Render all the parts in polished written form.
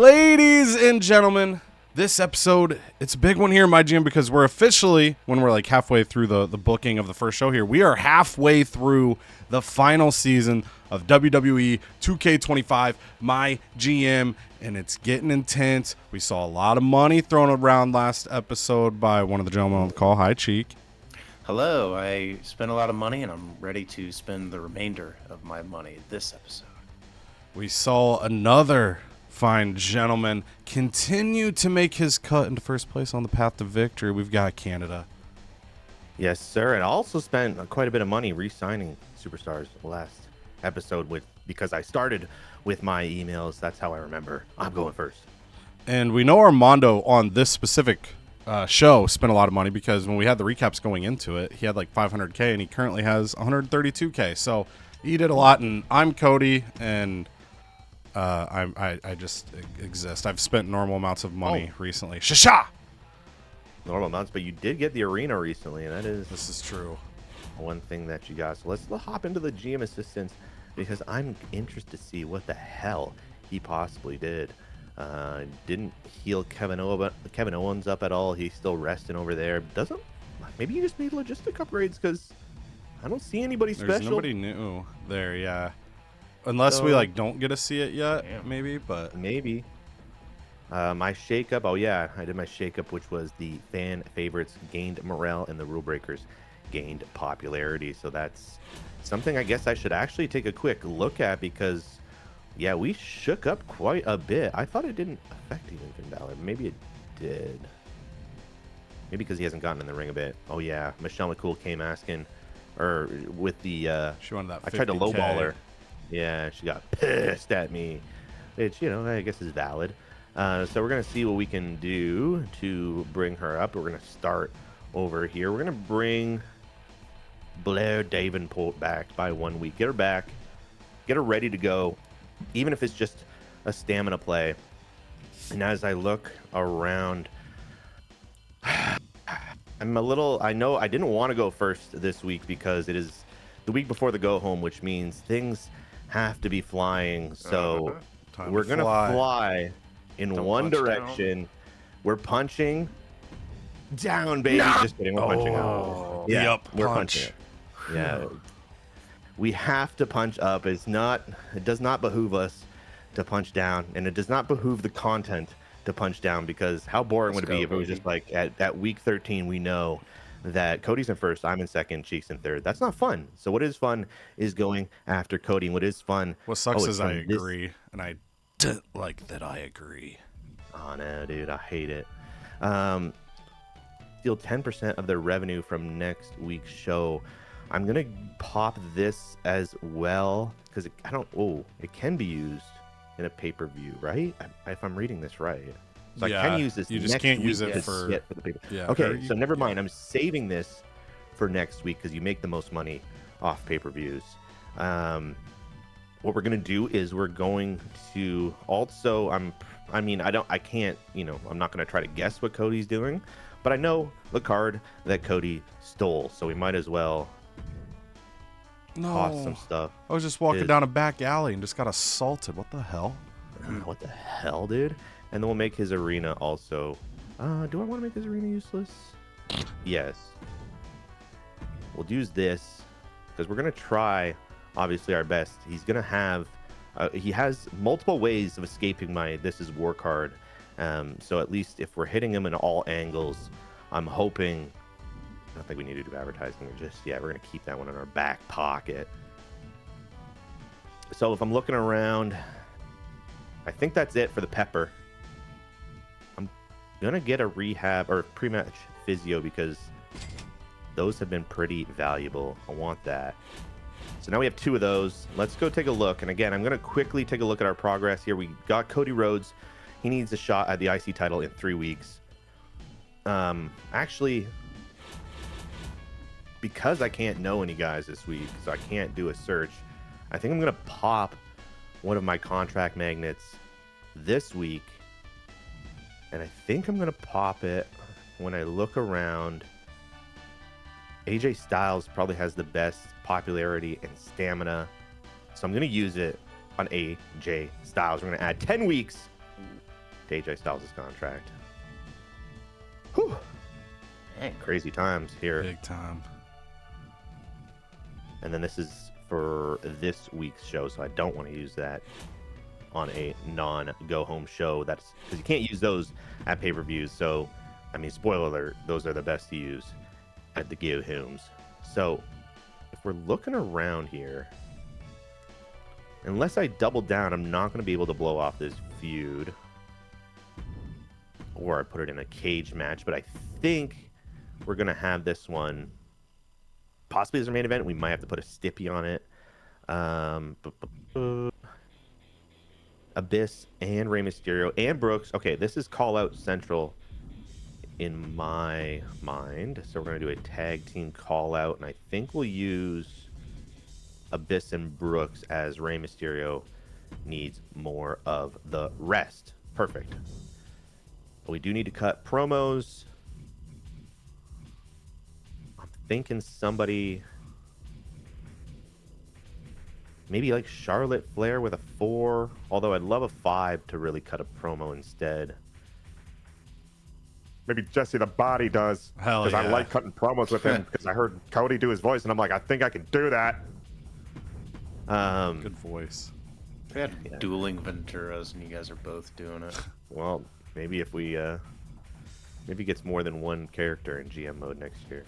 Ladies and gentlemen, this episode, it's a big one here in MyGM because we're officially, when we're like halfway through the booking of the first show here, we are halfway through the final season of WWE 2K25 MyGM, and it's getting intense. We saw a lot of money thrown around last episode by one of the gentlemen on the call. Hi, Cheek. Hello, I spent a lot of money and I'm ready to spend the remainder of my money this episode. We saw another fine gentleman continue to make his cut into first place on the path to victory. We've got Canada. Yes, sir. And I also spent quite a bit of money re-signing superstars last episode because I started with my emails. That's how I remember. I'm going first. And we know Armando on this specific show spent a lot of money because when we had the recaps going into it, he had like 500K and he currently has 132K. So he did a lot. And I'm Cody, and I just exist. I've spent normal amounts of money recently. Shasha! Normal amounts, but you did get the arena recently, and This is true. one thing that you got. So let's hop into the GM assistance because I'm interested to see what the hell he possibly did. Didn't heal Kevin Owens up at all. He's still resting over there. Maybe you just need logistic upgrades because I don't see anybody special. There's nobody new there, yeah. Unless we like don't get to see it yet, maybe. But maybe. My shakeup. Oh yeah, I did my shakeup, which was the fan favorites gained morale and the rule breakers gained popularity. So that's something I guess I should actually take a quick look at because, yeah, we shook up quite a bit. I thought it didn't affect even Finn Balor. Maybe it did. Maybe because he hasn't gotten in the ring a bit. Oh yeah, Michelle McCool came asking, or with the she wanted that. I tried to 50K. lowball her. Yeah, she got pissed at me, which, I guess is valid. So we're going to see what we can do to bring her up. We're going to start over here. We're going to bring Blair Davenport back by 1 week. Get her back. Get her ready to go, even if it's just a stamina play. And as I look around, I know I didn't want to go first this week because it is the week before the go home, which means things have to be flying. So we're going to fly in one direction. Down. We're punching down, baby. No. Just kidding. We're punching up. Yeah, we're punching it. Yeah. We have to punch up. It does not behoove us to punch down, and it does not behoove the content to punch down because how boring would it be if it was just like at week 13 we know that Cody's in first, I'm in second, Cheek's in third. That's not fun. So what is fun is going after Cody. And what is fun? What sucks is I agree, and I don't like that I agree. Oh no, dude, I hate it. Steal 10% of their revenue from next week's show. I'm gonna pop this as well because it can be used in a pay-per-view, right? If I'm reading this right. So I can use this. You just can't use it for the paper. Yeah. Okay, so never mind. I'm saving this for next week because you make the most money off pay-per-views. What we're gonna do is we're going to also. I'm not gonna try to guess what Cody's doing, but I know the card that Cody stole, so we might as well toss some stuff. I was just walking down a back alley and just got assaulted. What the hell? What the hell, dude? And then we'll make his arena also. Do I want to make his arena useless? Yes. We'll use this because we're going to try, obviously, our best. He's going to have... he has multiple ways of escaping my This Is War card. So at least if we're hitting him in all angles, I'm hoping... I don't think we need to do advertising. We're going to keep that one in our back pocket. So if I'm looking around, I think that's it for the pepper. Gonna get a rehab or pre-match physio because those have been pretty valuable. I want that. So now we have 2 of those. Let's go take a look. And again, I'm gonna quickly take a look at our progress here. We got Cody Rhodes. He needs a shot at the IC title in 3 weeks. Actually, because I can't know any guys this week, so I can't do a search, I think I'm gonna pop one of my contract magnets this week. And I think I'm going to pop it when I look around. AJ Styles probably has the best popularity and stamina. So I'm going to use it on AJ Styles. We're going to add 10 weeks to AJ Styles' contract. Whew. Dang. Crazy times here. Big time. And then this is for this week's show, so I don't want to use that on a non-go home show. That's because you can't use those at pay-per-views. So, I mean, spoiler alert, those are the best to use at the go homes. So, if we're looking around here, unless I double down, I'm not going to be able to blow off this feud. Or I put it in a cage match, but I think we're going to have this one possibly as our main event. We might have to put a stippy on it. Abyss and Rey Mysterio and Brooks. Okay, this is Call Out Central in my mind. So we're going to do a tag team call out, and I think we'll use Abyss and Brooks as Rey Mysterio needs more of the rest. Perfect. But we do need to cut promos. I'm thinking somebody, maybe like Charlotte Flair with a 4, although I'd love a 5 to really cut a promo instead. Maybe Jesse the Body does. Hell Because yeah. I like cutting promos with him because I heard Cody do his voice and I'm like, I think I can do that. Good voice. We had dueling Venturas, and you guys are both doing it. Well, maybe if we maybe gets more than one character in GM mode next year.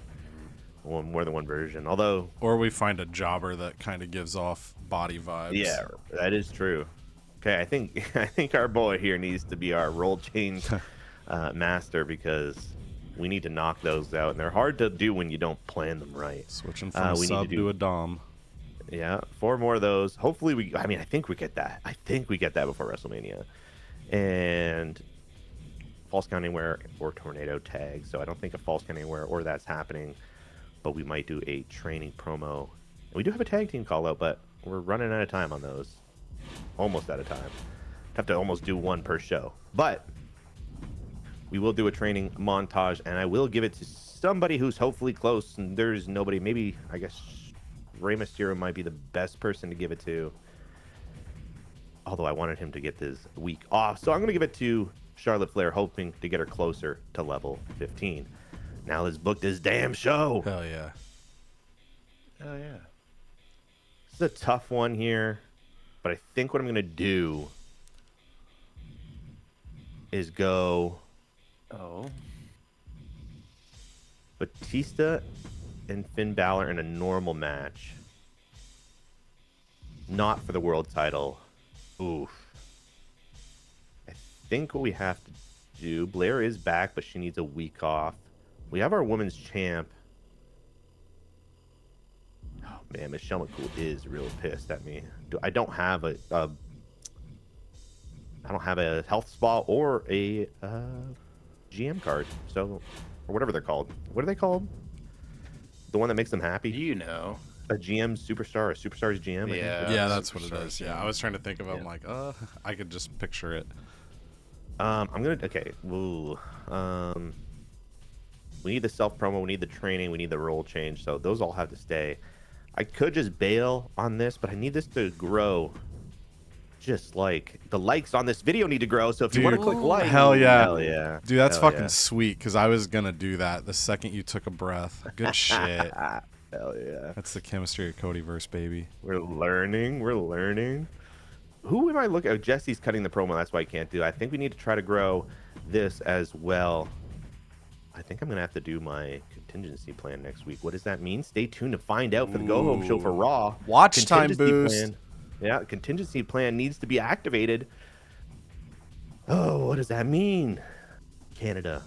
More than one version. Although, Or we find a jobber that kind of gives off body vibes. yeah, that is true. Okay, I think our boy here needs to be our role change master, because we need to knock those out, and they're hard to do when you don't plan them right. Switching from a we need sub to to a dom. Yeah, 4 more of those. Hopefully I think we get that. I think we get that before WrestleMania. And false count anywhere or tornado tag. So I don't think a false count anywhere or that's happening. But we might do a training promo. And we do have a tag team call out, but we're running out of time on those. Almost out of time. Have to almost do one per show. But we will do a training montage, and I will give it to somebody who's hopefully close. And there's nobody. Maybe, I guess, Rey Mysterio might be the best person to give it to. Although I wanted him to get this week off. So I'm going to give it to Charlotte Flair, hoping to get her closer to level 15. Now let's book this damn show. Hell yeah. Oh, yeah. This is a tough one here. But I think what I'm going to do is go Oh. Batista and Finn Balor in a normal match. Not for the world title. Oof. I think what we have to do, Blair is back, but she needs a week off. We have our women's champ. Oh man, Michelle McCool is real pissed at me. I don't have a health spa or a GM card, so, or whatever they're called. What are they called? The one that makes them happy? You know. A GM superstar, a superstar's GM. I think. Yeah. Yeah, that's what it Superstar is. Yeah, GM. I was trying to think of it. I'm like, I could just picture it. Okay. Ooh. We need the self promo, we need the training, we need the role change. So those all have to stay. I could just bail on this, but I need this to grow. Just like the likes on this video need to grow. So if you want to click like, Hell yeah. hell yeah, Dude, that's Hell fucking yeah. sweet, because I was going to do that the second you took a breath. Good shit. Hell yeah. That's the chemistry of CodyVerse, baby. We're learning. Who am I looking at? Jesse's cutting the promo. That's why I can't do it. I think we need to try to grow this as well. I think I'm going to have to do my contingency plan next week. What does that mean? Stay tuned to find out for the Go Home show for Raw. Watch time Contingency boost. plan. Yeah, contingency plan needs to be activated. Oh, what does that mean? Canada.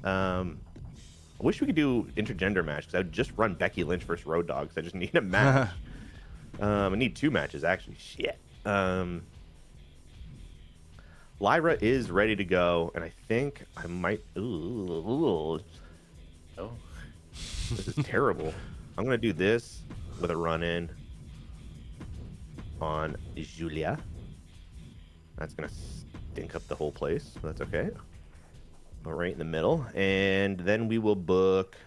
I wish we could do intergender match, because I would just run Becky Lynch versus Road Dogs. I just need a match. I need 2 matches, actually. Shit. Lyra is ready to go, and I think I might... Ooh. Oh. This is terrible. I'm going to do this with a run-in on Julia. That's going to stink up the whole place. But that's okay. But right in the middle. And then we will book...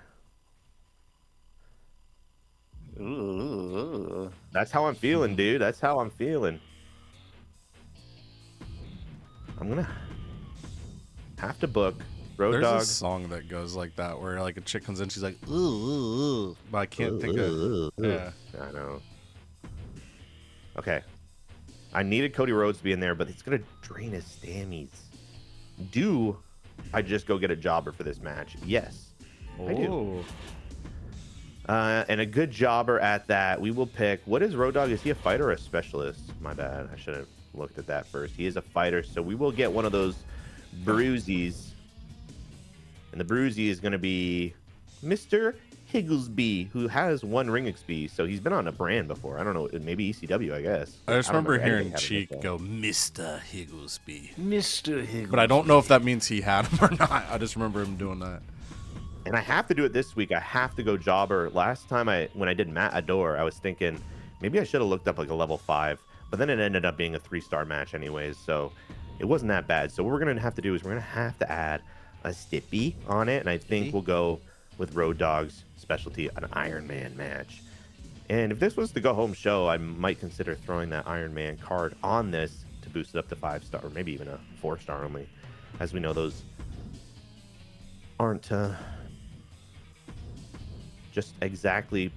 Ooh. That's how I'm feeling, dude. That's how I'm feeling. I'm gonna have to book Road There's Dogg. a song that goes like that where like a chick comes in, she's like, ooh, ooh, ooh. But I can't think of. Yeah. I know. Okay. I needed Cody Rhodes to be in there, but it's gonna drain his stammies. Do I just go get a jobber for this match? Yes, I do. Ooh. And a good jobber at that. We will pick. What is Road Dogg? Is he a fighter or a specialist? My bad. I should have looked at that first. He is a fighter, so we will get one of those bruisies. And the bruisey is going to be Mr. Higglesby, who has 1 ring XP. So he's been on a brand before. I don't know. Maybe ECW, I guess. I just remember hearing anything Cheek having go, Mr. Higglesby. Mr. Higgles. But I don't know if that means he had him or not. I just remember him doing that. And I have to do it this week. I have to go jobber. Last time when I did Matador, I was thinking maybe I should have looked up like a level 5, but then it ended up being a 3-star match anyways, so it wasn't that bad. So what we're gonna have to do is we're gonna have to add a Stippy on it, and I think we'll go with Road Dogg's specialty, an Iron Man match. And if this was the go home show, I might consider throwing that Iron Man card on this to boost it up to 5-star, or maybe even a 4-star only. As we know, those aren't just exactly,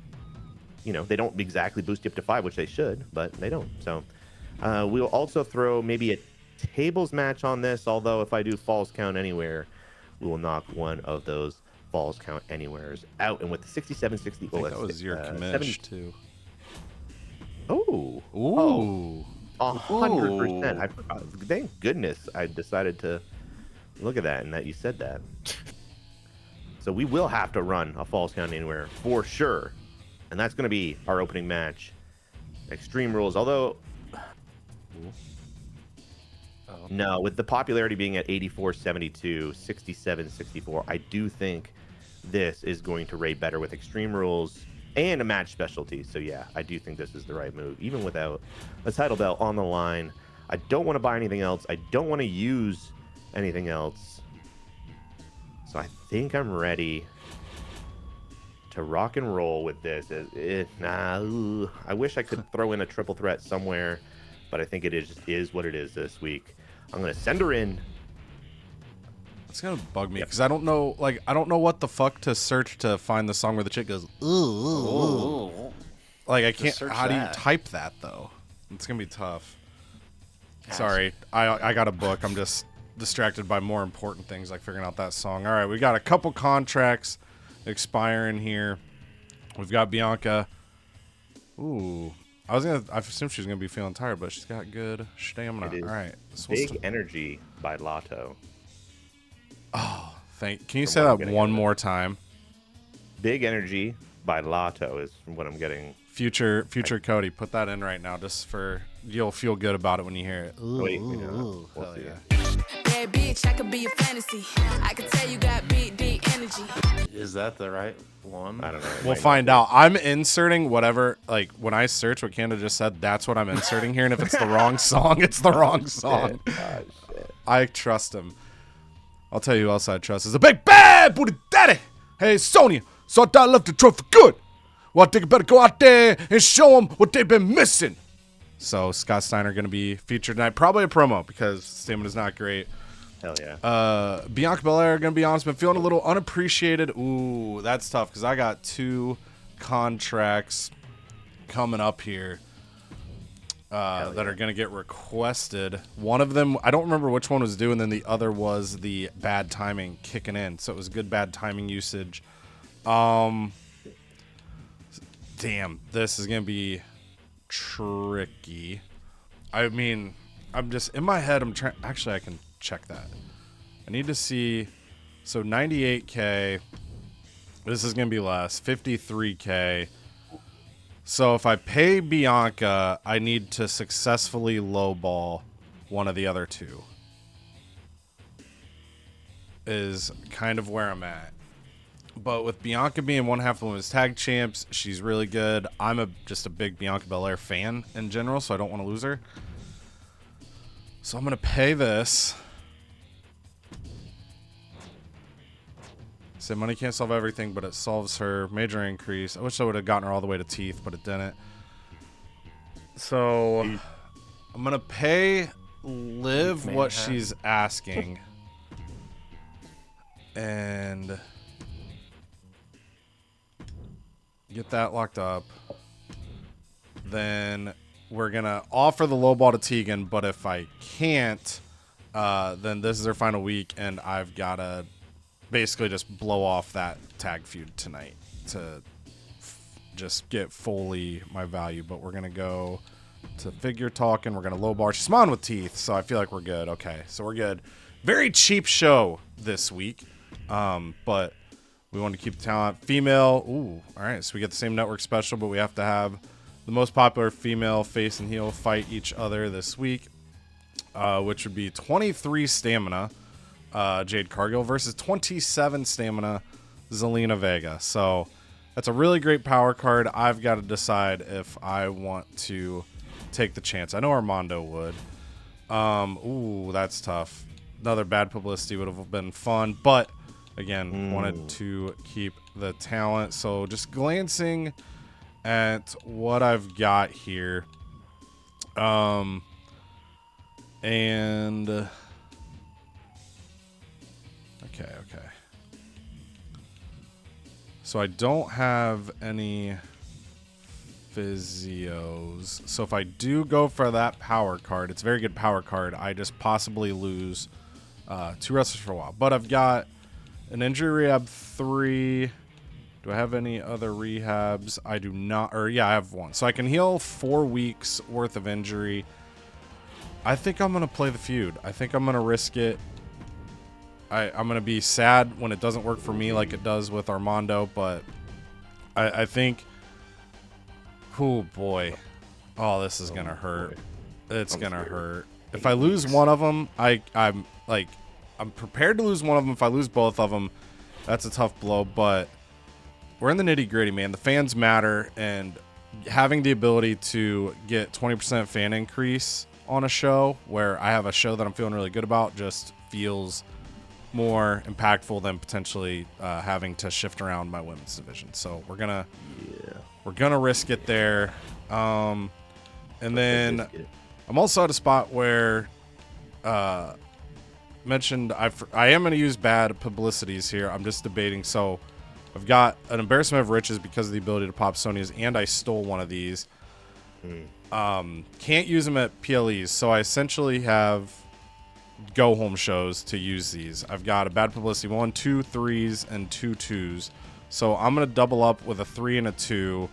they don't exactly boost you up to 5, which they should, but they don't. So we'll also throw maybe a tables match on this, although if I do falls count anywhere, we will knock one of those falls count anywheres out. And with the 6760, I think that was your commish, too. Oh. Ooh. 100%. Thank goodness I decided to look at that and that you said that. So we will have to run a falls count anywhere for sure. And that's going to be our opening match. Extreme Rules. Although, no, with the popularity being at 84.72, 67.64, I do think this is going to rate better with Extreme Rules and a match specialty. So yeah, I do think this is the right move, even without a title belt on the line. I don't want to buy anything else. I don't want to use anything else. So I think I'm ready to rock and roll with this. I wish I could throw in a triple threat somewhere, but I think it is what it is this week. I'm gonna send her in. It's gonna bug me because I don't know what the fuck to search to find the song where the chick goes, ooh, ooh, ooh. Like I can't. How do you type that though? It's gonna be tough. Sorry, I got a book. I'm just distracted by more important things like figuring out that song. All right, we got a couple contracts expiring here. We've got Bianca. Ooh, I assumed she was gonna be feeling tired, but she's got good stamina. All right, Big Energy by Lotto. Oh, can you say that one more time? Big Energy by Lotto is what I'm getting. Future Cody, put that in right now, just for you'll feel good about it when you hear it. Ooh, wait, we'll see. Bad bitch, I could be a fantasy. I could tell you got big, deep energy. Is that the right one? I don't know. We'll find out. I'm inserting whatever, like when I search what Canada just said, that's what I'm inserting here. And if it's the wrong song, it's the wrong song. Shit. I trust him. I'll tell you who else I trust. Is a big bad booty daddy. Hey, Sonya, so I left the truck for good. Well, I think I better go out there and show them what they've been missing. So Scott Steiner going to be featured tonight. Probably a promo because stamina's not great. Hell yeah. Bianca Belair, going to be honest, been feeling a little unappreciated. Ooh, that's tough because I got 2 contracts coming up here that are going to get requested. One of them, I don't remember which one was due, and then the other was the bad timing kicking in. So it was good bad timing usage. Damn, this is going to be tricky. I mean, I'm just in my head. I'm trying. Actually, I can check that. I need to see. So 98K. This is gonna be less. 53K. So if I pay Bianca, I need to successfully lowball one of the other 2. Is kind of where I'm at. But with Bianca being one half of the women's tag champs, she's really good. I'm just a big Bianca Belair fan in general, so I don't want to lose her. So I'm going to pay this. Say money can't solve everything, but it solves her major increase. I wish I would have gotten her all the way to teeth, but it didn't. So I'm going to pay Liv what she's asking. and get that locked up. Then we're going to offer the low ball to Tegan, but if I can't, then this is their final week, and I've got to basically just blow off that tag feud tonight to just get fully my value. But we're going to go to figure talk, and we're going to low bar. She's on with teeth, so I feel like we're good. Okay, so we're good. Very cheap show this week, but we want to keep the talent. Female, ooh, all right, so we get the same network special, but we have to have the most popular female face and heel fight each other this week, which would be 23 stamina, Jade Cargill, versus 27 stamina, Zelina Vega. So that's a really great power card. I've got to decide if I want to take the chance. I know Armando would. Ooh, that's tough. Another bad publicity would have been fun, but again, wanted to keep the talent. So just glancing at what I've got here. And okay. So I don't have any physios. So if I do go for that power card, it's a very good power card. I just possibly lose 2 wrestlers for a while. But I've got an injury rehab 3. Do I have any other rehabs? I do not. Or yeah, I have 1. So I can heal 4 weeks worth of injury. I think I'm going to play the feud. I think I'm going to risk it. I'm going to be sad when it doesn't work for me like it does with Armando, but I think, oh boy. Oh, this is going to hurt. It's going to hurt. If I lose one of them, I'm prepared to lose one of them. If I lose both of them, that's a tough blow, but we're in the nitty gritty, man. The fans matter, and having the ability to get 20% fan increase on a show where I have a show that I'm feeling really good about just feels more impactful than potentially having to shift around my women's division. So we're gonna risk it there. And then I'm also at a spot where mentioned I am gonna use bad publicities here. I'm just debating. So I've got an embarrassment of riches because of the ability to pop Sonyas, and I stole one of these. Can't use them at PLEs, so I essentially have go home shows to use these. I've got a bad publicity 1, 2 3s, and 2 2s. So I'm gonna double up with a 3 and a 2,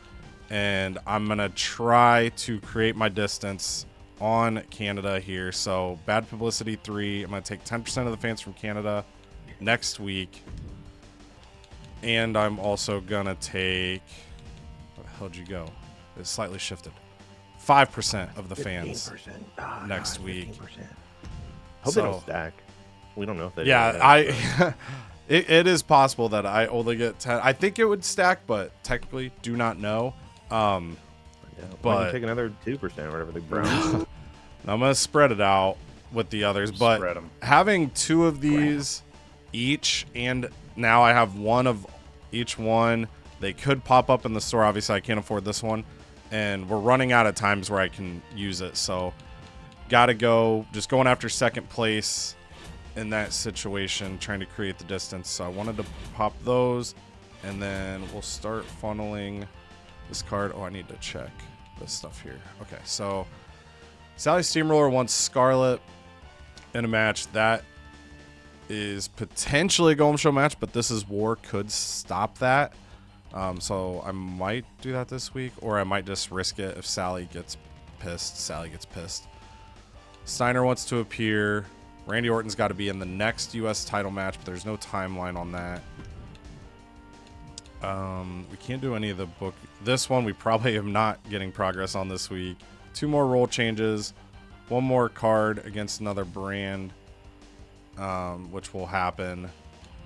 and I'm gonna try to create my distance on Canada here. So bad publicity 3. I'm gonna take 10% of the fans from Canada next week. And I'm also gonna take, where the hell did you go? It slightly shifted. 5% of the fans next week. Hope they don't stack. We don't know if they. Yeah, it is possible that I only get 10. I think it would stack, but technically do not know. But take another 2% or whatever the Browns. I'm gonna spread it out with the others, but having 2 of these each, and now I have 1 of each one. They could pop up in the store. Obviously, I can't afford this one, and we're running out of times where I can use it. So, gotta go. Just going after second place in that situation, trying to create the distance. So I wanted to pop those, and then we'll start funneling this card. Oh, I need to check this stuff here. Okay, so Sally Steamroller wants Scarlett in a match. That is potentially a go home show match, but This Is War could stop that. So I might do that this week, or I might just risk it. If Sally gets pissed, Sally gets pissed. Steiner wants to appear. Randy Orton's got to be in the next U.S. title match, but there's no timeline on that. We can't do any of the book. This one we probably am not getting progress on this week. 2 more role changes. 1 more card against another brand, which will happen.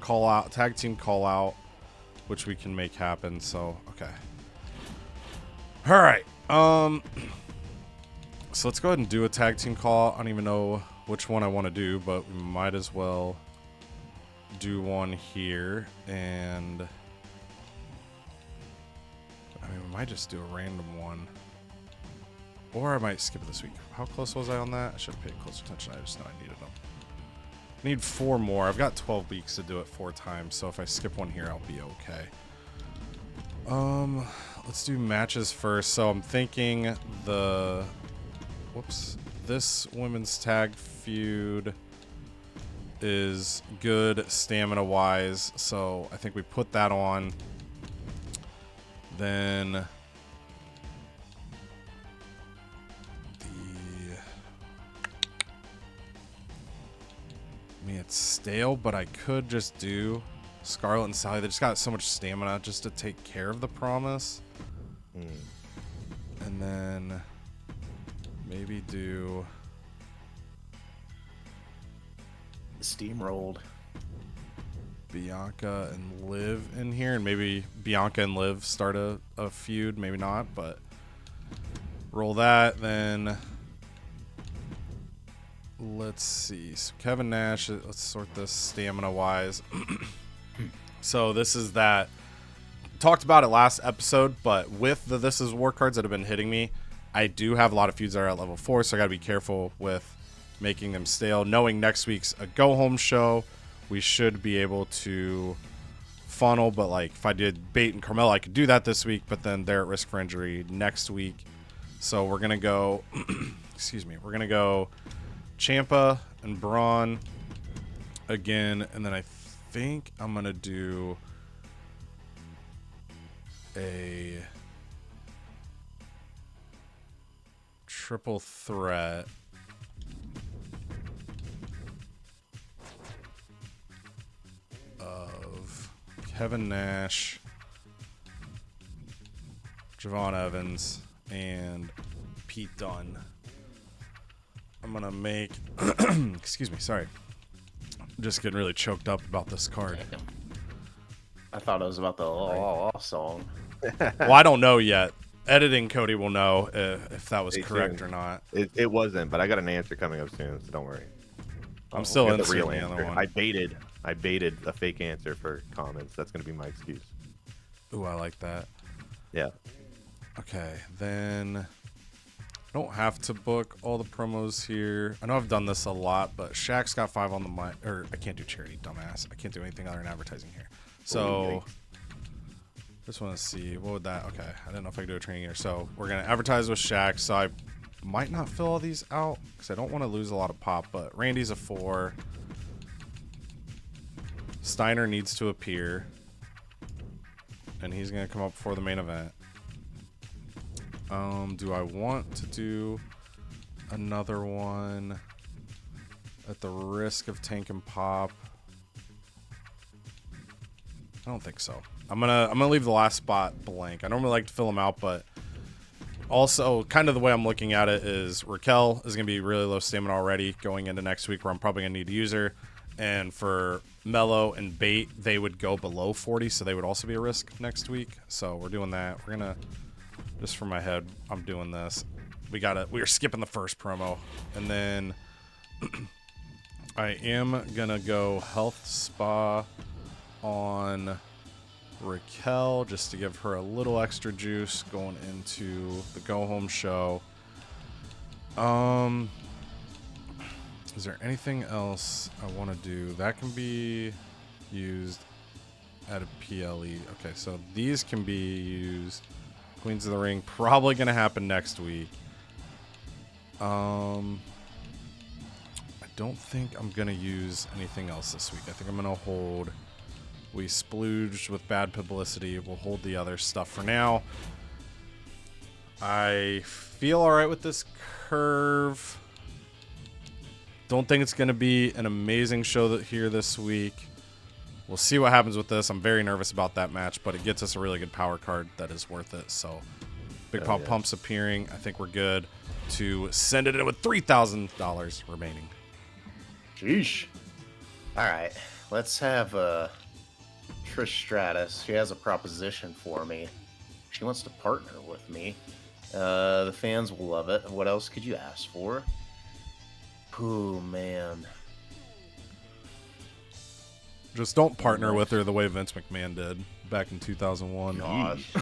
Call out, tag team call out, which we can make happen. So, okay. All right. So let's go ahead and do a tag team call. I don't even know which one I want to do, but we might as well do one here. And I mean, we might just do a random one, or I might skip it this week. How close was I on that? I should have paid close attention. I just know I needed them. need 4 more. I've got 12 weeks to do it 4 times, so if I skip one here, I'll be okay. Let's do matches first. So I'm thinking this women's tag feud is good stamina-wise, so I think we put that on. Then I mean, it's stale, but I could just do Scarlett and Sally. They just got so much stamina just to take care of the Promise. And then maybe do Steamrolled Bianca and Liv in here, and maybe Bianca and Liv start a feud, maybe not, but roll that. Then let's see. So Kevin Nash, let's sort this stamina wise. So this is that, talked about it last episode, but with the This Is War cards that have been hitting me, I do have a lot of feuds that are at level 4, so I got to be careful with making them stale. Knowing next week's a go-home show, we should be able to funnel, but like if I did Bait and Carmella, I could do that this week, but then they're at risk for injury next week. So we're going to go, excuse me, we're going to go Ciampa and Braun again, and then I think I'm going to do a triple threat of Kevin Nash, Javon Evans, and Pete Dunne. I'm gonna make excuse me, sorry, I'm just getting really choked up about this card. I thought it was about the oh song. Well, I don't know yet. Editing Cody will know if that was Stay correct tuned. or not. It wasn't, but I got an answer coming up soon, so don't worry. I'm still Got in the real other one. I baited a fake answer for comments. That's gonna be my excuse. Ooh, I like that. Yeah. Okay, then I don't have to book all the promos here. I know I've done this a lot, but Shaq's got 5 on the mic. Or I can't do charity, dumbass. I can't do anything other than advertising here. So just want to see what would that. Okay, I didn't know if I could do a training here. So we're gonna advertise with Shaq. So I might not fill all these out because I don't want to lose a lot of pop. But Randy's a 4. Steiner needs to appear, and he's gonna come up before the main event. Do I want to do another one at the risk of tank and pop? I don't think so. I'm gonna leave the last spot blank. I normally like to fill them out, but also kind of the way I'm looking at it is Raquel is gonna be really low stamina already going into next week, where I'm probably gonna need to use her. And for Mello and Bait, they would go below 40, so they would also be a risk next week. So we're doing that. We're gonna, just for my head, I'm doing this. We're skipping the first promo, and then I am gonna go health spa on Raquel just to give her a little extra juice going into the go home show. Is there anything else I want to do that can be used at a PLE? Okay, so these can be used. Queens of the Ring probably gonna happen next week. I don't think I'm gonna use anything else this week. I think I'm gonna hold. We splooged with bad publicity. We'll hold the other stuff for now. I feel all right with this curve. Don't think it's going to be an amazing show here this week. We'll see what happens with this. I'm very nervous about that match, but it gets us a really good power card that is worth it. So, Big Pop Pump's appearing. I think we're good to send it in with $3,000 remaining. Sheesh. All right, let's have Trish Stratus. She has a proposition for me. She wants to partner with me. The fans will love it. What else could you ask for? Oh, man. Just don't partner with her the way Vince McMahon did back in 2001. Gosh.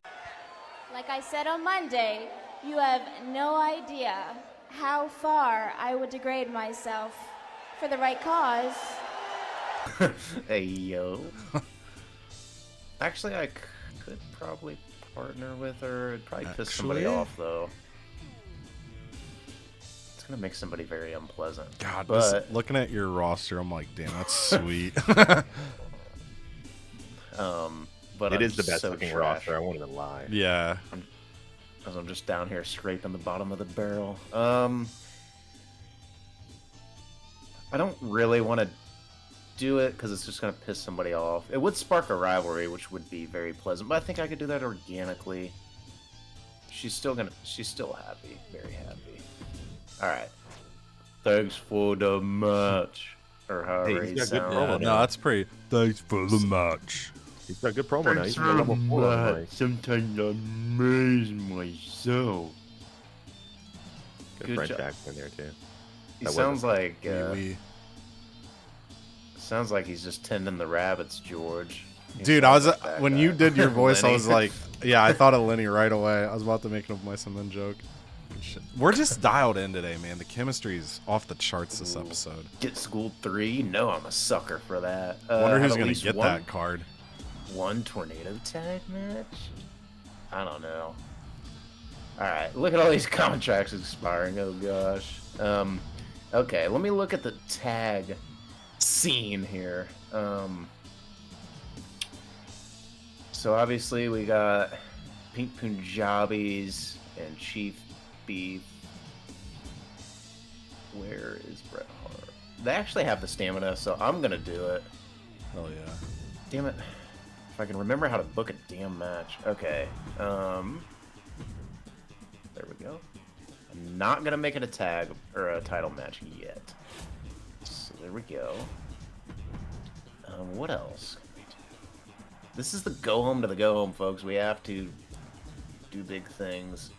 Like I said on Monday, you have no idea how far I would degrade myself for the right cause. Hey, yo. Actually, I could probably partner with her. It'd probably piss somebody Actually? off, though. It's gonna make somebody very unpleasant. God, but just looking at your roster, I'm like, damn, that's sweet. but It I'm is the best so looking trash. roster. I won't even lie. Yeah. As I'm just down here scraping the bottom of the barrel. I don't really want to do it because it's just going to piss somebody off. It would spark a rivalry, which would be very pleasant, but I think I could do that organically. She's still happy, very happy. All right. Thanks for the match, or however Hey, he he's got good sounds. promo Yeah, no, that's pretty. Thanks for the match. He's got a good promo now. He's got level 4 on the mic. Sometimes I amaze myself. Good Good French job. accent there too. He That sounds like Wee. sounds like he's just tending the rabbits, George. He Dude, I sounds was like that when guy. you did your voice, I Lenny. was like, yeah, I thought of Lenny right away. I was about to make an mice and men joke. Shit. We're just dialed in today, man. The chemistry's off the charts this episode. Get School 3, you know I'm a sucker for that. Wonder Have who's at gonna least get that card. one tornado tag match? I don't know. Alright, look at all these contracts expiring. Oh gosh. Okay, let me look at the tag scene here. So obviously we got Pink Punjabis and Chief Beef. Where is Bret Hart? They actually have the stamina, so I'm gonna do it. Hell yeah. Damn it. If I can remember how to book a damn match. Okay. There we go. I'm not gonna make it a tag or a title match yet. So there we go. What else can we do? This is the go home to the go home, folks. We have to do big things.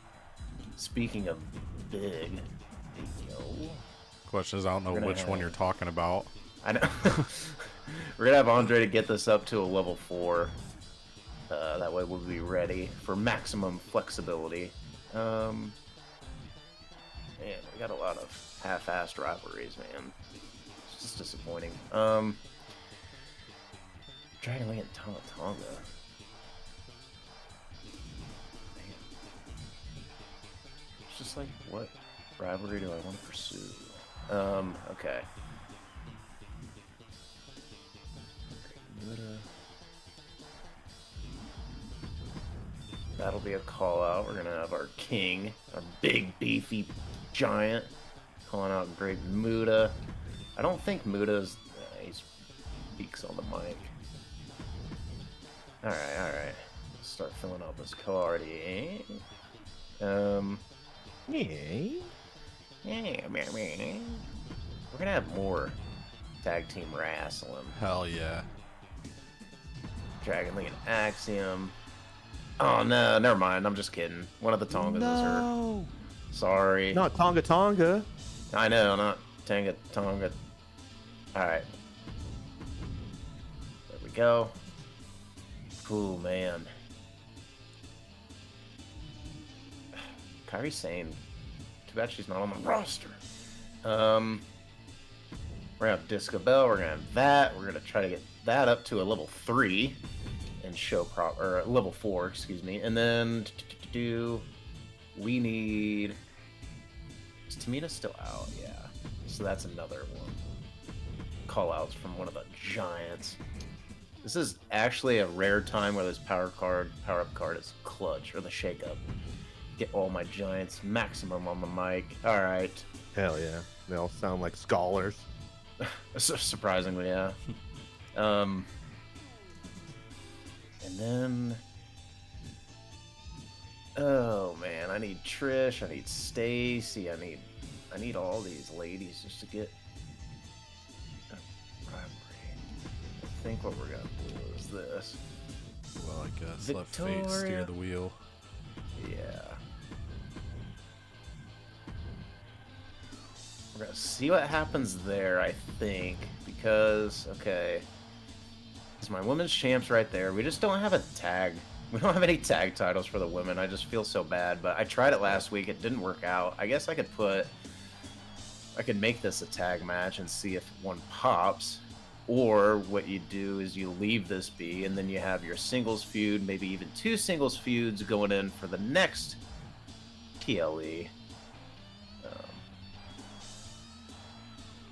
Speaking of big, yo. Question is, I don't know We're which gonna one you're talking about. I know. We're gonna have Andre to get this up to a level 4. That way we'll be ready for maximum flexibility. Man, we got a lot of half-assed rivalries, man. It's just disappointing. Dragon Lee and Tonga. Man. It's just like, what rivalry do I want to pursue? Okay. That'll be a call out. We're gonna have our king, our big beefy giant, calling out Great Muda. I don't think Muda's he speaks on the mic. All right. Let's start filling out this card. Yeah. We're gonna have more tag team wrestling. Hell yeah. Dragon Lee and Axiom. Oh no, never mind. I'm just kidding. One of the Tongas is hurt. Sorry. Not Tonga Tonga. I know, not Tonga. Alright. There we go. Ooh, man. Kairi Sane. Too bad she's not on the roster. We're gonna have Disco Bell. We're gonna have that. We're gonna try to get that up to a level 3 and show or level 4, excuse me. And then we need. Is Tamina still out? Yeah. So that's another one. Call outs from one of the giants. This is actually a rare time where this power up card is clutch, or the shake up. Get all my giants maximum on the mic. Alright. Hell yeah. They all sound like scholars. Surprisingly, yeah. And then, oh man, I need Trish, I need Stacy, I need all these ladies just to get a rivalry. I think what we're gonna do is this. Well, I guess let fate steer Victoria. the wheel. Yeah. We're gonna see what happens there, I think, because, okay, it's my women's champs right there. We just don't have a tag. We don't have any tag titles for the women. I just feel so bad, but I tried it last week. It didn't work out. I guess I could make this a tag match and see if one pops. Or what you do is you leave this be, and then you have your singles feud, maybe even 2 singles feuds going in for the next PLE.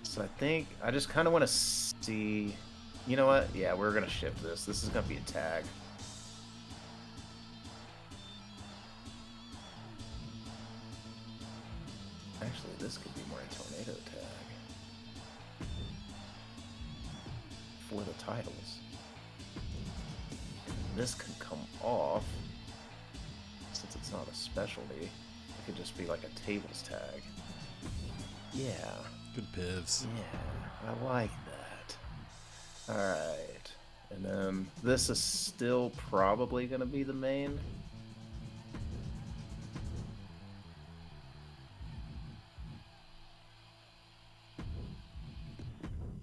So I think I just kind of want to see. You know what? Yeah, we're gonna shift this. This is gonna be a tag. Actually, this could be more a tornado tag for the titles. And this can come off since it's not a specialty. It could just be like a tables tag. Yeah. Good pivs. Yeah, I like that. Alright. And then this is still probably going to be the main.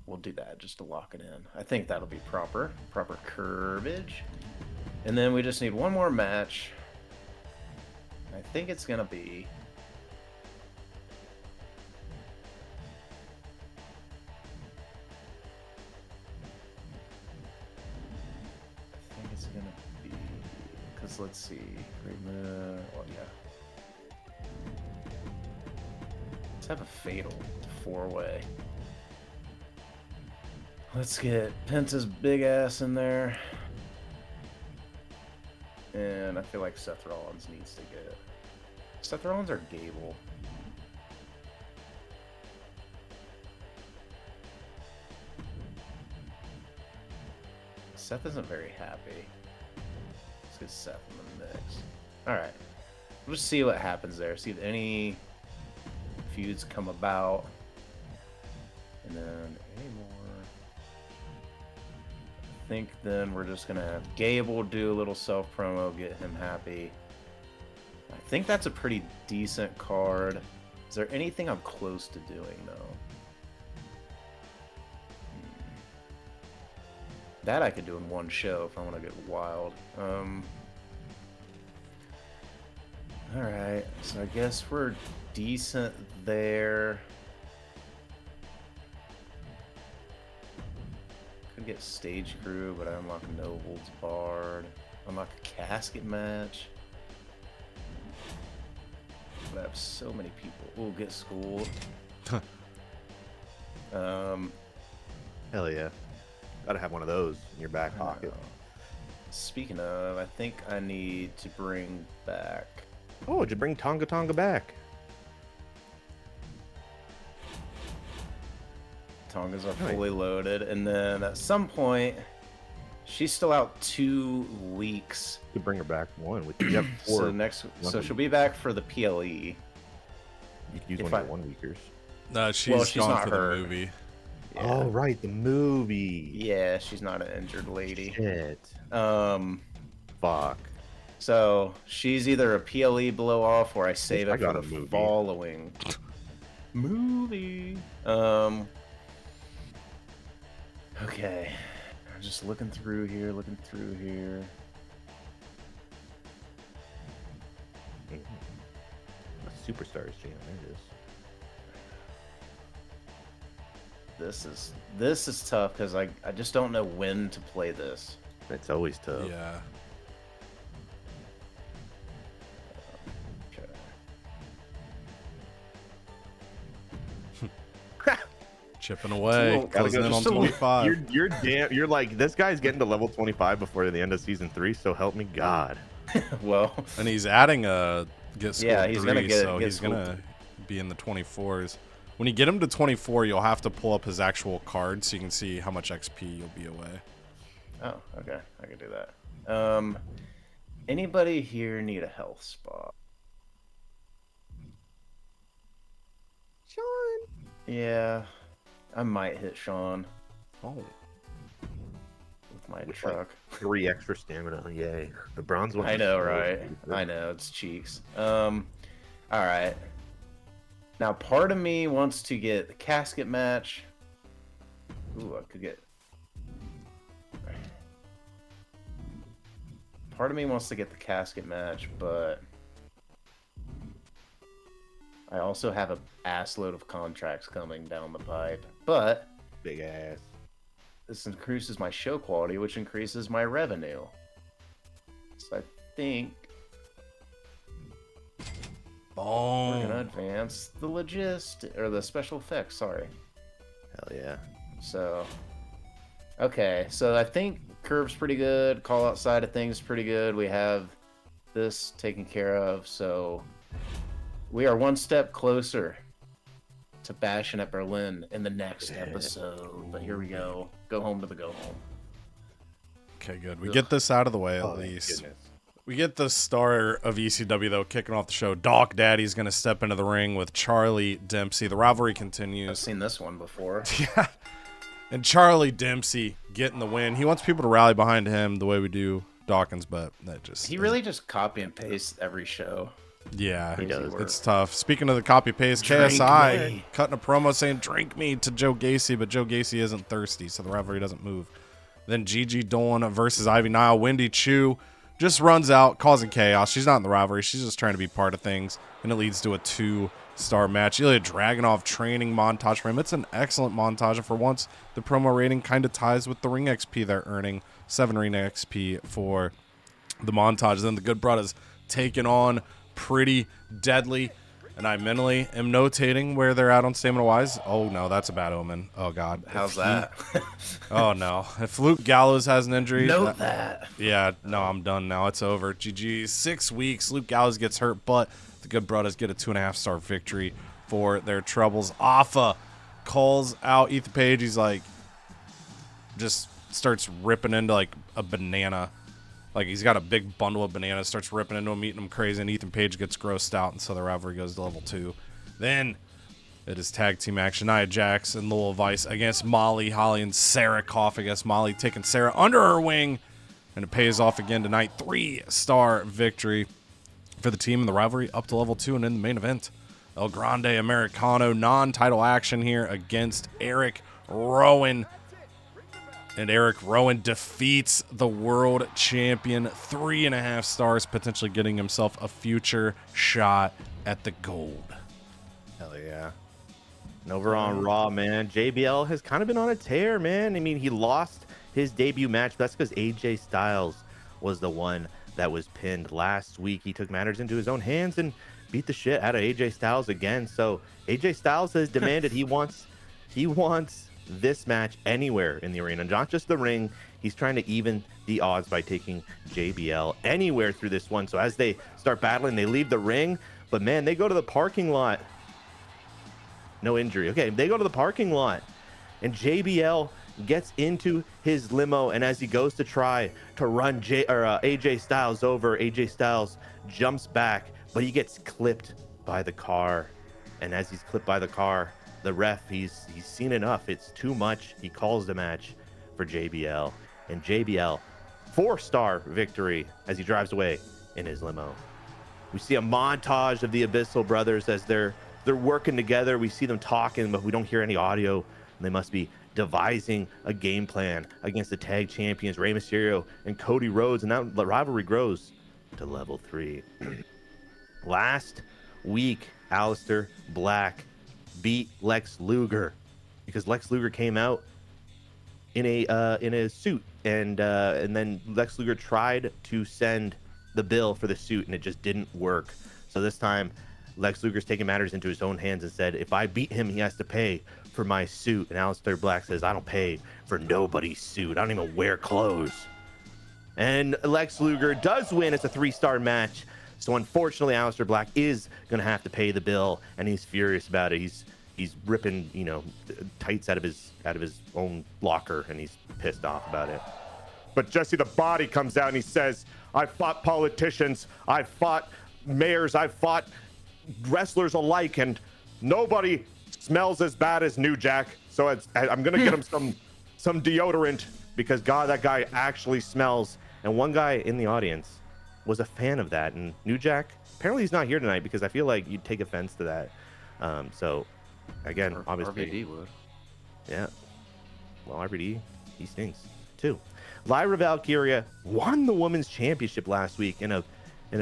We'll do that just to lock it in. I think that'll be proper. Proper curvage. And then we just need one more match. I think it's going to be... Let's see. Well, yeah. Let's have a fatal 4-way. Let's get Penta's big ass in there. And I feel like Seth Rollins needs to get... Seth Rollins or Gable? Seth isn't very happy. Get Seth in the mix. Alright. We'll just see what happens there. See if any feuds come about. And then any more. I think then we're just going to have Gable do a little self-promo, get him happy. I think that's a pretty decent card. Is there anything I'm close to doing, though? That I could do in one show if I want to get wild. Alright, so I guess we're decent there. Could get stage crew, but I unlock no holds barred. Unlock a casket match. But I have so many people. We'll get schooled. Hell yeah. Gotta have one of those in your back pocket. Speaking of, I think I need to bring back... Oh, did you bring Tonga Tonga back? Tongas are fully loaded, and then at some point, she's still out 2 weeks. You could bring her back one. You have 4. So she'll be back for the PLE. You could use one of the 1 weekers. No, she's gone not for hurt. the movie. Yeah. Oh, right, the movie. Yeah, she's not an injured lady. Shit. Fuck. So she's either a PLE blow off or I save it for the movie. following movie. Okay. I'm just looking through here. A Superstars jam, there it is. This is tough because I just don't know when to play this. It's always tough. Yeah. Okay. Chipping away, Well, closing in on 25. You're like, this guy's getting to level 25 before the end of season 3, so help me God. Well, And he's adding a get school Yeah, he's 3, gonna get- so get he's school gonna be in the 24s. When you get him to 24, you'll have to pull up his actual card so you can see how much XP you'll be away. oh, okay, I can do that. Anybody here need a health spot? Sean. Yeah, I might hit Sean Oh, with my With, truck. 3 extra stamina, yay. The bronze one. I know, right? I know, it's cheeks. All right. Now, part of me wants to get the casket match. Ooh, I could get... Part of me wants to get the casket match, but... I also have a assload of contracts coming down the pipe. But... Big ass. this increases my show quality, which increases my revenue. So I think we're gonna advance the special effects. Sorry. Hell yeah. So, okay. So I think curve's pretty good. Call outside of things pretty good. We have this taken care of. So we are one step closer to bashing at Berlin in the next episode. But here we go. Go home to the go home. Okay, good. We get this out of the way at least. Goodness. We get the star of ECW, though, kicking off the show. Doc Daddy's going to step into the ring with Charlie Dempsey. The rivalry I've continues. seen this one before. Yeah. And Charlie Dempsey getting the win. He wants people to rally behind him the way we do Dawkins, but that just... He really just copy and paste every show. Yeah, He does. it's tough. Speaking of the copy-paste, Drink KSI me. cutting a promo saying, drink me to Joe Gacy, but Joe Gacy isn't thirsty, so the rivalry doesn't move. Then Gigi Dolan versus Ivy Nile. Wendy Chu just runs out, causing chaos. She's not in the rivalry. She's just trying to be part of things, and it leads to a 2-star match. Ilya Dragunov training montage for him. It's an excellent montage, and for once, the promo rating kind of ties with the ring XP they're earning. 7 ring XP for the montage. Then the Good Brothers taking on Pretty Deadly, and I mentally am notating where they're at on stamina-wise. Oh, no, that's a bad omen. Oh, God. How's that? Oh, no. If Luke Gallows has an injury... Note that. Yeah, no, I'm done now. It's over. GG. 6 weeks. Luke Gallows gets hurt, but the Good Brothers get a 2.5-star victory for their troubles. Alpha calls out Ethan Page. He's like, just starts ripping into like a banana. Like he's got a big bundle of bananas, starts ripping into him, eating them crazy, and Ethan Page gets grossed out, and so the rivalry goes to level 2. Then it is tag team action. Nia Jax and Lowell Vice against Molly Holly and Sarah Koff against Molly, taking Sarah under her wing, and it pays off again tonight. 3-star victory for the team in the rivalry, up to level 2, and in the main event, El Grande Americano non-title action here against Eric Rowan. And Eric Rowan defeats the world champion. 3.5 stars, potentially getting himself a future shot at the gold. Hell yeah. And over on Raw, man, JBL has kind of been on a tear, man. I mean, he lost his debut match. That's because AJ Styles was the one that was pinned last week. He took matters into his own hands and beat the shit out of AJ Styles again. So AJ Styles has demanded he wants this match anywhere in the arena, not just the ring. He's trying to even the odds by taking JBL anywhere through this one. So as they start battling, they leave the ring, but man, they go to the parking lot. No injury. Okay, they go to the parking lot, and JBL gets into his limo, and as he goes to try to run AJ Styles over, AJ Styles jumps back, but he gets clipped by the car. And as he's clipped by the car, the ref, he's seen enough. It's too much. He calls the match for JBL. And JBL, 4-star victory as he drives away in his limo. We see a montage of the Abyssal brothers as they're working together. We see them talking, but we don't hear any audio. They must be devising a game plan against the tag champions, Rey Mysterio and Cody Rhodes. And that the rivalry grows to level 3. Last week, Aleister Black beat Lex Luger because Lex Luger came out in a suit, and then Lex Luger tried to send the bill for the suit, and it just didn't work. So this time, Lex Luger's taking matters into his own hands and said, if I beat him, he has to pay for my suit. And Aleister Black says, I don't pay for nobody's suit. I don't even wear clothes. And Lex Luger does win. It's a 3-star match. So unfortunately, Aleister Black is going to have to pay the bill, and he's furious about it. He's ripping, tights out of his own locker, and he's pissed off about it. But Jesse the Body comes out and he says, I fought politicians, I fought mayors, I fought wrestlers alike, and nobody smells as bad as New Jack. So I'm going to get him some deodorant because, God, that guy actually smells. And one guy in the audience was a fan of that. And New Jack, apparently he's not here tonight because I feel like you'd take offense to that. So, again, obviously. RVD would. Yeah. Well, RVD, he stinks, too. Lyra Valkyria won the Women's Championship last week in a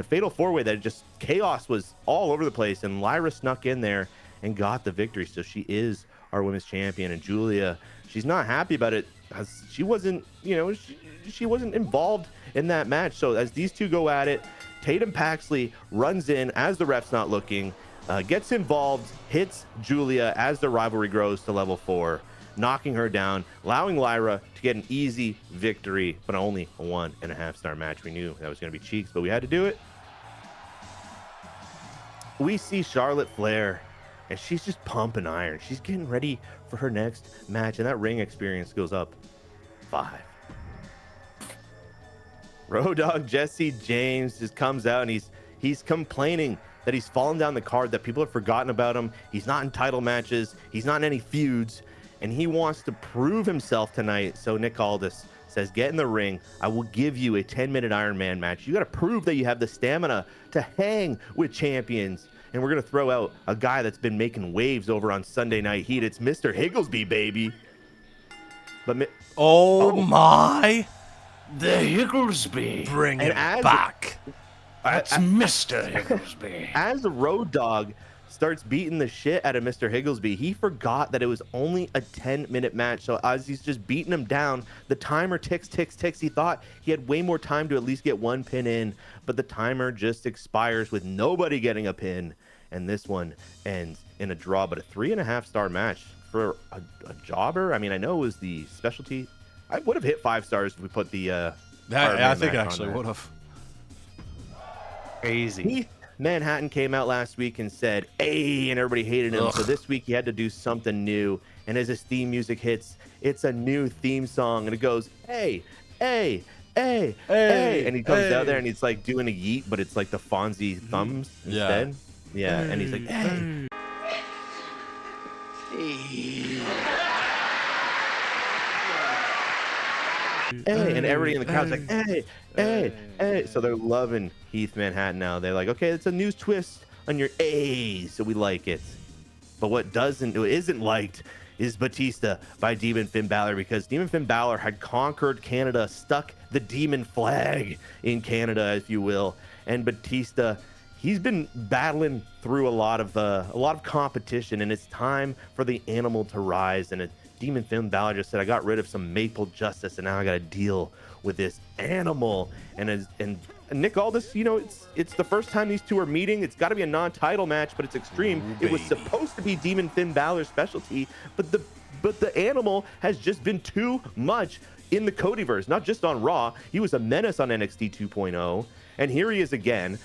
fatal 4-way that just chaos was all over the place. And Lyra snuck in there and got the victory. So she is our Women's Champion. And Julia, she's not happy about it. as she wasn't, she wasn't involved in that match. So as these two go at it, Tatum Paxley runs in as the ref's not looking, gets involved, hits Julia as the rivalry grows to level 4, knocking her down, allowing Lyra to get an easy victory, but only a 1.5-star match. We knew that was going to be cheeks, but we had to do it. We see Charlotte Flair, and she's just pumping iron. She's getting ready for her next match, and that ring experience goes up 5. Road Dogg Jesse James just comes out, and he's complaining that he's fallen down the card, that people have forgotten about him. He's not in title matches. He's not in any feuds, and he wants to prove himself tonight. So Nick Aldis says, get in the ring. I will give you a 10-minute Iron Man match. You got to prove that you have the stamina to hang with champions. And we're going to throw out a guy that's been making waves over on Sunday Night Heat. It's Mr. Higglesby, baby. But my. The Higglesby. Bring it back. That's Mr. Higglesby. As the Road Dogg starts beating the shit out of Mr. Higglesby, he forgot that it was only a 10-minute match. So as he's just beating him down, the timer ticks. He thought he had way more time to at least get one pin in, but the timer just expires with nobody getting a pin. And this one ends in a draw, but a 3.5-star match for a jobber. I mean, I know it was the specialty. I would have hit 5 stars if we put the I think I actually would have. Crazy. Heath Manhattan came out last week and said, hey, and everybody hated him. So this week he had to do something new. And as his theme music hits, it's a new theme song. And it goes, hey, hey, hey, hey. And he comes out there and he's like doing a yeet, but it's like the Fonzie thumbs instead. Yeah. And he's like, hey. Hey, and everybody in the crowd's like, hey, hey, hey. So they're loving Heath Manhattan now. They're like, okay, it's a new twist on your A, so we like it. But what isn't liked is Batista by Demon Finn Balor, because Demon Finn Balor had conquered Canada, stuck the demon flag in Canada, if you will. And Batista, he's been battling through a lot of competition, and it's time for the animal to rise. And Demon Finn Balor just said, I got rid of some maple justice, and now I got to deal with this animal. And Nick Aldis, it's the first time these two are meeting. It's got to be a non-title match, but it's extreme. It was supposed to be Demon Finn Balor's specialty, but the animal has just been too much in the CodyVerse, not just on Raw. He was a menace on NXT 2.0. And here he is again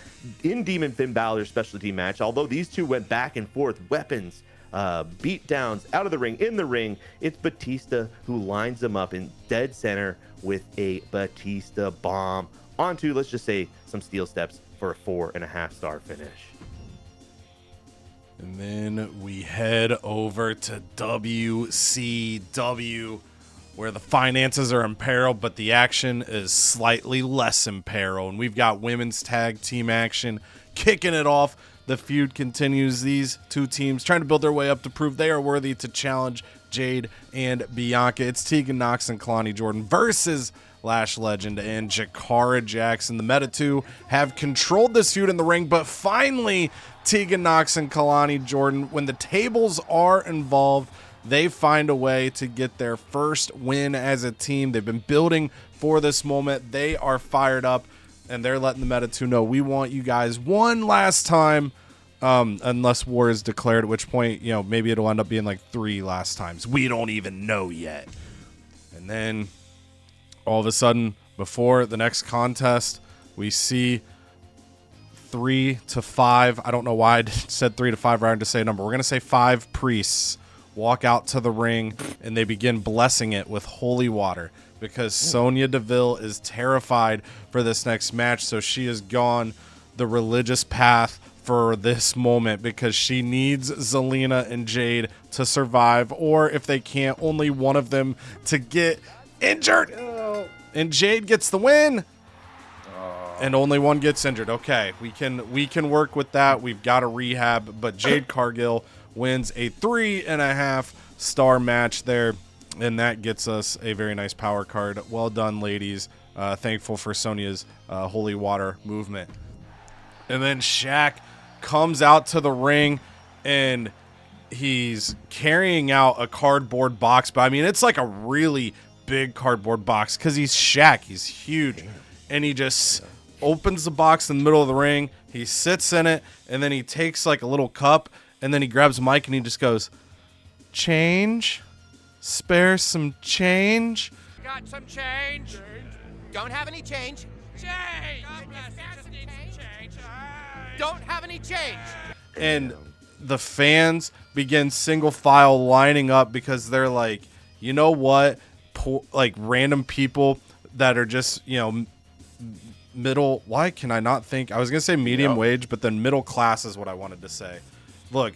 in Demon Finn Balor's specialty match. Although these two went back and forth, weapons, beat downs, out of the ring, in the ring, it's Batista who lines them up in dead center with a Batista bomb onto, let's just say, some steel steps for a 4.5-star finish. And then we head over to WCW, where the finances are in peril, but the action is slightly less in peril. And we've got women's tag team action kicking it off. The feud continues. These two teams trying to build their way up to prove they are worthy to challenge Jade and Bianca. It's Tegan Nox and Kalani Jordan versus Lash Legend and Jakara Jackson. The Meta 2 have controlled this feud in the ring, but finally Tegan Nox and Kalani Jordan, when the tables are involved, they find a way to get their first win as a team. They've been building for this moment. They are fired up, and they're letting the Meta 2 know, we want you guys one last time, unless war is declared, at which point, maybe it'll end up being like 3 last times. We don't even know yet. And then all of a sudden, before the next contest, we see 3 to 5. I don't know why I said 3 to 5 rather than to say a number. We're going to say 5 priests walk out to the ring, and they begin blessing it with holy water, because Sonya Deville is terrified for this next match. So she has gone the religious path for this moment, because she needs Zelina and Jade to survive, or if they can't, only one of them to get injured. And Jade gets the win. And only one gets injured. Okay, we can work with that. We've got a rehab, but Jade Cargill wins a 3.5-star match there, and that gets us a very nice power card. Well done, ladies. Thankful for Sonya's holy water movement. And then Shaq comes out to the ring, and he's carrying out a cardboard box, but I mean, it's like a really big cardboard box because he's Shaq. He's huge. And he just opens the box in the middle of the ring. He sits in it, and then he takes like a little cup, and then he grabs a mic and he just goes, change? Spare some change? Got some change? Don't have any change? Change! Don't have any change! And the fans begin single file lining up because they're like, you know what? Like random people that are just, you know, middle. Why can I not think? I was going to say medium wage, but then middle class is what I wanted to say. Look,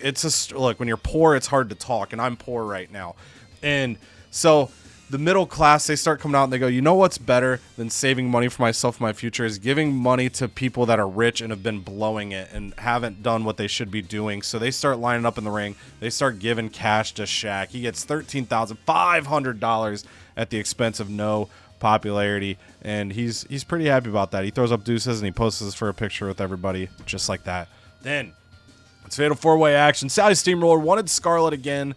look, when you're poor, it's hard to talk, and I'm poor right now. And so the middle class, they start coming out and they go, you know what's better than saving money for myself and my future is giving money to people that are rich and have been blowing it and haven't done what they should be doing. So they start lining up in the ring. They start giving cash to Shaq. He gets $13,500 at the expense of no popularity, and he's pretty happy about that. He throws up deuces and he poses for a picture with everybody just like that. Then it's fatal 4-way action. Sally Steamroller wanted Scarlett again.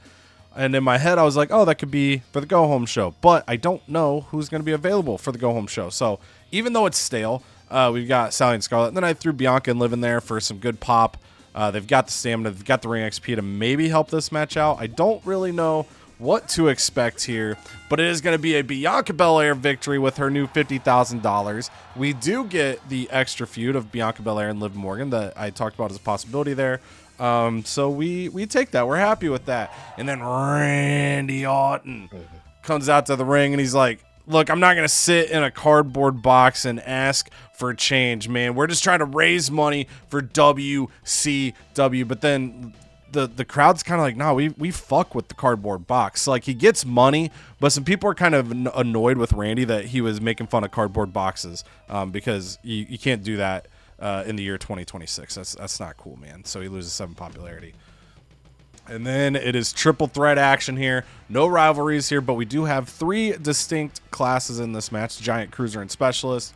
And in my head, I was like, oh, that could be for the go-home show. But I don't know who's going to be available for the go-home show. So even though it's stale, we've got Sally and Scarlett. And then I threw Bianca and Liv in there for some good pop. They've got the stamina. They've got the ring XP to maybe help this match out. I don't really know what to expect here. But it is going to be a Bianca Belair victory with her new $50,000. We do get the extra feud of Bianca Belair and Liv Morgan that I talked about as a possibility there. So we take that. We're happy with that. And then Randy Orton comes out to the ring and he's like, look, I'm not going to sit in a cardboard box and ask for change, man. We're just trying to raise money for WCW. But then the crowd's kind of like, no, we fuck with the cardboard box. So, like, he gets money, but some people are kind of annoyed with Randy that he was making fun of cardboard boxes because you can't do that. In the year 2026. That's not cool, man. So he loses 7 popularity. And then it is triple threat action here. No rivalries here, but we do have 3 distinct classes in this match, Giant, Cruiser, and Specialist.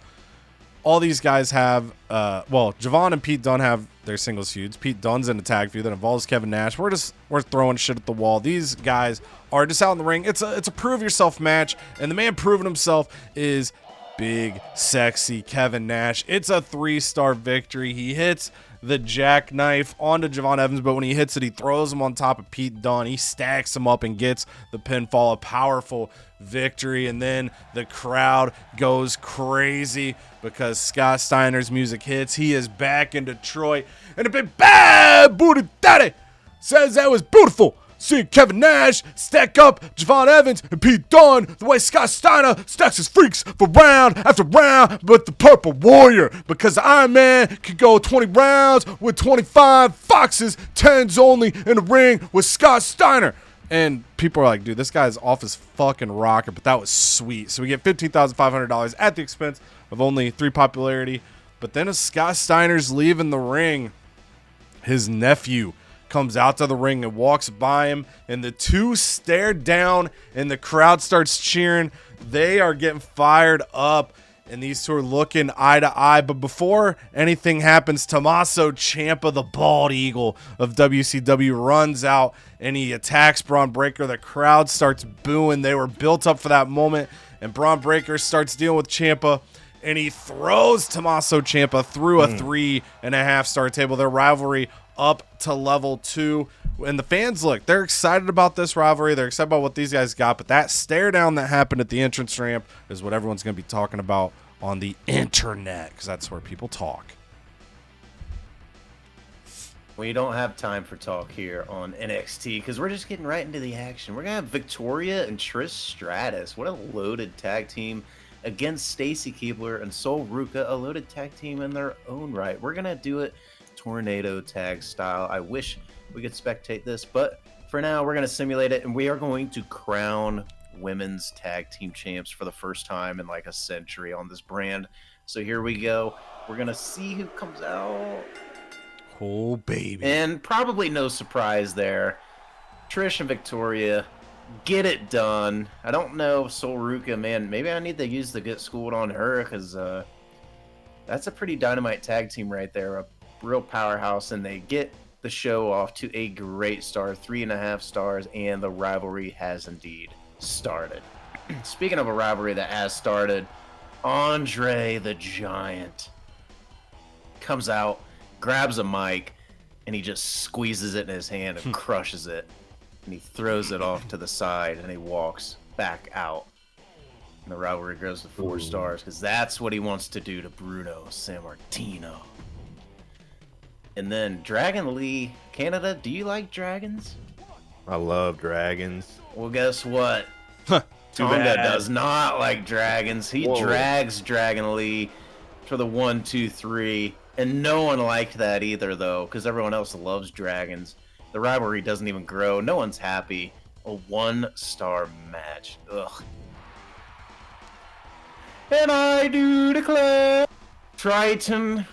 All these guys have, Javon and Pete Dunne have their singles feuds. Pete Dunne's in a tag feud that involves Kevin Nash. We're throwing shit at the wall. These guys are just out in the ring. It's a prove yourself match, and the man proving himself is big, sexy Kevin Nash. It's a 3-star victory. He hits the jackknife onto Javon Evans, but when he hits it, he throws him on top of Pete Dunne. He stacks him up and gets the pinfall. A powerful victory, and then the crowd goes crazy because Scott Steiner's music hits. He is back in Detroit, and a big bad booty daddy says that was beautiful. Seeing Kevin Nash stack up Javon Evans and Pete Dunne the way Scott Steiner stacks his freaks for round after round with the Purple Warrior, because Iron Man could go 20 rounds with 25 foxes, 10s only in the ring with Scott Steiner. And people are like, dude, this guy's off his fucking rocker, but that was sweet. So we get $15,500 at the expense of only 3 popularity. But then as Scott Steiner's leaving the ring, his nephew comes out to the ring and walks by him, and the two stare down, and the crowd starts cheering. They are getting fired up, and these two are looking eye to eye. But before anything happens, Tommaso Ciampa, the bald eagle of WCW, runs out and he attacks Braun Breaker. The crowd starts booing. They were built up for that moment, and Braun Breaker starts dealing with Ciampa, and he throws Tommaso Ciampa through a 3.5-star table. Their rivalry up to level 2. And the fans, look, they're excited about this rivalry. They're excited about what these guys got. But that stare down that happened at the entrance ramp is what everyone's going to be talking about on the internet, because that's where people talk. We don't have time for talk here on NXT because we're just getting right into the action. We're going to have Victoria and Trish Stratus. What a loaded tag team against Stacy Keibler and Sol Ruca, a loaded tag team in their own right. We're going to do it tornado tag style. I wish we could spectate this, but for now we're going to simulate it, and we are going to crown women's tag team champs for the first time in like a century on this brand. So here we go. We're going to see who comes out. Oh, baby. And probably no surprise there. Trish and Victoria get it done. I don't know if Sol Ruca, man, maybe I need to use the get schooled on her, because that's a pretty dynamite tag team right there. A real powerhouse, and they get the show off to a great start, 3.5 stars, and the rivalry has indeed started. speaking of a rivalry that has started, Andre the Giant comes out, grabs a mic, and he just squeezes it in his hand and crushes it. And he throws it off to the side, and he walks back out. And the rivalry goes to 4 stars, because that's what he wants to do to Bruno Sammartino. And then Dragon Lee, Canada, do you like dragons? I love dragons. Well, guess what? Tonga bad. does not like dragons. He drags Dragon Lee for the 1, 2, 3. And no one liked that either, though, because everyone else loves dragons. The rivalry doesn't even grow. No one's happy. A 1-star match. Ugh. And I do declare, Triton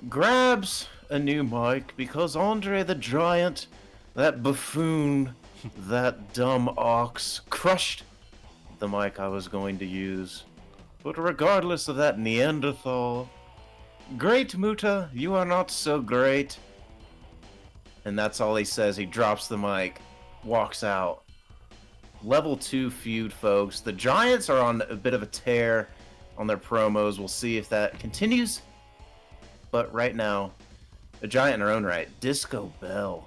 grabs a new mic because Andre the Giant, that buffoon, that dumb ox, crushed the mic I was going to use. But regardless of that Neanderthal, great Muta, you are not so great. And that's all he says. He drops the mic, walks out. Level 2 feud, folks. The Giants are on a bit of a tear on their promos. We'll see if that continues. But right now, a Giant in her own right, Disco Bell,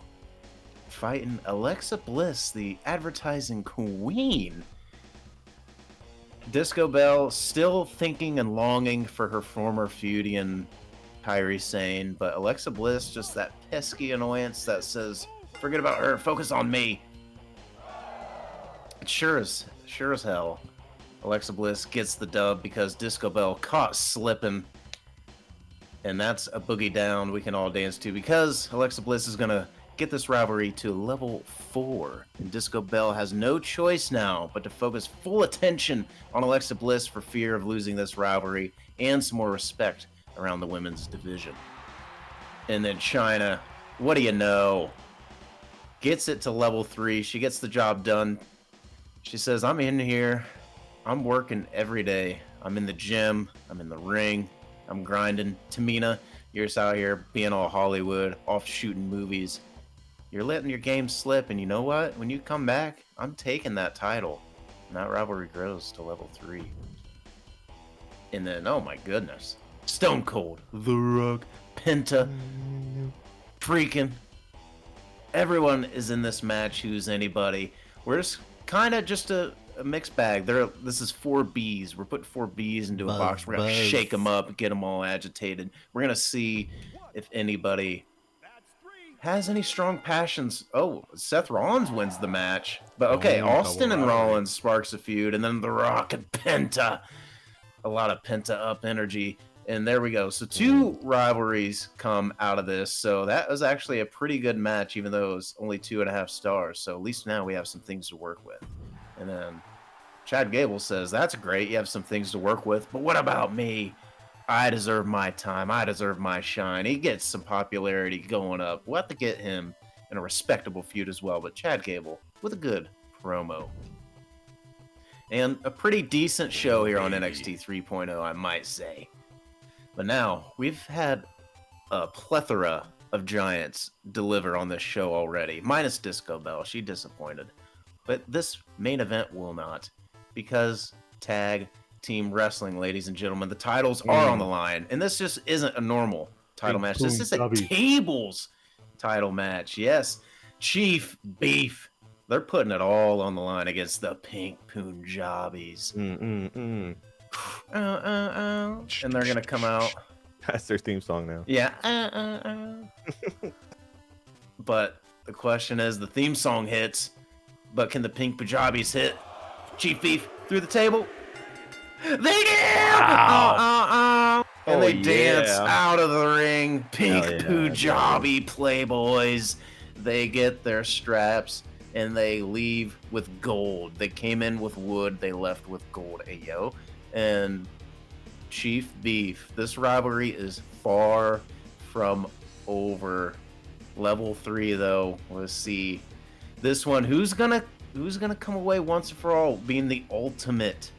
fighting Alexa Bliss, the advertising queen. Disco Bell still thinking and longing for her former feudian Kairi Sane, but Alexa Bliss, just that pesky annoyance that says, forget about her, focus on me. Sure as hell, Alexa Bliss gets the dub because Disco Bell caught slipping. And that's a boogie down we can all dance to, because Alexa Bliss is going to get this rivalry to level 4. And Disco Bell has no choice now but to focus full attention on Alexa Bliss for fear of losing this rivalry and some more respect around the women's division. And then Chyna, what do you know? Gets it to level 3. She gets the job done. She says, I'm in here. I'm working every day. I'm in the gym. I'm in the ring. I'm grinding. Tamina, you're just out here being all Hollywood, off shooting movies. You're letting your game slip, and you know what? When you come back, I'm taking that title. And that rivalry grows to level 3. And then, oh my goodness, Stone Cold, The Rock, Penta, freaking everyone is in this match who's anybody. We're just kind of just a mixed bag. This is 4 Bs. We're putting 4 Bs into a box. We're going to shake them up, get them all agitated. We're going to see if anybody has any strong passions. Oh, Seth Rollins wins the match. But okay, Austin and Rollins sparks a feud, and then The Rock and Penta. A lot of Penta-up energy. And there we go. So 2 rivalries come out of this. So that was actually a pretty good match, even though it was only 2.5 stars. So at least now we have some things to work with. And then Chad Gable says, that's great. You have some things to work with. But what about me? I deserve my time. I deserve my shine. He gets some popularity going up. We'll have to get him in a respectable feud as well. But Chad Gable with a good promo. And a pretty decent show here on NXT 3.0, I might say. But now, we've had a plethora of Giants deliver on this show already. Minus Disco Bell. She disappointed. But this main event will not. Because tag team wrestling, ladies and gentlemen, the titles are on the line. And this just isn't a normal title match. This is a tables title match. Yes. Chief Beef. They're putting it all on the line against the Pink Punjabis. And they're going to come out. That's their theme song now. Yeah. But the question is, the theme song hits, but can the Pink Punjabis hit Chief Beef through the table? They did! And they dance out of the ring. Pink Punjabi playboys. They get their straps and they leave with gold. They came in with wood. They left with gold. Ayo. And Chief Beef. This rivalry is far from over. Level 3 though. Let's see. This one, who's gonna come away once and for all being the ultimate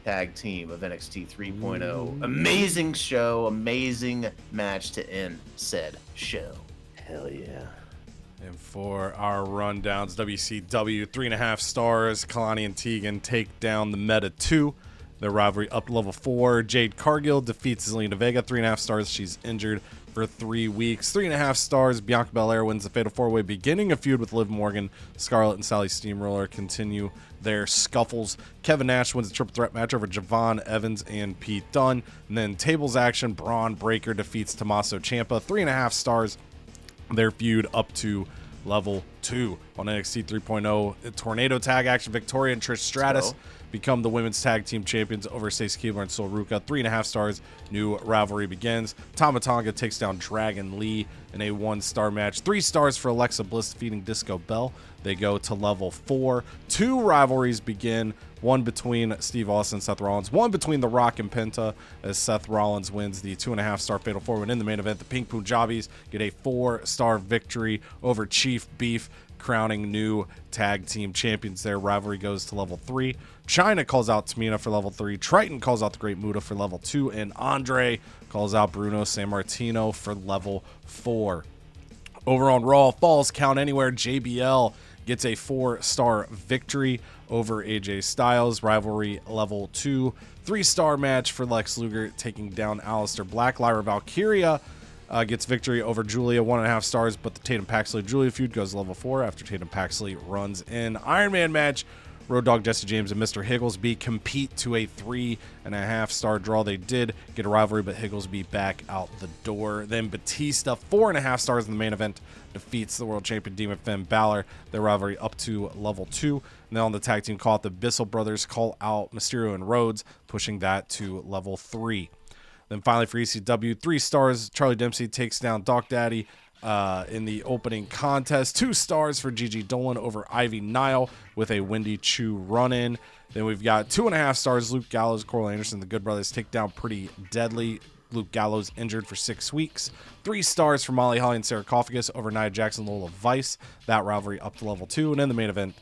tag team of NXT 3.0? Amazing show, amazing match to end said show. Hell yeah. And for our rundowns, WCW 3.5 stars. Kalani and Tegan take down the Meta 2. Their rivalry up to level 4. Jade Cargill defeats Zelina Vega, 3.5 stars. She's injured for 3 weeks. 3.5 stars. Bianca Belair wins the Fatal 4-Way, beginning a feud with Liv Morgan. Scarlett and Sally Steamroller continue their scuffles. Kevin Nash wins the triple threat match over Javon Evans and Pete Dunne. And then tables action. Braun Breaker defeats Tommaso Ciampa, 3.5 stars. Their feud up to level 2 on NXT 3.0. Tornado tag action. Victoria and Trish Stratus become the women's tag team champions over Stacey Keibler and Sol Ruca. 3.5 stars. New rivalry begins. Tama Tonga takes down Dragon Lee in a 1-star match. 3 stars for Alexa Bliss defeating Disco Bell. They go to level 4. 2 rivalries begin. One between Steve Austin and Seth Rollins. One between The Rock and Penta, as Seth Rollins wins the 2.5-star Fatal 4-Win in the main event. The Pink Punjabis get a 4-star victory over Chief Beef, crowning new tag team champions. Their rivalry goes to level 3. China calls out Tamina for level 3. Triton calls out the Great Muta for level 2. And Andre calls out Bruno Sammartino for level 4. Over on Raw, Falls Count Anywhere, JBL gets a 4-star victory over AJ Styles. Rivalry level 2. 3-star match for Lex Luger taking down Aleister Black. Lyra Valkyria gets victory over Julia, 1.5 stars, but the Tatum Paxley-Julia feud goes level 4 after Tatum Paxley runs in. Iron Man match, Road Dogg Jesse James and Mr. Higglesby compete to a 3.5-star draw. They did get a rivalry, but Higglesby back out the door. Then Batista, 4.5 stars in the main event, defeats the world champion Demon Finn Balor. Their rivalry up to level 2. And then on the tag team call out, the Bissell Brothers call out Mysterio and Rhodes, pushing that to level 3. Then finally for ECW, 3 stars. Charlie Dempsey takes down Doc Daddy in the opening contest. 2 stars for Gigi Dolan over Ivy Nile with a Wendy Chu run-in. Then we've got 2.5 stars. Luke Gallows, Coral Anderson, the Good Brothers take down Pretty Deadly. Luke Gallows injured for 6 weeks. 3 stars for Molly Holly and Sarcophagus over Nia Jackson, Lola Vice. That rivalry up to level 2. And in the main event,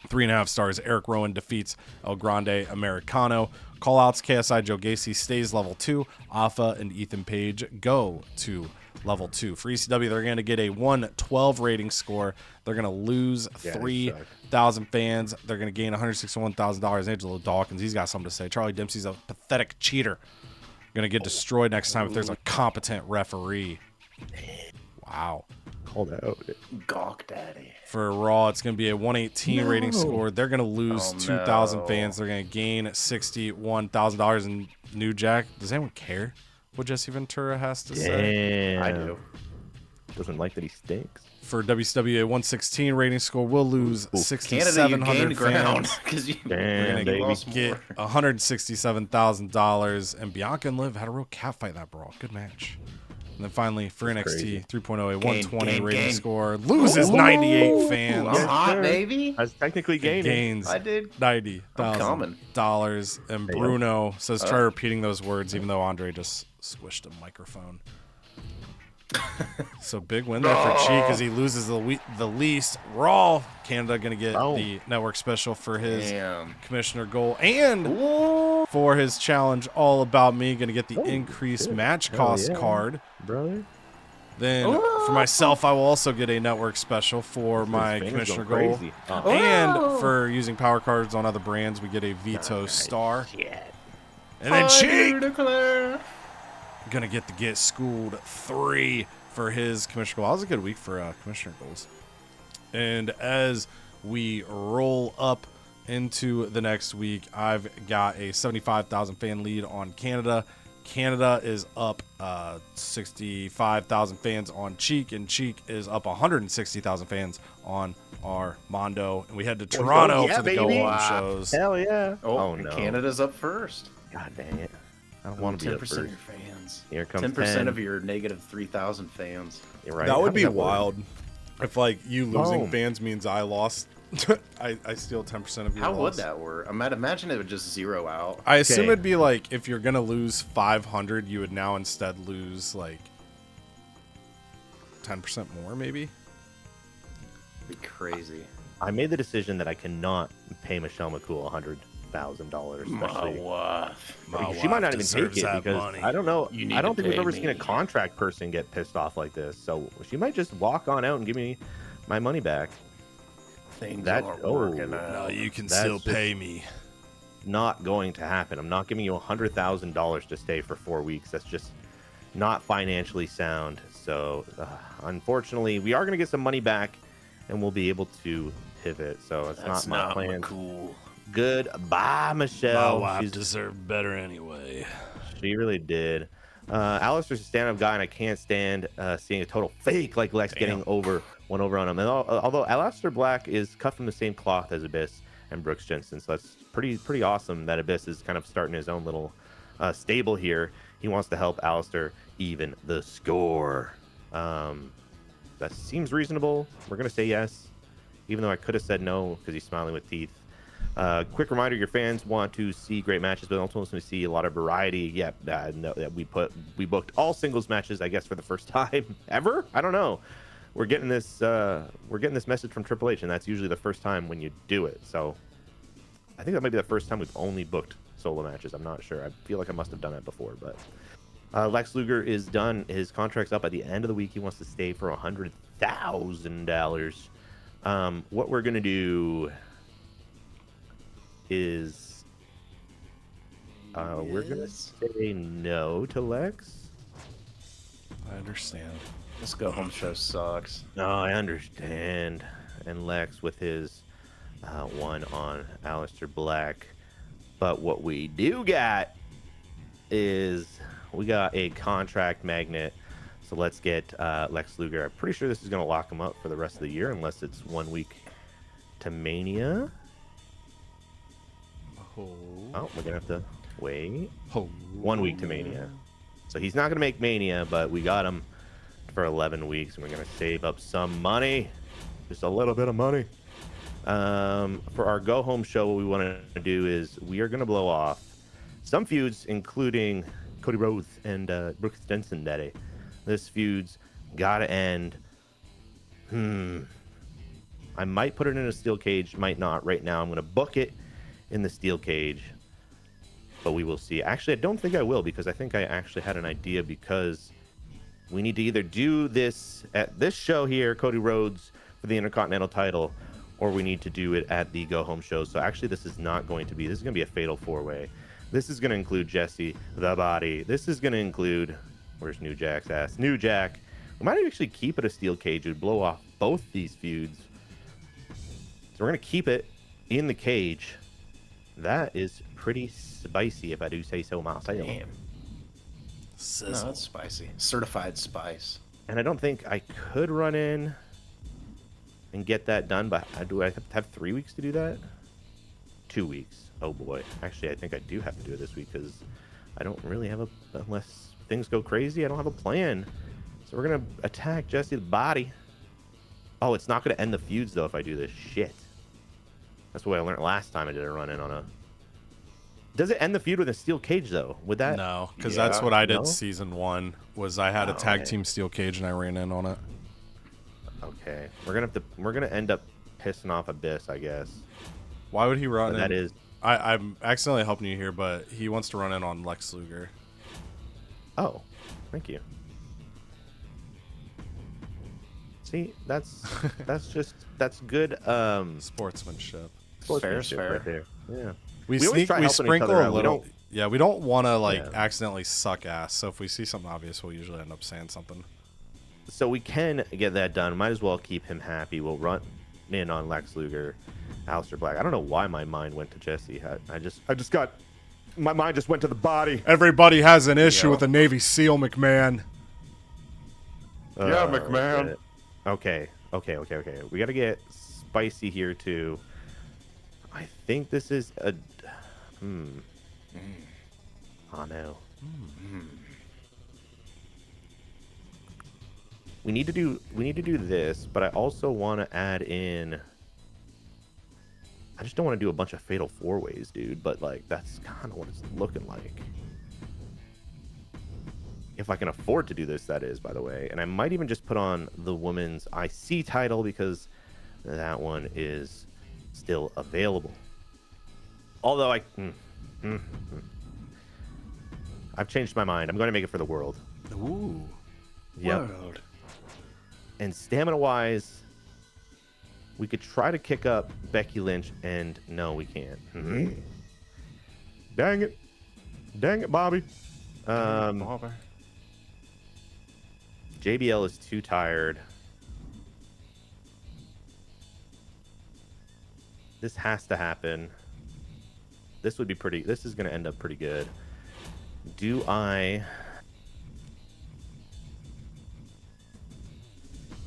3.5 stars. Eric Rowan defeats El Grande Americano. Callouts, KSI Joe Gacy stays level 2. Alpha and Ethan Page go to level 2. For ECW, they're going to get a 112 rating score. They're going to lose 3,000 fans. They're going to gain $161,000. Angelo Dawkins, he's got something to say. Charlie Dempsey's a pathetic cheater. Going to get destroyed next time if there's a competent referee. Wow. Called out. Gawk Daddy. For Raw, it's going to be a 118 rating score. They're going to lose 2,000 fans. They're going to gain $61,000 in New Jack. Does anyone care what Jesse Ventura has to say? Damn. I do. Doesn't like that he stinks. For WCW, a 116 rating score. We'll lose Canada, you 6,700 gained ground fans. because you Damn, baby. lost Get more. $167,000. And Bianca and Liv had a real catfight that brawl. Good match. And then finally, for NXT 3.0, a 120 rating score. Loses 98 fans. I'm hot, baby. I was technically gaining. Gains I did. $90,000. And Bruno says, try repeating those words, even though Andre just squished a microphone. So big win there for Cheek as he loses the least. Raw, Canada going to get the network special for his commissioner goal and for his challenge All About Me. Going to get the increased match cost card. Brother. Then for myself, I will also get a network special for my commissioner goal. And for using power cards on other brands, we get a veto star. And then Cheek gonna get schooled 3 for his commissioner goal. That was a good week for commissioner goals. And as we roll up into the next week, I've got a 75,000 fan lead on Canada. Canada is up 65,000 fans on Cheek, and Cheek is up 160,000 fans on Armando. And we head to Toronto for the go-home shows. Hell yeah. Oh, no. Canada's up first. God dang it. I don't want to be up 10% first. of your fans. Here comes 10% of your negative 3,000 fans. You're right. That would How be does that work? wild. If like you losing Boom. fans means I lost, I steal 10% of your How loss. would that work? I might imagine it would just zero out. I assume Okay. it'd be like if you're gonna lose 500, you would now instead lose like 10% more, maybe. It'd be crazy. I made the decision that I cannot pay Michelle McCool $100,000, especially. My She might wife not even take deserves it that because money. I don't know. You need I don't to think we've pay ever seen a me. contract person get pissed off like this. So she might just walk on out and give me my money back. Things That- aren't oh, working out. No, you can That's still just- pay me. Not going to happen. I'm not giving you $100,000 to stay for 4 weeks. That's just not financially sound. So, unfortunately, we are going to get some money back, and we'll be able to pivot. So it's That's not my not plan. cool. Goodbye, My Michelle. wife deserved better anyway. She really did. Alistair's a stand-up guy, and I can't stand seeing a total fake like Lex getting one over on him. And although Alistair Black is cut from the same cloth as Abyss and Brooks Jensen, so that's pretty awesome that Abyss is kind of starting his own little stable here. He wants to help Alistair even the score. That seems reasonable. We're gonna say yes, even though I could have said no because he's smiling with teeth. Quick reminder: your fans want to see great matches, but also want to see a lot of variety. Yeah, no, we booked all singles matches, I guess, for the first time ever. I don't know. We're getting this message from Triple H, and that's usually the first time when you do it. So I think that might be the first time we've only booked solo matches. I'm not sure. I feel like I must have done it before, but Lex Luger is done. His contract's up at the end of the week. He wants to stay for $100,000. What we're gonna do is we're gonna say no to Lex. I understand. This go home show sucks. No, I understand. And Lex with his one on Aleister Black. But what we do got is we got a contract magnet. So let's get Lex Luger. I'm pretty sure this is going to lock him up for the rest of the year unless it's 1 week to Mania. Oh, we're going to have to wait. 1 week to Mania. So he's not going to make Mania, but we got him for 11 weeks, and we're going to save up some money. Just a little bit of money. For our go-home show, what we want to do is we are going to blow off some feuds, including Cody Rhodes and Brooks Jensen that day. This feud's got to end. I might put it in a steel cage, might not. Right now, I'm going to book it in the steel cage, but we will see. Actually, I don't think I will, because I think I actually had an idea, because we need to either do this at this show here, Cody Rhodes, for the Intercontinental title, or we need to do it at the go-home show. So actually, this is going to be a fatal four-way. This is going to include Jesse the Body. This is going to include, where's New Jack's ass? New Jack. We might actually keep it a steel cage. It would blow off both these feuds. So we're going to keep it in the cage. That is pretty spicy, if I do say so myself. Damn. No, that's spicy. Certified spice. And I don't think I could run in and get that done, but do I have to have 3 weeks to do that? 2 weeks. Oh boy. Actually, I think I do have to do it this week, because I don't really have unless things go crazy, I don't have a plan. So we're going to attack Jesse the Body. Oh, it's not going to end the feuds, though, if I do this. Shit. That's what I learned last time I did a run in on a... Does it end the feud with a steel cage, though? Would that... No, because that's what I did No? season 1, was I had a tag team steel cage and I ran in on it. Okay. We're gonna end up pissing off Abyss, I guess. Why would he run But in? that is... I'm accidentally helping you here, but he wants to run in on Lex Luger. Oh, thank you. See, that's good Sportsmanship. sportsmanship fair. right there. Yeah. We always try helping each sprinkle other a out. We little. don't- Yeah, we don't want to Yeah. accidentally suck ass. So if we see something obvious, we'll usually end up saying something. So we can get that done. Might as well keep him happy. We'll run in on Lex Luger, Aleister Black. I don't know why my mind went to Jesse. My mind just went to the Body. Everybody has an issue Yeah. with a Navy SEAL, McMahon. Yeah, McMahon. Okay. We got to get spicy here too. I think this is a. Oh no. We need to do this, but I also want to add in. I just don't want to do a bunch of fatal four ways, dude. But like, that's kind of what it's looking like. If I can afford to do this, that is, by the way. And I might even just put on the women's IC title, because that one is still available. Although I've changed my mind. I'm going to make it for the world. Ooh. Yep. And stamina-wise, We could try to kick up Becky Lynch, and no, we can't. Dang it. Dang it, Bobby. JBL is too tired. This has to happen. This would be pretty... This is going to end up pretty good. Do I...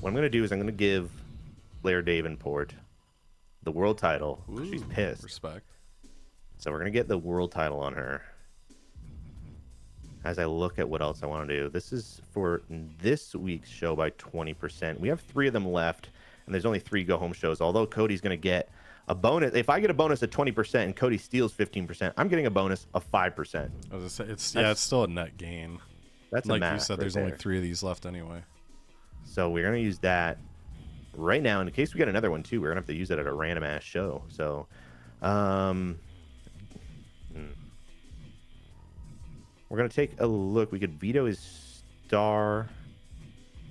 What I'm going to do is I'm going to give Blair Davenport the world title. Ooh, she's pissed. Respect. So we're going to get the world title on her. As I look at what else I want to do. This is for this week's show by 20%. We have 3 of them left, and there's only 3 go-home shows, although Cody's going to get a bonus. If I get a bonus of 20% and Cody steals 15%, I'm getting a bonus of 5%. I was gonna say, it's still a net gain. That's like a math you said, right there's there. only 3 of these left anyway. So we're going to use that right now. In case we get another one, too, we're going to have to use it at a random-ass show. So, we're going to take a look. We could veto his star.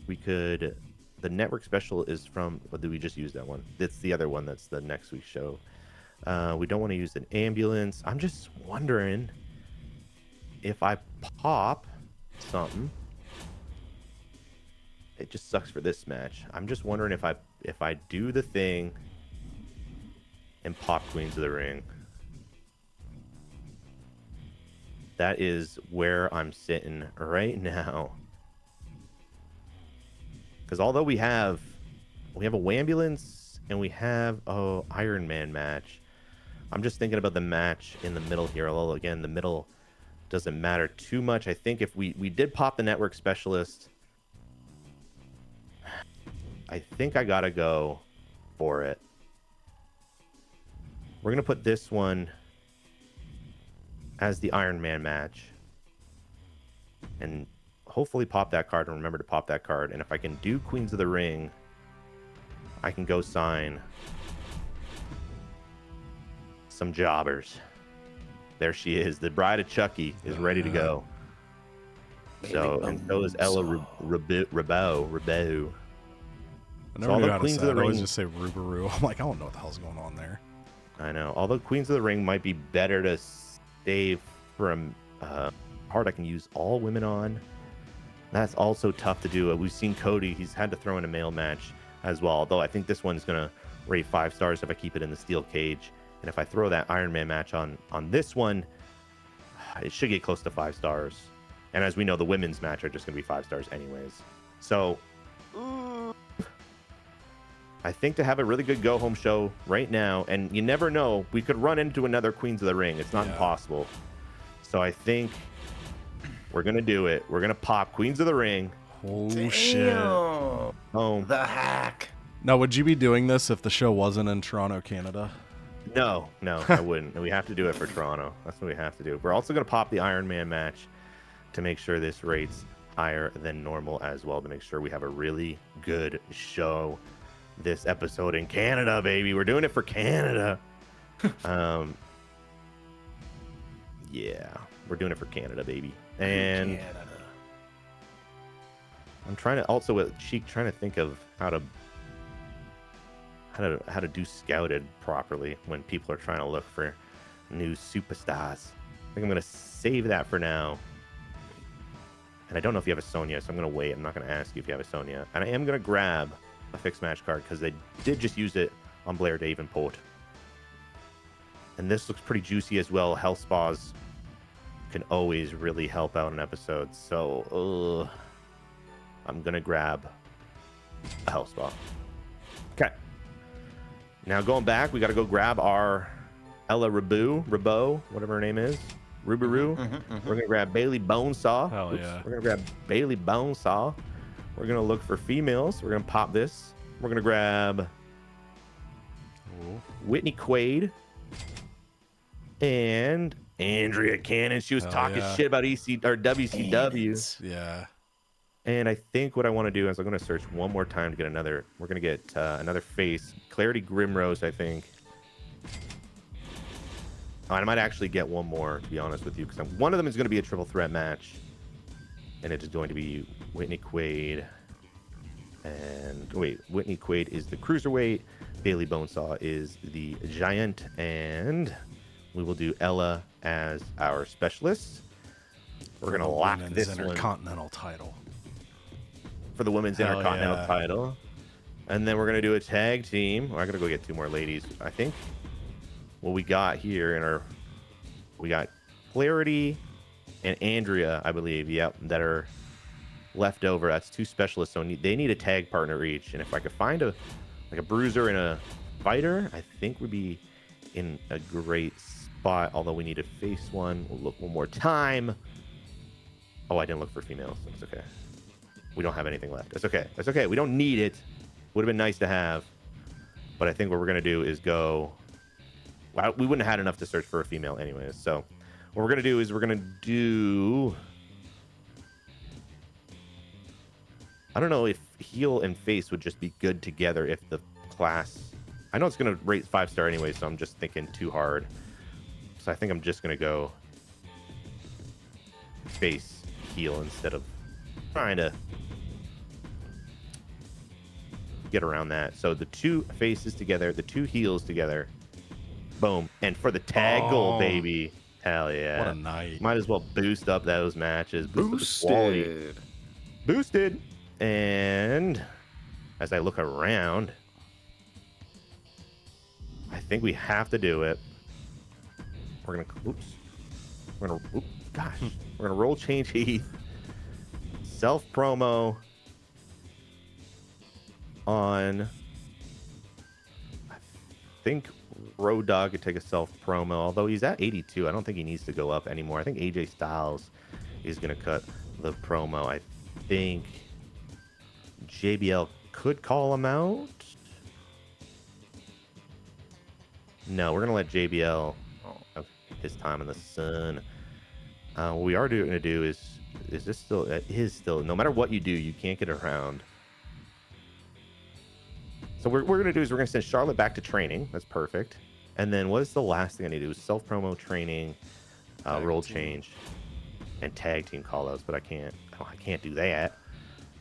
We could... The network special is from... Or did we just use that one? That's the other one. That's the next week's show. We don't want to use an ambulance. I'm just wondering if I pop something. It just sucks for this match. I'm just wondering if I do the thing and pop Queens of the Ring. That is where I'm sitting right now. Because although we have a Wambulance and we have a Iron Man match, I'm just thinking about the match in the middle here. Although again, the middle doesn't matter too much. I think if we did pop the network specialist, I think I gotta go for it. We're gonna put this one as the Iron Man match, and hopefully pop that card and remember to pop that card. And if I can do Queens of the Ring, I can go sign some jobbers. There she is. The Bride of Chucky is ready to go. So, and so is Ella Rabot. I never knew how to say it. I always just say Rubaru. I'm like, I don't know what the hell's going on there. I know. Although Queens of the Ring might be better to save from card I can use all women on. That's also tough to do. We've seen Cody. He's had to throw in a male match as well. Although I think this one's going to rate 5 stars if I keep it in the steel cage. And if I throw that Iron Man match on this one, it should get close to 5 stars. And as we know, the women's match are just going to be 5 stars anyways. So I think to have a really good go-home show right now, and you never know, we could run into another Queens of the Ring. It's not impossible. So I think we're going to do it. We're going to pop Queens of the Ring. Oh, shit. Oh. The hack. Now, would you be doing this if the show wasn't in Toronto, Canada? No, I wouldn't. We have to do it for Toronto. That's what we have to do. We're also going to pop the Iron Man match to make sure this rates higher than normal as well, to make sure we have a really good show this episode in Canada, baby. We're doing it for Canada. Yeah, we're doing it for Canada, baby. And Canada. I'm trying to also with Cheek trying to think of how to do scouted properly when people are trying to look for new superstars. I think I'm gonna save that for now. And I don't know if you have a Sonya, so I'm gonna wait. I'm not gonna ask you if you have a Sonya. And I am gonna grab a fixed match card because they did just use it on Blair Davenport. And this looks pretty juicy as well. Health spas can always really help out an episode. So I'm gonna grab a health spa. Okay. Now going back, we gotta go grab our Ella Rabot, whatever her name is. Rubaru. We're gonna grab Bailey Bonesaw. Hell yeah. We're gonna grab Bailey Bonesaw. We're gonna look for females. We're gonna pop this. We're gonna grab Whitney Quaid and Andrea Cannon. She was talking shit about WCW. Yeah. And I think what I want to do is I'm going to search one more time to get another. We're going to get another face. Clarity Grimrose, I think. Oh, I might actually get one more, to be honest with you, because one of them is going to be a triple threat match. And it is going to be Whitney Quaid, And wait, Whitney Quaid is the cruiserweight. Bailey Bonesaw is the giant. And we will do Ella as our specialist. We're going to lock this one Intercontinental title. for the women's Hell intercontinental yeah. title. And then we're going to do a tag team. I got to go get 2 more ladies. I think what we got here in our... We got Clarity and Andrea, I believe, yep, that are left over. That's 2 specialists, so they need a tag partner each. And if I could find a bruiser and a fighter, I think we'd be in a great spot. Although we need to face one. We'll look one more time. Oh, I didn't look for females. It's okay. We don't have anything left. It's okay. It's okay. We don't need it. Would have been nice to have. But I think what we're going to do is go... Well, we wouldn't have had enough to search for a female anyways. So what we're going to do is we're going to do... I don't know if heel and face would just be good together if the class... I know it's going to rate 5-star anyway, so I'm just thinking too hard. So I think I'm just going to go face heel instead of trying to get around that. So the 2 faces together, the 2 heels together. Boom. And for the tag goal, baby. Hell yeah. What a night. Might as well boost up those matches. Boost up the quality. Boosted. And as I look around, I think we have to do it. We're going to... Oops. We're going to... Gosh. We're going to roll change Heath. Self-promo on... I think Road Dogg could take a self-promo, although he's at 82. I don't think he needs to go up anymore. I think AJ Styles is going to cut the promo. I think JBL could call him out. No, we're going to let JBL have his time in the sun. What we are going to do is this still... It is still... No matter what you do, you can't get around. So what we're going to do is we're going to send Charlotte back to training. That's perfect. And then what is the last thing I need to do? Self-promo training, role change, and tag team callouts. But I can't do that.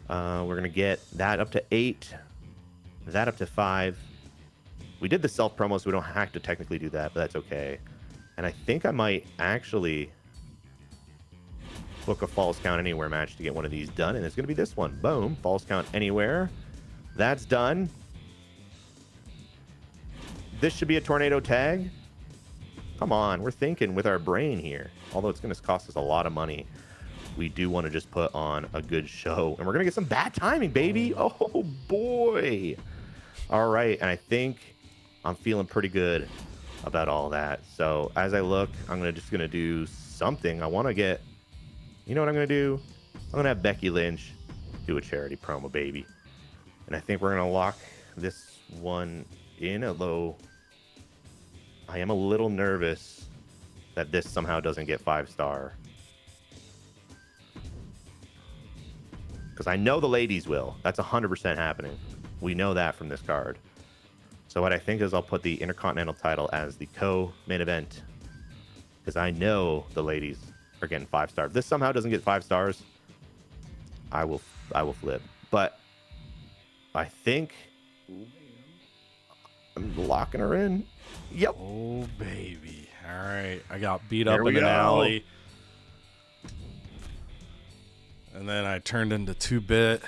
We're going to get that up to 8. That up to 5. We did the self-promo, so we don't have to technically do that, but that's okay. And I think I might actually book a Falls Count Anywhere match to get one of these done. And it's going to be this one. Boom. Falls Count Anywhere. That's done. This should be a tornado tag. Come on, we're thinking with our brain here. Although it's going to cost us a lot of money, we do want to just put on a good show. And we're going to get some bad timing, baby. Oh, boy. All right, and I think I'm feeling pretty good about all that. So as I look, I'm just going to do something. I want to get... You know what I'm going to do? I'm going to have Becky Lynch do a charity promo, baby. And I think we're going to lock this one in, although I am a little nervous that this somehow doesn't get 5-star. Because I know the ladies will. That's 100% happening. We know that from this card. So what I think is I'll put the Intercontinental title as the co-main event. Because I know the ladies are getting 5-star. If this somehow doesn't get 5 stars, I will flip. But I think I'm locking her in. Yep. Oh, baby. All right. I got beat up in an alley. And then I turned into 2-bit.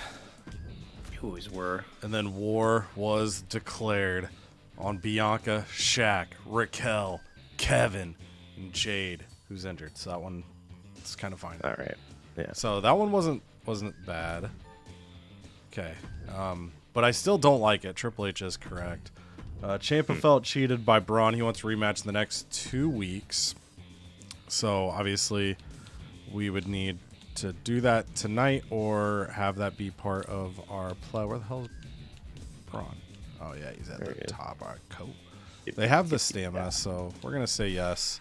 You always were. And then war was declared on Bianca, Shaq, Raquel, Kevin, and Jade, who's injured. So that one is kind of fine. All right. Yeah. So that one wasn't bad. Okay. But I still don't like it. Triple H is correct. Ciampa felt cheated by Braun. He wants a rematch in the next 2 weeks. So obviously we would need to do that tonight or have that be part of our play. Where the hell is Braun? Oh, yeah, he's at the top. All right, cool. They have the stamina, so we're going to say yes.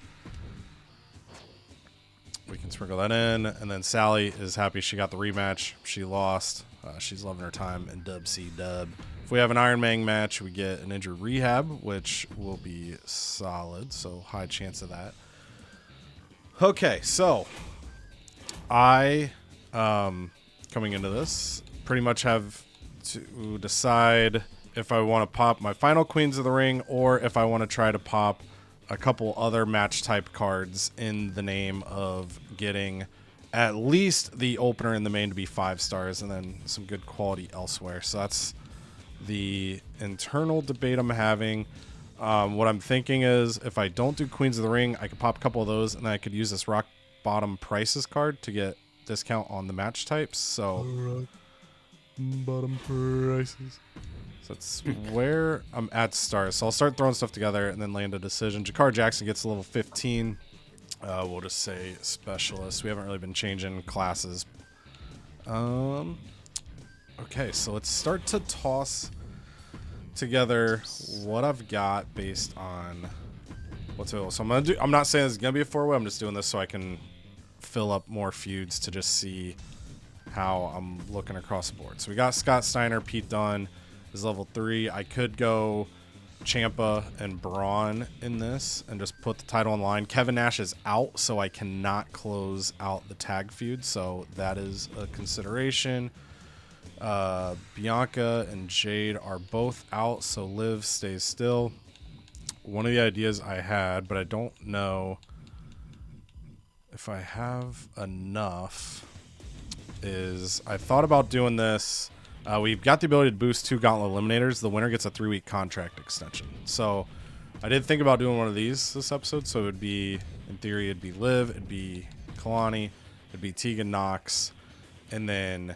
We can sprinkle that in. And then Sally is happy she got the rematch. She lost. She's loving her time in Dub C Dub. If we have an Iron Man match, we get an injured rehab, which will be solid. So high chance of that. Okay, so I, coming into this, pretty much have to decide if I want to pop my final Queens of the Ring or if I want to try to pop a couple other match type cards in the name of getting at least the opener in the main to be 5 stars and then some good quality elsewhere. So that's the internal debate I'm having. What I'm thinking is if I don't do Queens of the Ring, I could pop a couple of those and then I could use this Rock Bottom Prices card to get discount on the match types. So Rock Bottom Prices. So that's where I'm at stars. So I'll start throwing stuff together and then land a decision. Jakar Jackson gets a level 15. We'll just say specialist. We haven't really been changing classes. Okay, so let's start to toss together what I've got based on what's available. So I'm not saying it's gonna be a 4-way. I'm just doing this so I can fill up more feuds to just see how I'm looking across the board. So we got Scott Steiner, Pete Dunne is level 3. I could go Ciampa and Braun in this and just put the title on the line. Kevin Nash is out, so I cannot close out the tag feud, so that is a consideration. Bianca and Jade are both out, so Liv stays still. One of the ideas I had, but I don't know if I have enough, is I thought about doing this. We've got the ability to boost 2 Gauntlet Eliminators. The winner gets a 3-week contract extension. So I did think about doing one of these this episode. So it would be, in theory, it'd be Liv, it'd be Kalani, it'd be Tegan Knox, and then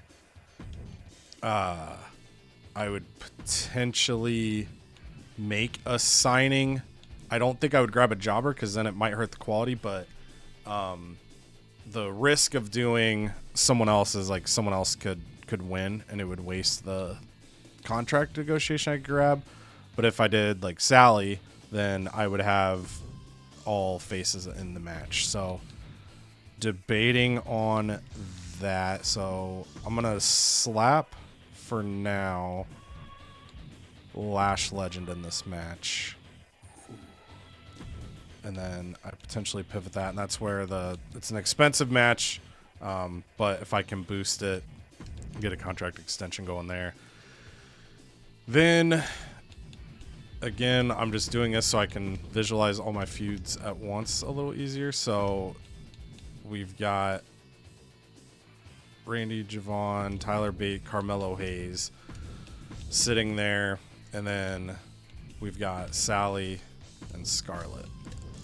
I would potentially make a signing. I don't think I would grab a jobber because then it might hurt the quality, but the risk of doing someone else is like someone else could win and it would waste the contract negotiation I could grab. But if I did like Sally, then I would have all faces in the match. So debating on that. So I'm gonna slap for now Lash Legend in this match, and then I potentially pivot that, and that's where it's an expensive match, but if I can boost it, get a contract extension going there. Then again, I'm just doing this so I can visualize all my feuds at once a little easier. So we've got Randy, Javon, Tyler Bate, Carmelo Hayes sitting there, and then we've got Sally and Scarlett.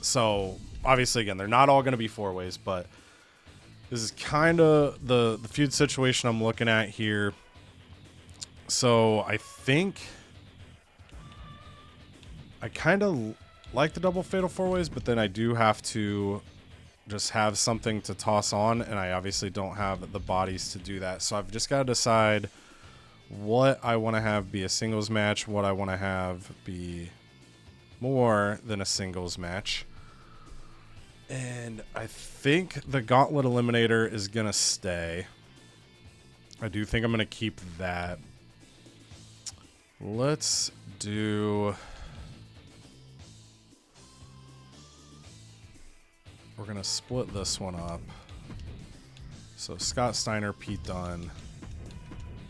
So obviously, again, they're not all going to be 4-ways, but this is kind of the feud situation I'm looking at here. So I think I kind of like the double fatal 4-ways, but then I do have to just have something to toss on, and I obviously don't have the bodies to do that. So I've just got to decide what I want to have be a singles match, what I want to have be more than a singles match. And I think the Gauntlet Eliminator is going to stay. I do think I'm going to keep that. Let's do... We're going to split this one up. So Scott Steiner, Pete Dunne.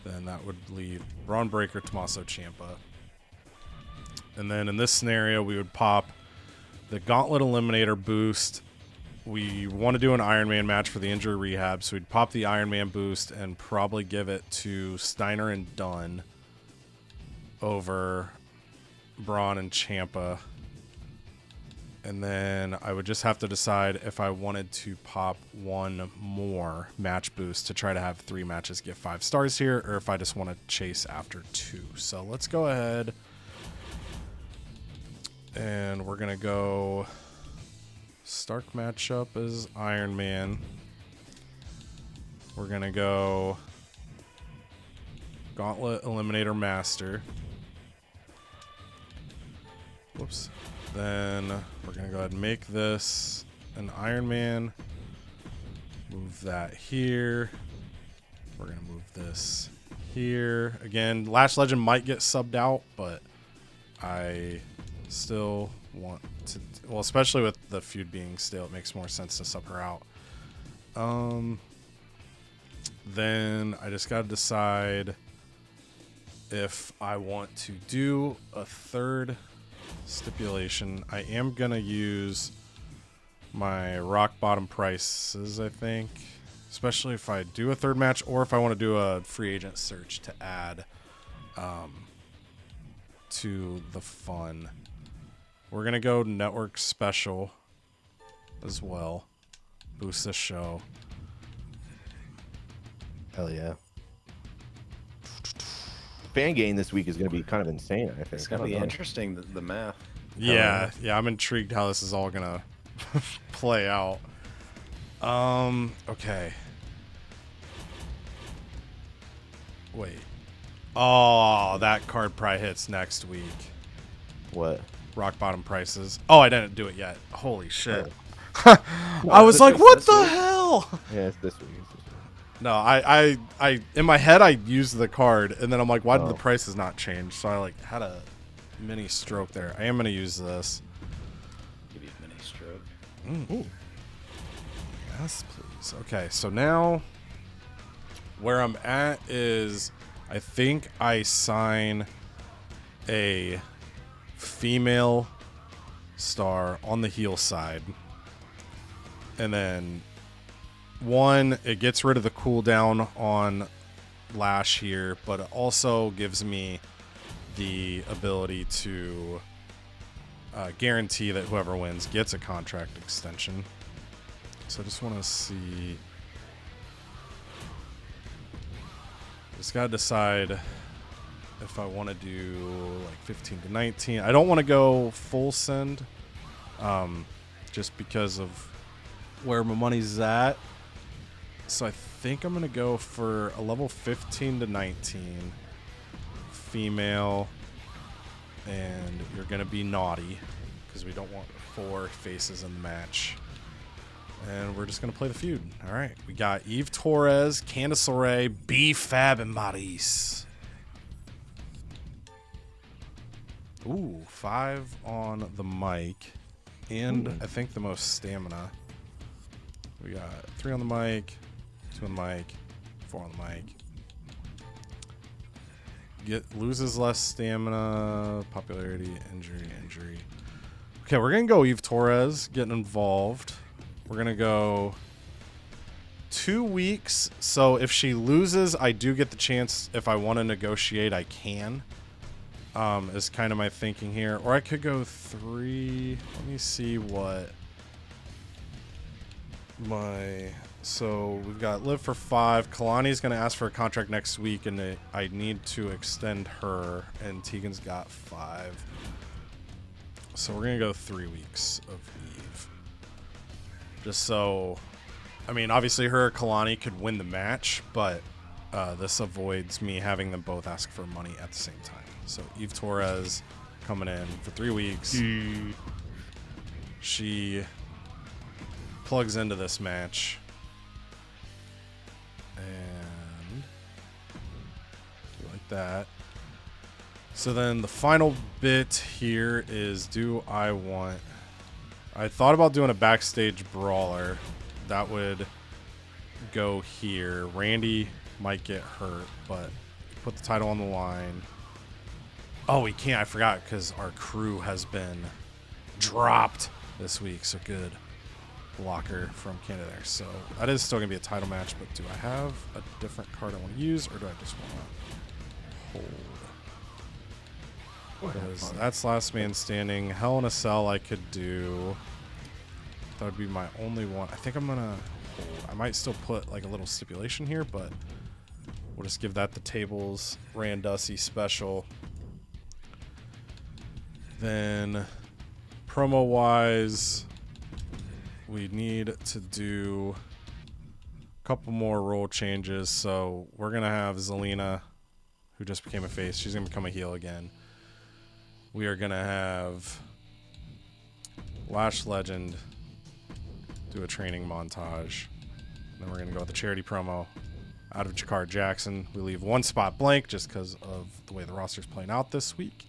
Then that would leave Braun Breaker, Tommaso Ciampa. And then in this scenario, we would pop the Gauntlet Eliminator boost. We want to do an Iron Man match for the injury rehab, so we'd pop the Iron Man boost and probably give it to Steiner and Dunne over Braun and Ciampa. And then I would just have to decide if I wanted to pop one more match boost to try to have 3 matches get 5 stars here, or if I just want to chase after 2. So let's go ahead. And we're going to go Stark matchup as Iron Man. We're going to go Gauntlet Eliminator Master. Whoops. Then we're going to go ahead and make this an Iron Man. Move that here. We're going to move this here. Again, Lash Legend might get subbed out, but I still want to... Well, especially with the feud being stale, it makes more sense to sub her out. Then I just got to decide if I want to do a third stipulation. I am going to use my rock bottom prices, I think, especially if I do a third match or if I want to do a free agent search to add to the fun. We're going to go network special as well. Boost this show. Hell yeah. Fan gain this week is going to be kind of insane, I think. It's going to be interesting, the math. Yeah, I'm intrigued how this is all going to play out. Okay. Wait. Oh, that card probably hits next week. What? Rock bottom prices. Oh, I didn't do it yet. Holy shit. No, I was like, what this the week. hell? Yeah, it's this week. No, I in my head I used the card and then I'm like, why did the prices not change? So I like had a mini stroke there. I am gonna use this. Give you a mini stroke. Ooh. Yes, please. Okay, so now where I'm at is I think I sign a female star on the heel side. And then one, it gets rid of the cooldown on Lash here, but it also gives me the ability to guarantee that whoever wins gets a contract extension. So I just want to see. Just got to decide if I want to do like 15 to 19. I don't want to go full send just because of where my money's at. So I think I'm going to go for a level 15 to 19 female, and you're going to be naughty because we don't want 4 faces in the match. And we're just going to play the feud. All right. We got Eve Torres, Candice LeRae, B-Fab, and Maris. Ooh, 5 on the mic. And I think the most stamina. We got 3 on the mic, 2 on the mic, 4 on the mic. Loses less stamina, popularity, injury. Okay, we're going to go Eve Torres, getting involved. We're going to go 2 weeks. So if she loses, I do get the chance. If I want to negotiate, I can. Is kind of my thinking here. Or I could go 3. Let me see what so we've got Liv for 5. Kalani's going to ask for a contract next week, and I need to extend her, and Tegan's got 5. So we're going to go 3 weeks of Eve. Just so, I mean, obviously her or Kalani could win the match, but this avoids me having them both ask for money at the same time. So Eve Torres coming in for 3 weeks. She plugs into this match. And like that. So then the final bit here is, I thought about doing a backstage brawler. That would go here. Randy might get hurt, but put the title on the line. Oh, we can't. I forgot because our crew has been dropped this week. So good blocker from Canada there. So that is still going to be a title match, but do I have a different card I want to use, or do I just want to hold? Because that's last man standing. Hell in a Cell I could do. That would be my only one. I think I'm going to hold. I might still put like a little stipulation here, but we'll just give that the tables Randussi special. Then promo wise, we need to do a couple more role changes. So we're going to have Zelina, who just became a face. She's going to become a heel again. We are going to have Lash Legend do a training montage. Then we're going to go with the charity promo. Out of Jakar Jackson, we leave one spot blank just because of the way the roster's playing out this week.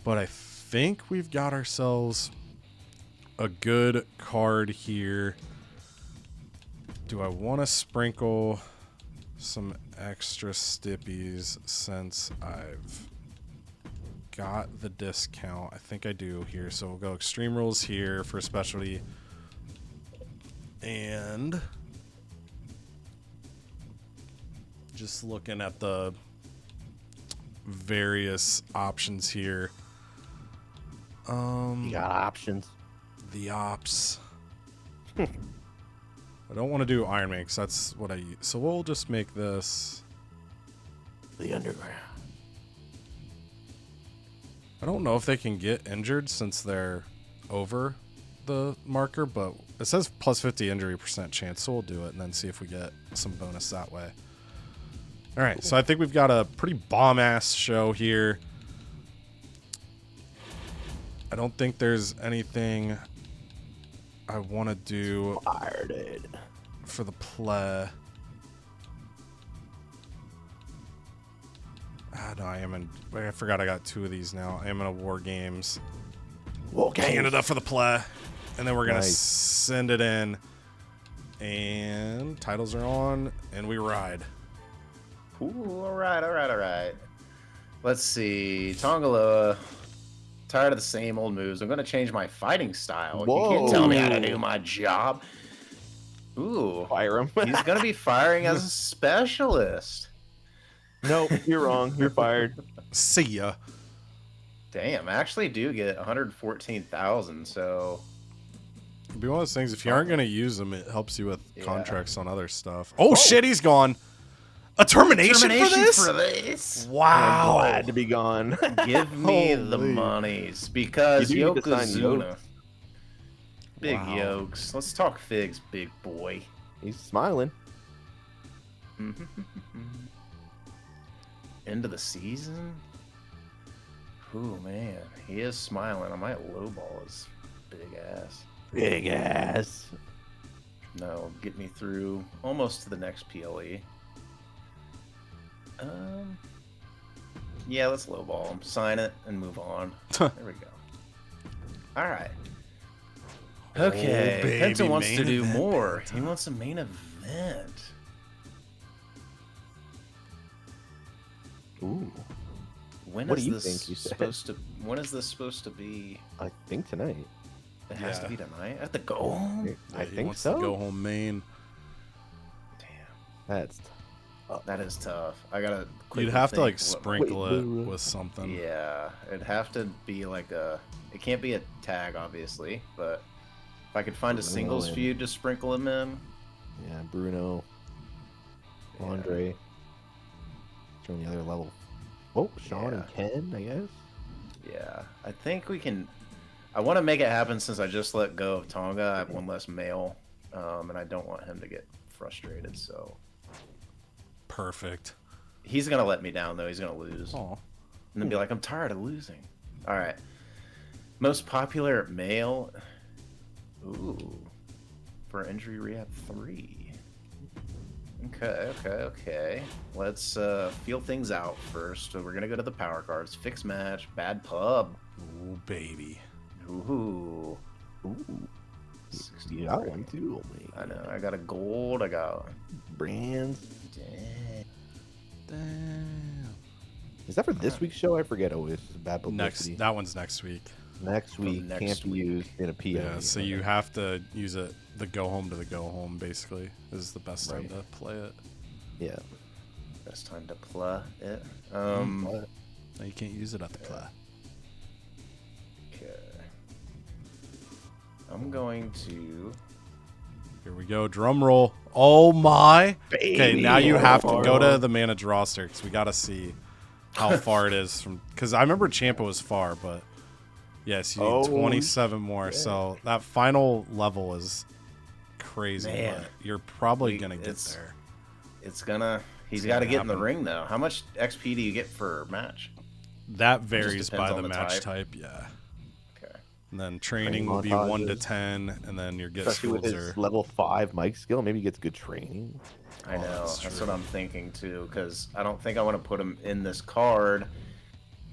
But I think we've got ourselves a good card here. Do I want to sprinkle some extra stippies since I've got the discount. I think I do here. So we'll go Extreme Rules here for specialty. And just looking at the various options here. You got options. The ops. I don't want to do Iron Man because that's what I use. So we'll just make this The underground. I don't know if they can get injured since they're over the marker, but it says plus 50 injury % chance, so we'll do it and then see if we get some bonus that way. All right, so I think we've got a pretty bomb-ass show here. I don't think there's anything I want to do for the play. No, I forgot I got 2 of these now. I am in a War Games. Canada for the play. And then we're going to send it in. And titles are on, and we ride. Ooh, all right. Let's see. Tongaloa. Tired of the same old moves. I'm going to change my fighting style. Whoa. You can't tell me how to do my job. Ooh. Fire him. He's going to be firing as a specialist. Nope, you're wrong. You're fired. See ya. Damn, I actually do get 114,000, so... It'd be one of those things, if you aren't going to use them, it helps you with Yeah. contracts on other stuff. Oh, shit, he's gone. A termination for this? I'm Wow. glad to be gone. Give me the Holy. monies, because You do need to sign Yokozuna. Yokes. Big Wow. yokes. Let's talk figs, big boy. He's smiling. End of the season? Ooh, man. He is smiling. I might lowball his big ass. Big ass. No, get me through almost to the next PLE. Yeah, let's lowball him. Sign it and move on. There we go. All right. Okay, baby, Penta wants main to do event, more. He wants a main event. Ooh. When What is do you this think you said? supposed to? When is this supposed to be? I think tonight. It has to Yeah. be tonight. I have to go home. I He think wants so. to go home main. Damn, That's that is tough. I gotta. You'd quickly have to think like what- sprinkle Wait, it wait. with something. Yeah, it'd have to be like a. It can't be a tag, obviously, but if I could find a singles and- feud to sprinkle him in. yeah. Bruno, Yeah. Andre. Turn the other level. Oh, Sean and Ken, I guess. Yeah, I think we can. I want to make it happen since I just let go of Tonga. I have one less male, and I don't want him to get frustrated. So Perfect. he's gonna let me down though. He's gonna lose, Oh, and then be like, "I'm tired of losing." All right. Most popular male. Ooh, for injury rehab 3. Okay. Let's feel things out first. So we're gonna go to the power cards. Fixed match, bad pub. ooh, baby. Ooh. Ooh. 60 You got one too, homie. I know. I got a gold. I got. Brands. Dang. Damn. Is that for this week's show? I forget always. Bad publicity. That one's next week. Next week next can't be week. used in a PO. Yeah, so you have to use it. The go home to the go home basically is the best time Right. to play it. Yeah. Best time to play it. But No, you can't use it at the play. Okay. I'm going to. Here we go. Drum roll. Oh my. Okay, Baby. now you have to go Oh. to the manage roster because we got to see how far it is from. Because I remember Champa was far, but yes, you need Oh, 27 more. So that final level is crazy. Man. But you're probably gonna get it's- there. It's gonna. He's It's got to gonna get in the happen. ring though. How much XP do you get for match? That varies depends by on the the match type. type. Yeah. Okay. And then training will be montages. 1 to 10, and then your get especially with skills his are. level 5 mic skill, maybe he gets good training. I Oh, know. that's That's true. what I'm thinking too. Because I don't think I want to put him in this card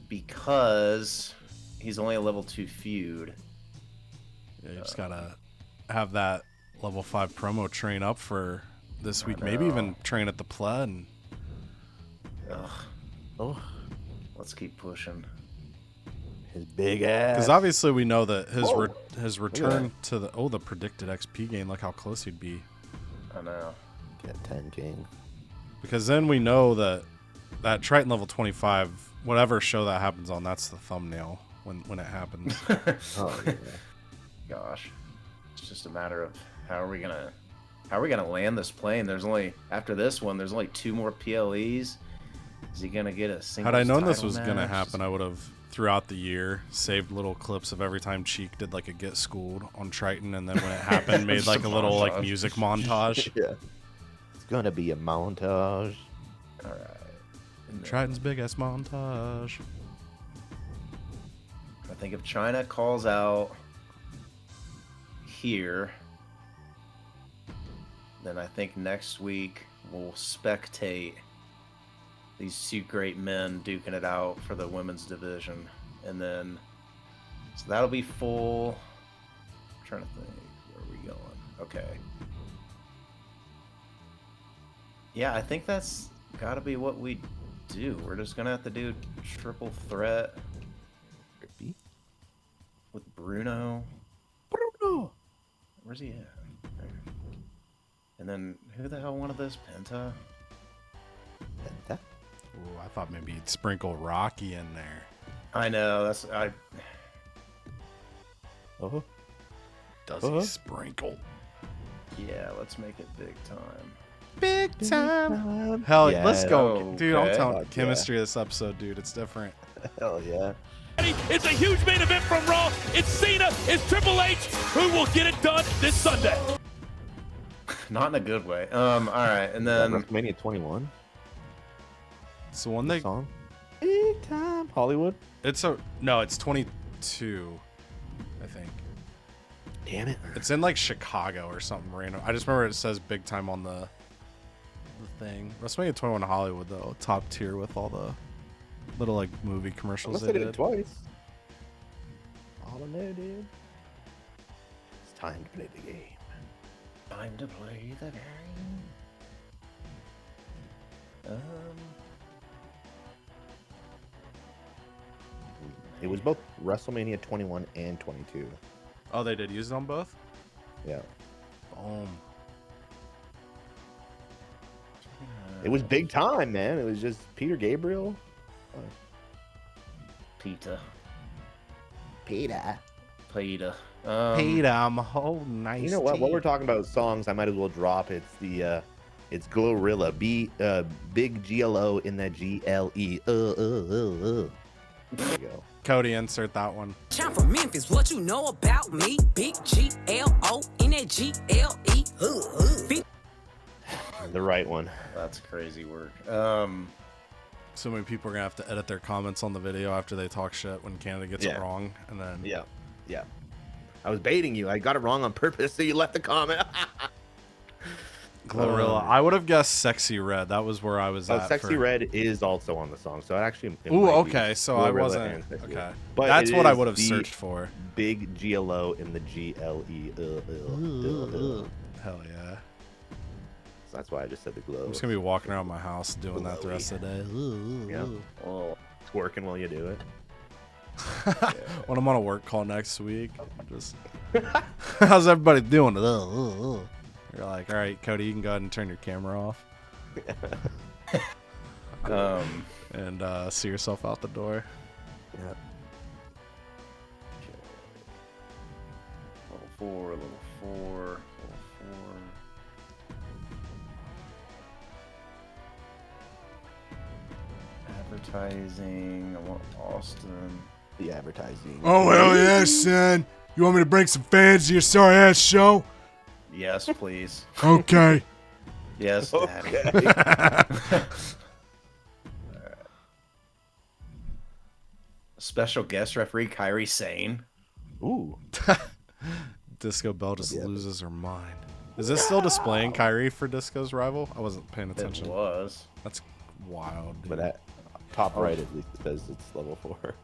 because he's only a level 2 feud. Yeah, you just gotta have that level 5 promo train up for this week. Maybe even train at the Pled. Ugh. Oh, Let's keep pushing. his big ass. Because obviously we know that his Oh, his return to the predicted XP gain. Look how close he'd be. I know. Get 10 king. Because then we know that Triton level 25, whatever show that happens on, that's the thumbnail when it happens. Oh yeah. Gosh, it's just a matter of how are we gonna land this plane? After this one, there's only 2 more PLEs. Is he gonna get a single? Had I known this was gonna happen, I would have throughout the year saved little clips of every time Cheek did like a get schooled on Triton, and then when it happened, made like a little like music montage. Yeah. It's gonna be a montage. All right. Triton's big ass montage. I think if China calls out here, then I think next week we'll spectate these 2 great men duking it out for the women's division. And then, so that'll be full. I'm trying to think, where are we going? Okay. Yeah, I think that's gotta be what we do. We're just gonna have to do triple threat with Bruno. Where's he at? There. And then who the hell wanted this? Penta? Penta? Ooh, I thought maybe you'd sprinkle Rocky in there. I know, Oh. Does he sprinkle? yeah, let's make it big time. Big time. Hell, Yeah. let's go. Dude, I'm Okay. telling Fuck chemistry of this episode, dude. It's different. Hell yeah. It's a huge main event from Raw. It's Cena. It's Triple H. Who will get it done this Sunday? Not in a good way. All right, and then WrestleMania 21 So one they song. Big time Hollywood. it's 22, I think. Damn it. It's in like Chicago or something random. I just remember it says big time on the thing. WrestleMania 21 Hollywood though, top tier with all the little like movie commercials Unless they they did it did. twice. All I know, dude. It's time to play the game. time to play the game. It was both WrestleMania 21 and 22. Oh, they did use it on both? Yeah. Boom. It was big time, man. It was just Peter Gabriel. Pita. Peter. Peter. Peter, I'm a whole nice. You know what? tea. While we're talking about songs, I might as well drop. It's the it's Glorilla. Big GLO in that GLE. There you go. Cody, insert that one. I'm from Memphis. What you know about me? Big GLO in that GLE. The right one. That's crazy work. So many people are gonna have to edit their comments on the video after they talk shit when Canada gets it Yeah. wrong, and then Yeah. Yeah. I was baiting you. I got it wrong on purpose, so you left the comment. Glorilla. I would have guessed Sexy Red. That was where I was at. Sexy for- Red is also on the song, so it actually. It Ooh, might be okay. So I Glorilla wasn't. and Sexy Okay. Red. But That's it what I is would have the searched for. Big GLO in the GLE. Hell yeah. So that's why I just said the glow. I'm just gonna be walking around my house doing that the rest of the day. Yeah. Oh, twerking while you do it. When I'm on a work call next week, just how's everybody doing? You're like, all right, Cody, you can go ahead and turn your camera off and see yourself out the door. Yeah. Level 4, level 4, level 4. Advertising. I want Austin. The advertising. Oh hell yeah, son! You want me to bring some fans to your sorry ass show? Yes, please. Okay. Yes, Daddy. Special guest referee Kyrie Sane. Ooh. Disco Bell just loses her mind. Is this still displaying Kyrie for Disco's rival? I wasn't paying It attention. was. That's wild. Dude. But at top right, at least, it says it's level 4.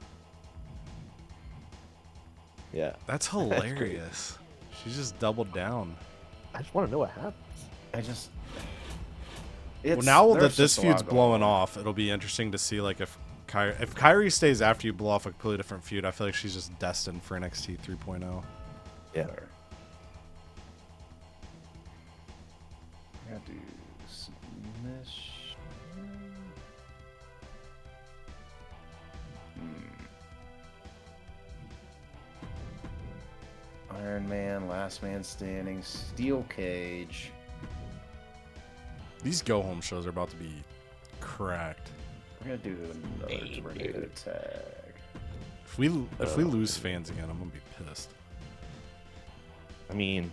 Yeah. That's hilarious. She just doubled down. I just want to know what happens. Well, now that there's this just a lot feud's going blowing on. off, it'll be interesting to see like if Kyrie stays after you blow off a completely different feud. I feel like she's just destined for NXT 3.0. Yeah. I gotta do submission. Iron Man, Last Man Standing, Steel Cage. These go home shows are about to be cracked. We're gonna do another tornado tag. If we lose fans again, I'm gonna be pissed. I mean,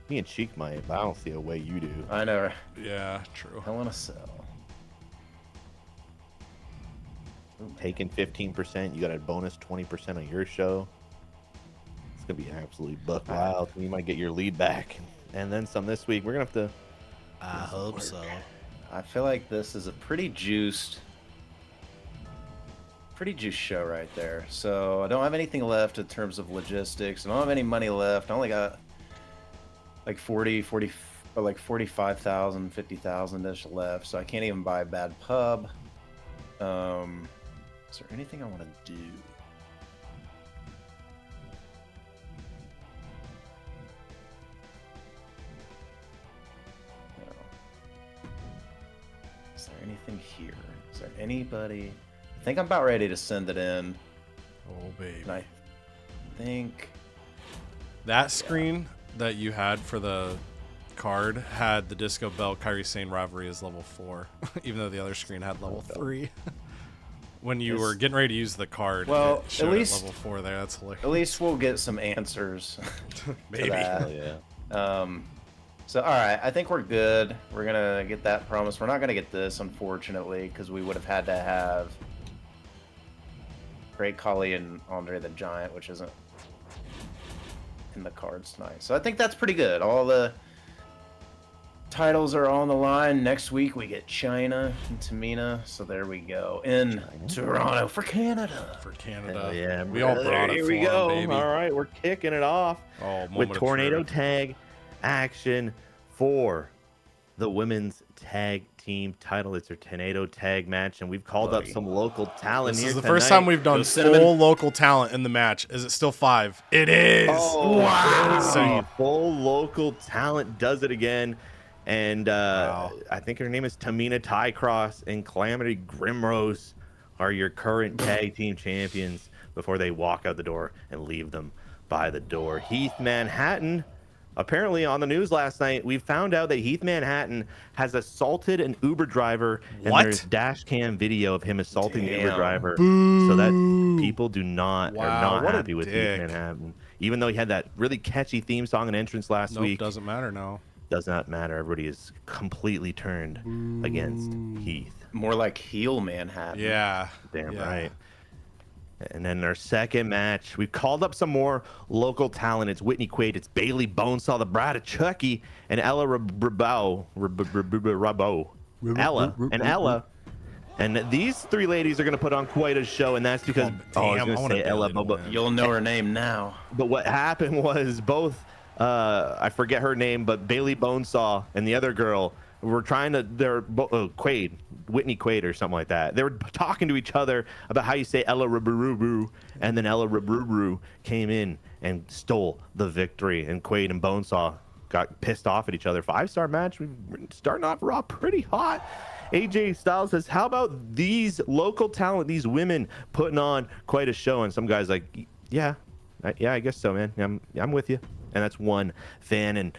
me and Cheek might, but I don't see a way you do. I know. Right? Yeah, true. Hell in a Cell. Taking 15%, you got a bonus 20% on your show. It's gonna be absolutely buck wild. You might get your lead back, and then some this week. We're gonna have to. I hope so. I feel like this is a pretty juiced show right there. So I don't have anything left in terms of logistics. I don't have any money left. I only got like 45,000, 50,000-ish left. So I can't even buy a bad pub. Is there anything I want to do? No. Is there anything here? Is there anybody? I think I'm about ready to send it in. Oh, baby. And I think That screen that you had for the card had the Disco Belt Kyrie Sane rivalry as level 4, even though the other screen had level 3. When you were getting ready to use the card, well, it showed at least level 4 there. That's hilarious. at least we'll get some answers. Maybe. To that. Yeah. So all right, I think we're good. We're gonna get that promise. We're not gonna get this, unfortunately, because we would have had to have Great Khali and Andre the Giant, which isn't in the cards tonight. So I think that's pretty good. All the titles are on the line. Next week we get China and Tamina. So there we go. In Toronto for Canada. For Canada. Hell yeah, We all brother. brought it Here for we 'em, go. baby. All right, we're kicking it off Oh, moment with of tornado truth. tag action for the women's tag team title. It's a tornado tag match, and we've called up some local talent This here is the tonight. first time we've done Go Cinnamon. full local talent in the match. Is it still 5? It is. Oh, wow. So full local talent does it again. And I think her name is Tamina Tycross and Calamity Grimrose are your current tag team champions before they walk out the door and leave them by the door. Heath Manhattan, apparently on the news last night, we found out that Heath Manhattan has assaulted an Uber driver, and What? there's dash cam video of him assaulting the Uber Damn. driver. So that people are not what a happy with Heath dick. Manhattan. Even though he had that really catchy theme song and entrance last Nope, week. doesn't matter now. Does not matter. Everybody is completely turned against Heath. More like heel Manhattan. Yeah. Damn Yeah. right. And then our second match, we've called up some more local talent. It's Whitney Quaid, it's Bailey Bonesaw, the bride of Chucky, and Ella Rabot. Ella. And these three ladies are going to put on quite a show, and that's because I was damn, going I to wanna say Ella, Bailey to win. You'll know her name now. but what happened was both I forget her name, but Bailey Bonesaw and the other girl were trying to Quaid, Whitney Quaid or something like that. They were talking to each other about how you say Ella Raburu, and then Ella Raburu came in and stole the victory, and Quaid and Bonesaw got pissed off at each other. 5-star match. We're starting off Raw pretty hot. AJ Styles says, how about these local talent, these women putting on quite a show? And some guys like, yeah, I guess so, man. I'm with you. And that's one fan. And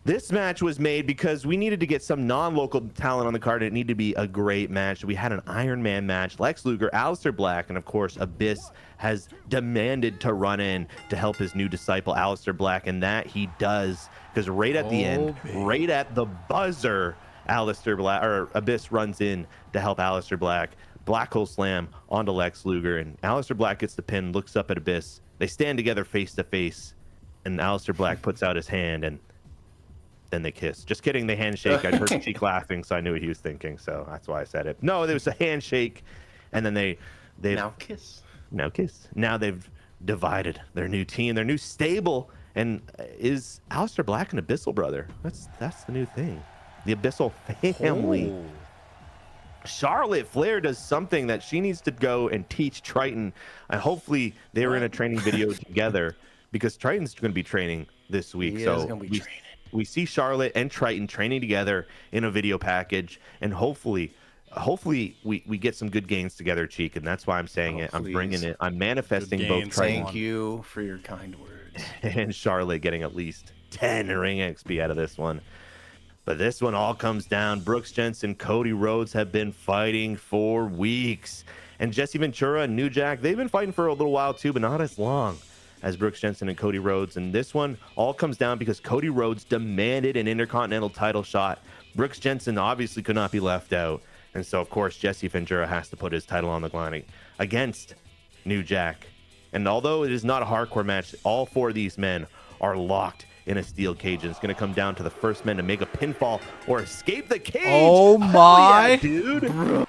this match was made because we needed to get some non-local talent on the card. It needed to be a great match. We had an Iron Man match. Lex Luger, Aleister Black, and of course, Abyss has demanded to run in to help his new disciple, Aleister Black, and that he does. Because right at the end, right at the buzzer, Abyss runs in to help Aleister Black. Black Hole Slam onto Lex Luger, and Aleister Black gets the pin, looks up at Abyss. They stand together face to face, and Aleister Black puts out his hand, and then they kiss. Just kidding, they handshake. I heard Cheek laughing, so I knew what he was thinking, so that's why I said it. No, there was a handshake, and then they Now kiss. now kiss. Now they've divided their new team, their new stable, And is Aleister Black an Abyssal brother? That's the new thing. The Abyssal family. Oh. Charlotte Flair does something that she needs to go and teach Triton. And hopefully they were in a training video together, because Triton's going to be training this week. He is so gonna be training. we see Charlotte and Triton training together in a video package, and hopefully we get some good gains together, Cheek. And that's why I'm saying it. I'm bringing it. I'm manifesting Good both gains. Triton Thank you for your kind words. and Charlotte getting at least 10 ring XP out of this one. But this one all comes down. Brooks Jensen, Cody Rhodes have been fighting for weeks. And Jesse Ventura and New Jack, they've been fighting for a little while too, but not as long as Brooks Jensen and Cody Rhodes. And this one all comes down because Cody Rhodes demanded an Intercontinental title shot. Brooks Jensen obviously could not be left out. And so, of course, Jesse Ventura has to put his title on the line against New Jack. And although it is not a hardcore match, all four of these men are locked in a steel cage, and it's going to come down to the first man to make a pinfall or escape the cage. Oh my, yeah, dude.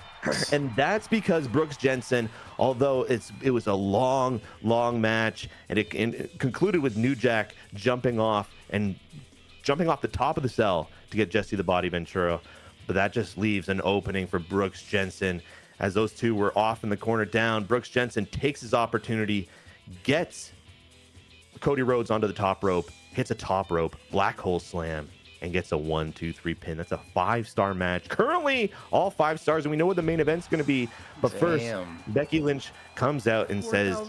And that's because Brooks Jensen, although it was a long match, and it concluded with New Jack jumping off the top of the cell to get Jesse the Body Ventura, but that just leaves an opening for Brooks Jensen. As those two were off in the corner down, Brooks Jensen takes his opportunity, gets Cody Rhodes onto the top rope, hits a top rope black hole slam, and gets a 1-2-3 pin. That's a 5-star match. Currently, all 5 stars, and we know what the main event's going to be. But first, Becky Lynch comes out and says,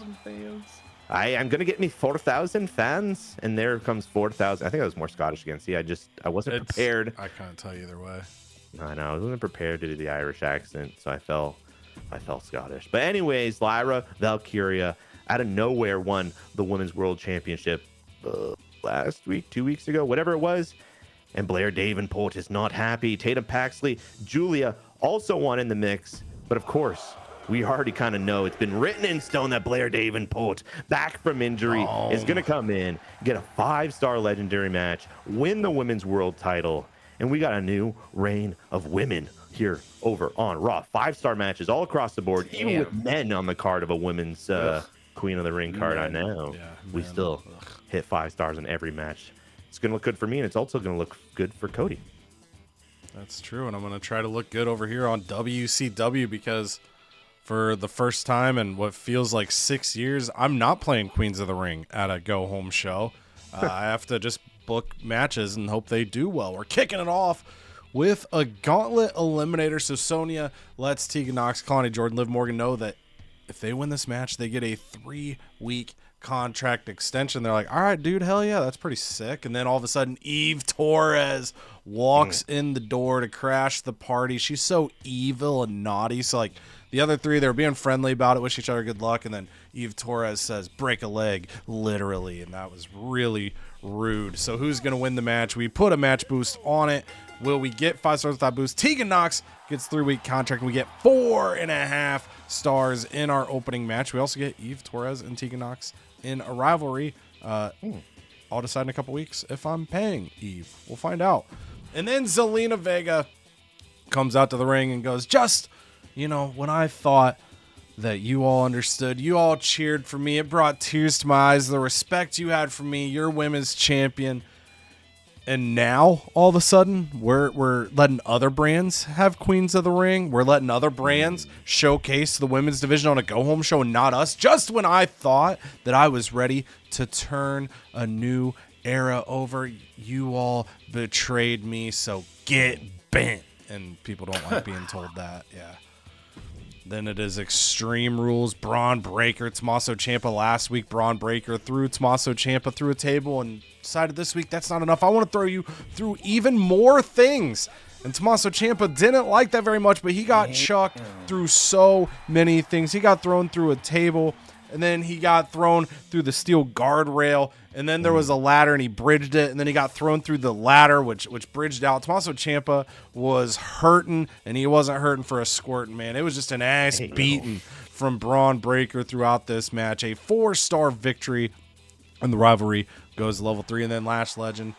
I'm going to get me 4,000 fans. And there comes 4,000. I think that was more Scottish again. See, I wasn't prepared. I can't tell you either way. I know. I wasn't prepared to do the Irish accent, so I felt Scottish. But anyways, Lyra Valkyria out of nowhere won the Women's World Championship last week, 2 weeks ago, whatever it was. And Blair Davenport is not happy. Tatum Paxley, Julia also won in the mix. But of course, we already kind of know, it's been written in stone that Blair Davenport, back from injury, is going to come in, get a 5-star legendary match, win the Women's World title. And we got a new reign of women here over on Raw. 5-star matches all across the board, even with men on the card of a women's Queen of the Ring card. I know. Yeah, we still hit 5 stars in every match. It's going to look good for me, and it's also going to look good for Cody. That's true, and I'm going to try to look good over here on WCW, because for the first time in what feels like 6 years, I'm not playing Queens of the Ring at a go-home show. I have to just book matches and hope they do well. We're kicking it off with a gauntlet eliminator. So Sonya lets Tegan Nox, Kalani Jordan, Liv Morgan know that if they win this match, they get a 3-week contract extension. They're like, all right, dude, hell yeah, that's pretty sick. And then all of a sudden, Eve Torres walks in the door to crash the party. She's so evil and naughty. So, like, the other three, they're being friendly about it, wish each other good luck. And then Eve Torres says, break a leg, literally. And that was really rude. So who's going to win the match? We put a match boost on it. Will we get 5 stars with that boost? Tegan Nox gets 3-week contract, and we get 4.5 stars in our opening match. We also get Eve Torres and Tegan Nox in a rivalry. I'll decide in a couple weeks if I'm paying Eve. We'll find out. And then Zelina Vega comes out to the ring and goes, just, when I thought that you all understood, you all cheered for me, it brought tears to my eyes, the respect you had for me, your women's champion. And now, all of a sudden, we're letting other brands have Queens of the Ring. We're letting other brands showcase the women's division on a go-home show and not us. Just when I thought that I was ready to turn a new era over, you all betrayed me, so get bent. And people don't like being told that, yeah. Then it is Extreme Rules, Braun Breaker, Tommaso Ciampa. Last week, Braun Breaker threw Tommaso Ciampa through a table, and decided this week that's not enough. I want to throw you through even more things. And Tommaso Ciampa didn't like that very much, but he got chucked through so many things. He got thrown through a table, and then he got thrown through the steel guardrail, and then there was a ladder, and he bridged it, and then he got thrown through the ladder, which bridged out. Tommaso Ciampa was hurting, and he wasn't hurting for a squirting, man. It was just an ass beating from Braun Breaker throughout this match. A 4-star victory, and the rivalry goes to level 3. And then Lash Legend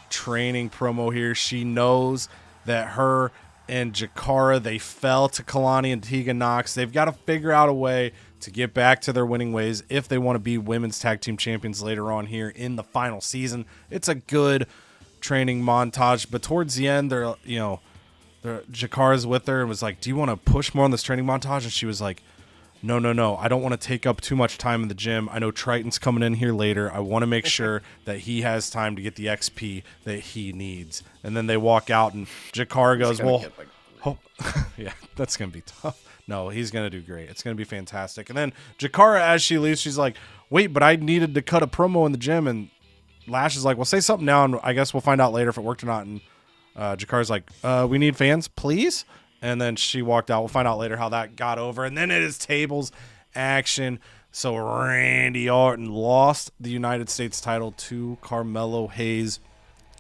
training promo here. She knows that her and Jakara. They fell to Kalani and Tegan Knox. They've got to figure out a way to get back to their winning ways if they want to be women's tag team champions later on here in the final season. It's a good training montage, but towards the end, Jakara's with her and was like, do you want to push more on this training montage? And she was like, no, I don't want to take up too much time in the gym. I know Triton's coming in here later. I want to make sure that he has time to get the XP that he needs. And then they walk out, and Jakara goes, yeah, that's going to be tough. No, he's going to do great. It's going to be fantastic. And then Jakara, as she leaves, she's like, wait, but I needed to cut a promo in the gym. And Lash is like, well, say something now, and I guess we'll find out later if it worked or not. And Jakara's like, we need fans, please. And then she walked out. We'll find out later how that got over. And then it is tables action. So Randy Orton lost the United States title to Carmelo Hayes.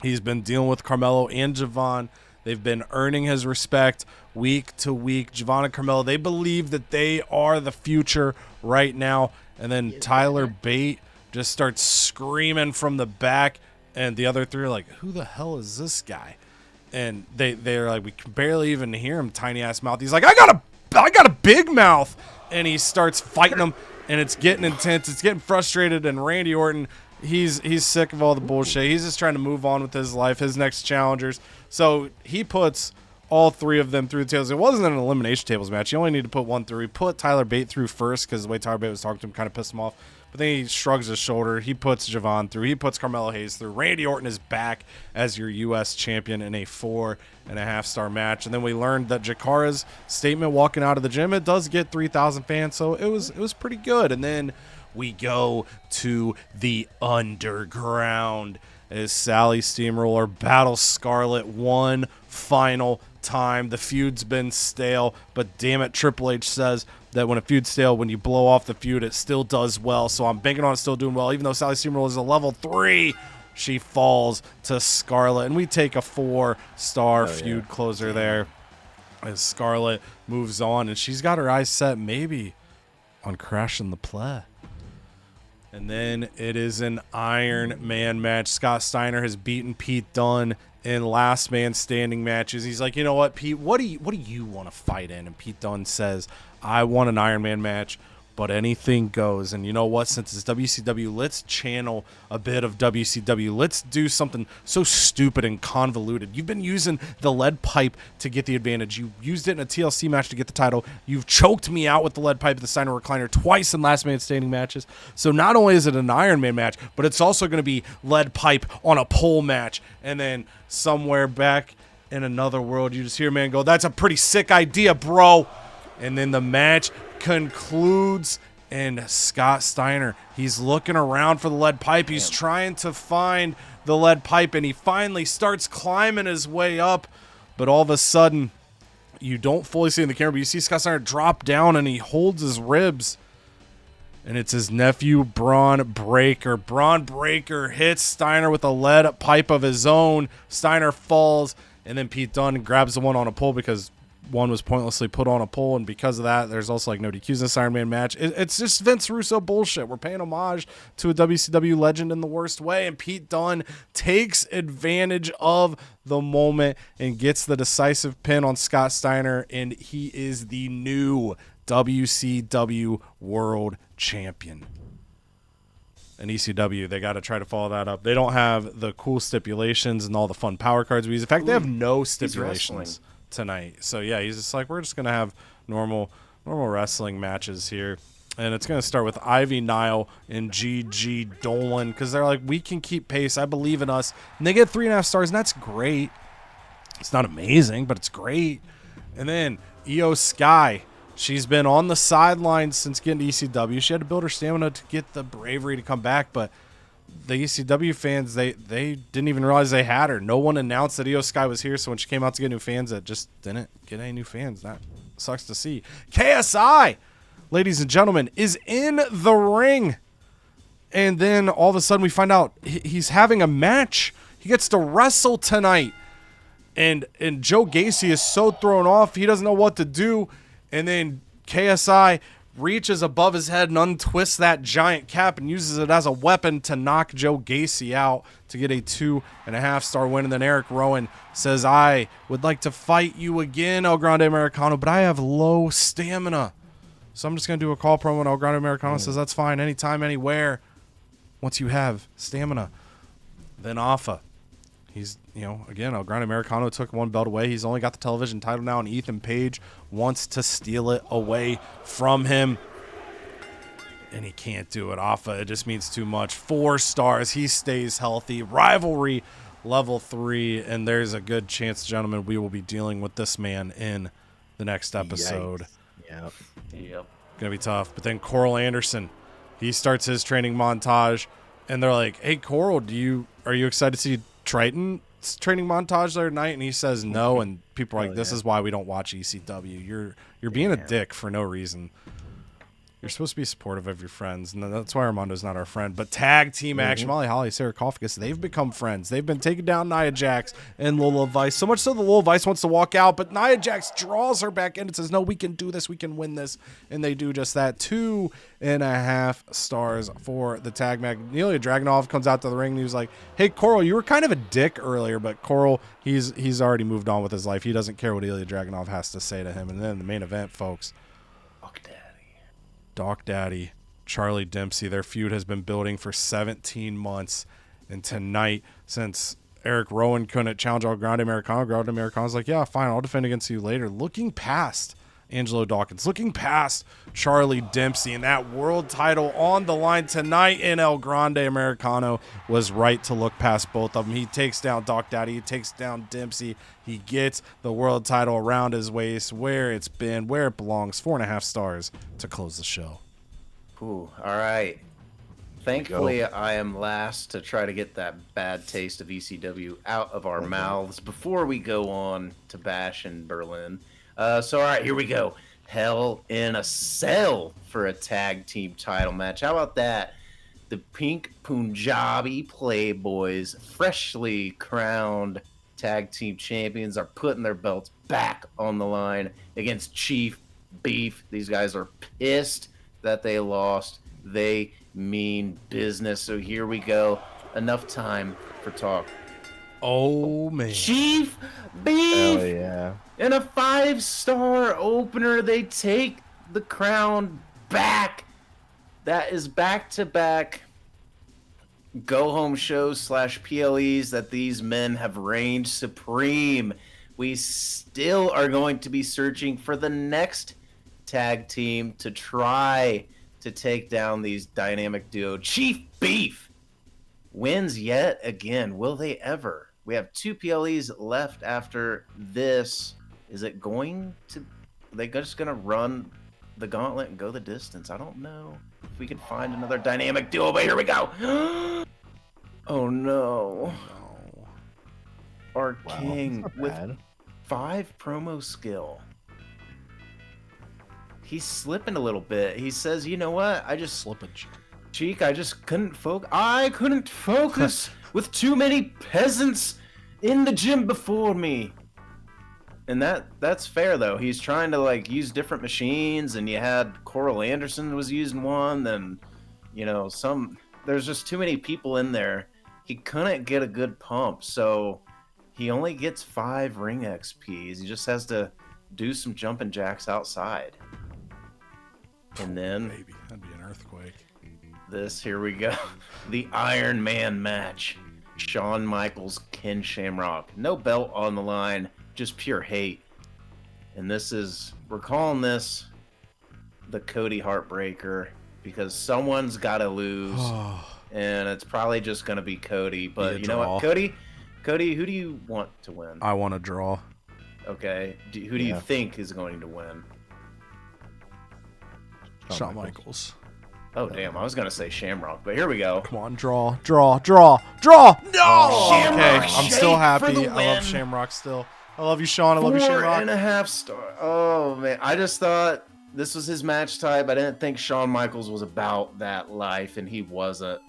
He's been dealing with Carmelo and Javon. They've been earning his respect week to week. Javon and Carmelo, they believe that they are the future right now. And then Tyler Bate just starts screaming from the back. And the other three are like, who the hell is this guy? And they're like, we can barely even hear him, tiny ass mouth. He's like, I got a big mouth, and he starts fighting them, and it's getting intense, it's getting frustrated. And Randy Orton, he's sick of all the bullshit. He's just trying to move on with his life, his next challengers. So he puts all three of them through the tables. It wasn't an elimination tables match. You only need to put one through. He put Tyler Bate through first because the way Tyler Bate was talking to him kind of pissed him off. But then he shrugs his shoulder. He puts Javon through. He puts Carmelo Hayes through. Randy Orton is back as your U.S. champion in a 4.5-star match. And then we learned that Jakara's statement walking out of the gym, it does get 3,000 fans. So it was pretty good. And then we go to the underground as Sally Steamroller battles Scarlett one final time. The feud's been stale, but damn it, Triple H says that when a feud's stale, when you blow off the feud, it still does well. So I'm banking on it still doing well. Even though Sally Steamroller is a level 3, she falls to Scarlett, and we take a 4-star feud closer there as Scarlett moves on, and she's got her eyes set maybe on crashing the play. And then it is an Iron Man match. Scott Steiner has beaten Pete Dunne in last man standing matches. He's like, you know what, Pete, what do you want to fight in? And Pete Dunne says, I want an Iron Man match, but anything goes. And you know what, since it's WCW, let's channel a bit of WCW. Let's do something so stupid and convoluted. You've been using the lead pipe to get the advantage. You used it in a TLC match to get the title. You've choked me out with the lead pipe at the Steiner Recliner twice in last man standing matches. So not only is it an Iron Man match, but it's also going to be lead pipe on a pole match. And then somewhere back in another world, you just hear a man go, that's a pretty sick idea, bro. And then the match concludes, and Scott Steiner, he's looking around for the lead pipe. He's trying to find the lead pipe, and he finally starts climbing his way up. But all of a sudden, you don't fully see in the camera, but you see Scott Steiner drop down, and he holds his ribs. And it's his nephew, Braun Breaker. Braun Breaker hits Steiner with a lead pipe of his own. Steiner falls, and then Pete Dunne grabs the one on a pole because one was pointlessly put on a pole, and because of that, there's also like no DQs in this Iron Man match. It's just Vince Russo bullshit. We're paying homage to a WCW legend in the worst way, and Pete Dunne takes advantage of the moment and gets the decisive pin on Scott Steiner, and he is the new WCW World Champion. And ECW, they got to try to follow that up. They don't have the cool stipulations and all the fun power cards we use. In fact, they have no stipulations tonight. So yeah, he's just like, we're just gonna have normal wrestling matches here, and it's gonna start with Ivy Nile and Gigi Dolan because they're like, we can keep pace. I believe in us, and they get 3.5 stars, and that's great. It's not amazing, but it's great. And then Io Sky, she's been on the sidelines since getting to ECW. She had to build her stamina to get the bravery to come back, but the ECW fans, they didn't even realize they had her. No one announced that Io Sky was here, so when she came out to get new fans, it just didn't get any new fans. That sucks to see. KSI, ladies and gentlemen, is in the ring. And then all of a sudden we find out he's having a match. He gets to wrestle tonight. And Joe Gacy is so thrown off, he doesn't know what to do. And then KSI reaches above his head and untwists that giant cap and uses it as a weapon to knock Joe Gacy out to get a 2.5-star win. And then Eric Rowan says, I would like to fight you again, El Grande Americano, but I have low stamina. So I'm just going to do a call promo, and El Grande Americano says, that's fine, anytime, anywhere, once you have stamina. Then Alpha. He's, again, El Grande Americano took one belt away. He's only got the television title now, and Ethan Page wants to steal it away from him. And he can't do it. Alpha, it just means too much. 4 stars. He stays healthy. Rivalry level 3. And there's a good chance, gentlemen, we will be dealing with this man in the next episode. Yep. Gonna be tough. But then Coral Anderson, he starts his training montage, and they're like, hey, Coral, are you excited to see Triton's training montage the other night? And he says no, and people are like, this is why we don't watch ECW. You're being a dick for no reason. You're supposed to be supportive of your friends, and that's why Armando's not our friend. But tag team action, Molly Holly, Sarcophagus, they've become friends. They've been taking down Nia Jax and Lola Vice, so much so that Lola Vice wants to walk out, but Nia Jax draws her back in and says, no, we can do this, we can win this, and they do just that. 2.5 stars for the tag match. Ilya Dragunov comes out to the ring, and he was like, hey, Coral, you were kind of a dick earlier, but Coral, he's already moved on with his life. He doesn't care what Ilya Dragunov has to say to him. And then the main event, folks. Doc Daddy, Charlie Dempsey, their feud has been building for 17 months. And tonight, since Eric Rowan couldn't challenge El Grande Americano's like, yeah, fine, I'll defend against you later. Looking past Angelo Dawkins, looking past Charlie Dempsey, and that world title on the line tonight in El Grande Americano was right to look past both of them. He takes down Doc Daddy, he takes down Dempsey, he gets the world title around his waist, where it's been, where it belongs. 4.5 stars to close the show. Ooh, all right. Thankfully, I am last to try to get that bad taste of ECW out of our mouths before we go on to Bash in Berlin. So, all right, here we go. Hell in a Cell for a tag team title match. How about that? The Pink Punjabi Playboys, freshly crowned tag team champions, are putting their belts back on the line against Chief Beef. These guys are pissed that they lost. They mean business. So here we go. Enough time for talk. Oh, man. Chief Beef! Hell yeah. In a 5-star opener, they take the crown back. That is back-to-back go-home shows / PLEs that these men have reigned supreme. We still are going to be searching for the next tag team to try to take down these dynamic duo. Chief Beef wins yet again. Will they ever? We have 2 PLEs left after this. Is it going to... Are they just going to run the gauntlet and go the distance? I don't know if we can find another dynamic duo, but here we go. Oh, no. Our king with 5 promo skill. He's slipping a little bit. He says, you know what? I just... Slippage. Cheek, I just couldn't focus. I couldn't focus with too many peasants in the gym before me. And that's fair, though. He's trying to, use different machines, and you had Coral Anderson was using one, then, there's just too many people in there. He couldn't get a good pump, so he only gets 5 ring XPs. He just has to do some jumping jacks outside. And then... Maybe. That'd be an earthquake. Here we go. The Iron Man match. Shawn Michaels, Ken Shamrock. No belt on the line, just pure hate. And we're calling this the Cody Heartbreaker because someone's got to lose. And it's probably just going to be Cody. But you know what, Cody, who do you want to win? I want to draw. Okay. Who do you think is going to win? Shawn Michaels. Oh, damn. I was going to say Shamrock, but here we go. Come on, draw. No! Shamrock, okay, I'm still happy. I love Shamrock still. I love you, Sean. I love you, Shamrock. 4.5 star. Oh, man. I just thought this was his match type. I didn't think Shawn Michaels was about that life, and he wasn't.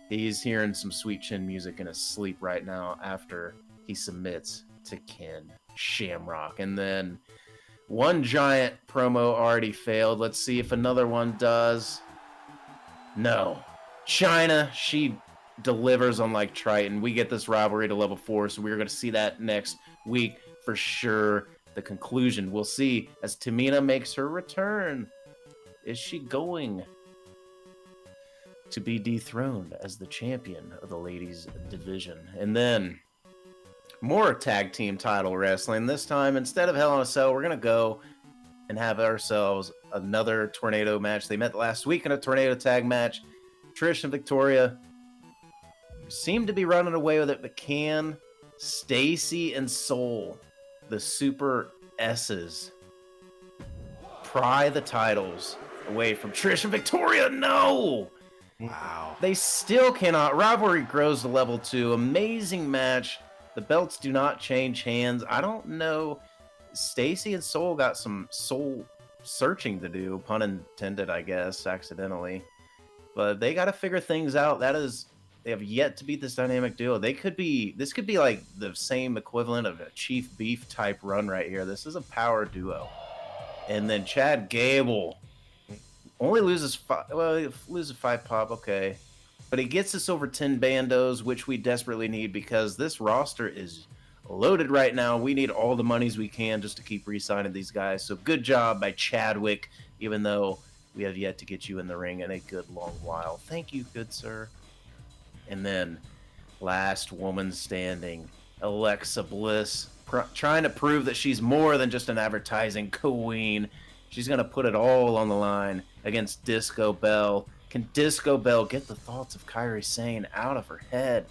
He's hearing some sweet chin music in his sleep right now after he submits to Ken Shamrock. And then One giant promo already failed. Let's see if another one does. No. China, she delivers unlike Triton. We get this rivalry to level 4, so we're going to see that next week for sure. The conclusion we'll see as Tamina makes her return. Is she going to be dethroned as the champion of the ladies division? And then more tag team title wrestling. This time, instead of Hell in a Cell, we're going to go and have ourselves another tornado match. They met last week in a tornado tag match. Trish and Victoria seem to be running away with it, but can Stacy and Soul, the Super S's, pry the titles away from Trish and Victoria? No! Wow. They still cannot. Rivalry grows to level 2. Amazing match. The belts do not change hands. I don't know. Stacy and Soul got some soul searching to do, pun intended, I guess, accidentally. But they got to figure things out. They have yet to beat this dynamic duo. This could be like the same equivalent of a Chief Beef type run right here. This is a power duo. And then Chad Gable only loses 5. Well, he loses 5 pop, okay. But he gets us over 10 bandos, which we desperately need because this roster is loaded right now. We need all the monies we can just to keep re-signing these guys. So good job by Chadwick, even though we have yet to get you in the ring in a good long while. Thank you, good sir. And then last woman standing, Alexa Bliss, trying to prove that she's more than just an advertising queen. She's going to put it all on the line against Disco Bell. Can Disco Bell get the thoughts of Kairi Sane out of her head?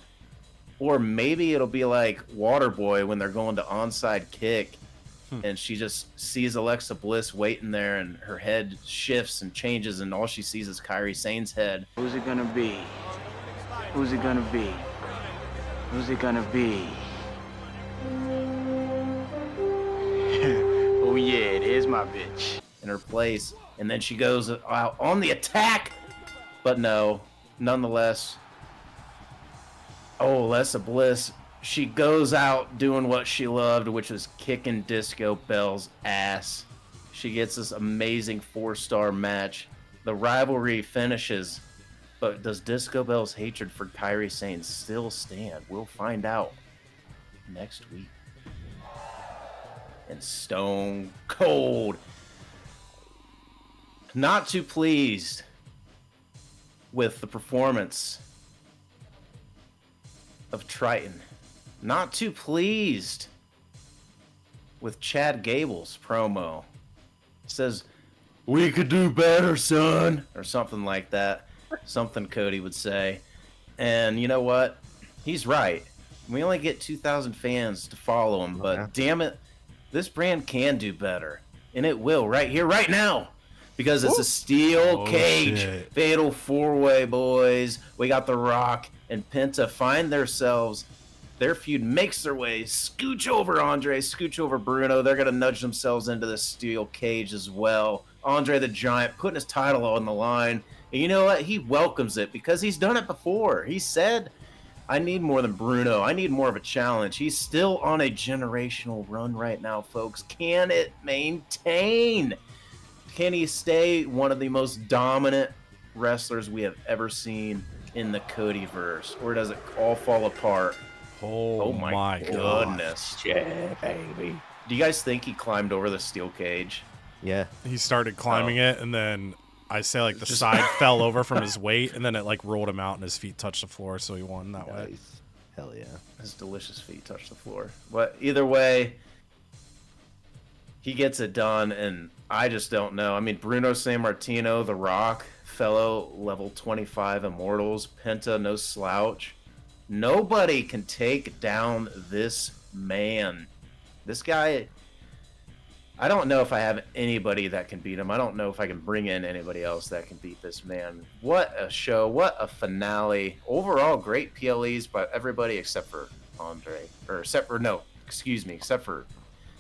Or maybe it'll be like Waterboy when they're going to onside kick and she just sees Alexa Bliss waiting there and her head shifts and changes and all she sees is Kairi Sane's head. Who's it gonna be? Who's it gonna be? Who's it gonna be? Oh yeah, there's my bitch. In her place, and then she goes out on the attack, but no, nonetheless. Oh, Alexa Bliss, she goes out doing what she loved, which was kicking Disco Bell's ass. She gets this amazing 4-star match. The rivalry finishes, but does Disco Bell's hatred for Kairi Sane still stand? We'll find out next week. And Stone Cold, not too pleased with the performance of Triton. Not too pleased with Chad Gable's promo. Says, "We could do better, son," or something like that. Something Cody would say. And you know what? He's right. We only get 2,000 fans to follow him, but damn it, this brand can do better. And it will right here, right now. Because it's a steel cage. Shit. Fatal 4-way, boys. We got The Rock and Penta find themselves. Their feud makes their way. Scooch over Andre. Scooch over Bruno. They're going to nudge themselves into this steel cage as well. Andre the Giant putting his title on the line. And you know what? He welcomes it because he's done it before. He said, I need more than Bruno. I need more of a challenge. He's still on a generational run right now, folks. Can it maintain? Can he stay one of the most dominant wrestlers we have ever seen in the CodyVerse? Or does it all fall apart? Oh my goodness. Yeah, baby. Do you guys think he climbed over the steel cage? Yeah. He started climbing it, and then I say like the side fell over from his weight, and then it like rolled him out, and his feet touched the floor, so he won that way. Hell yeah. His delicious feet touched the floor. But either way, he gets it done, and I just don't know. I mean, Bruno Sammartino, The Rock, fellow level 25 Immortals, Penta, no slouch. Nobody can take down this man. This guy, I don't know if I have anybody that can beat him. I don't know if I can bring in anybody else that can beat this man. What a show. What a finale. Overall, great PLEs by everybody except for Andre. Except for,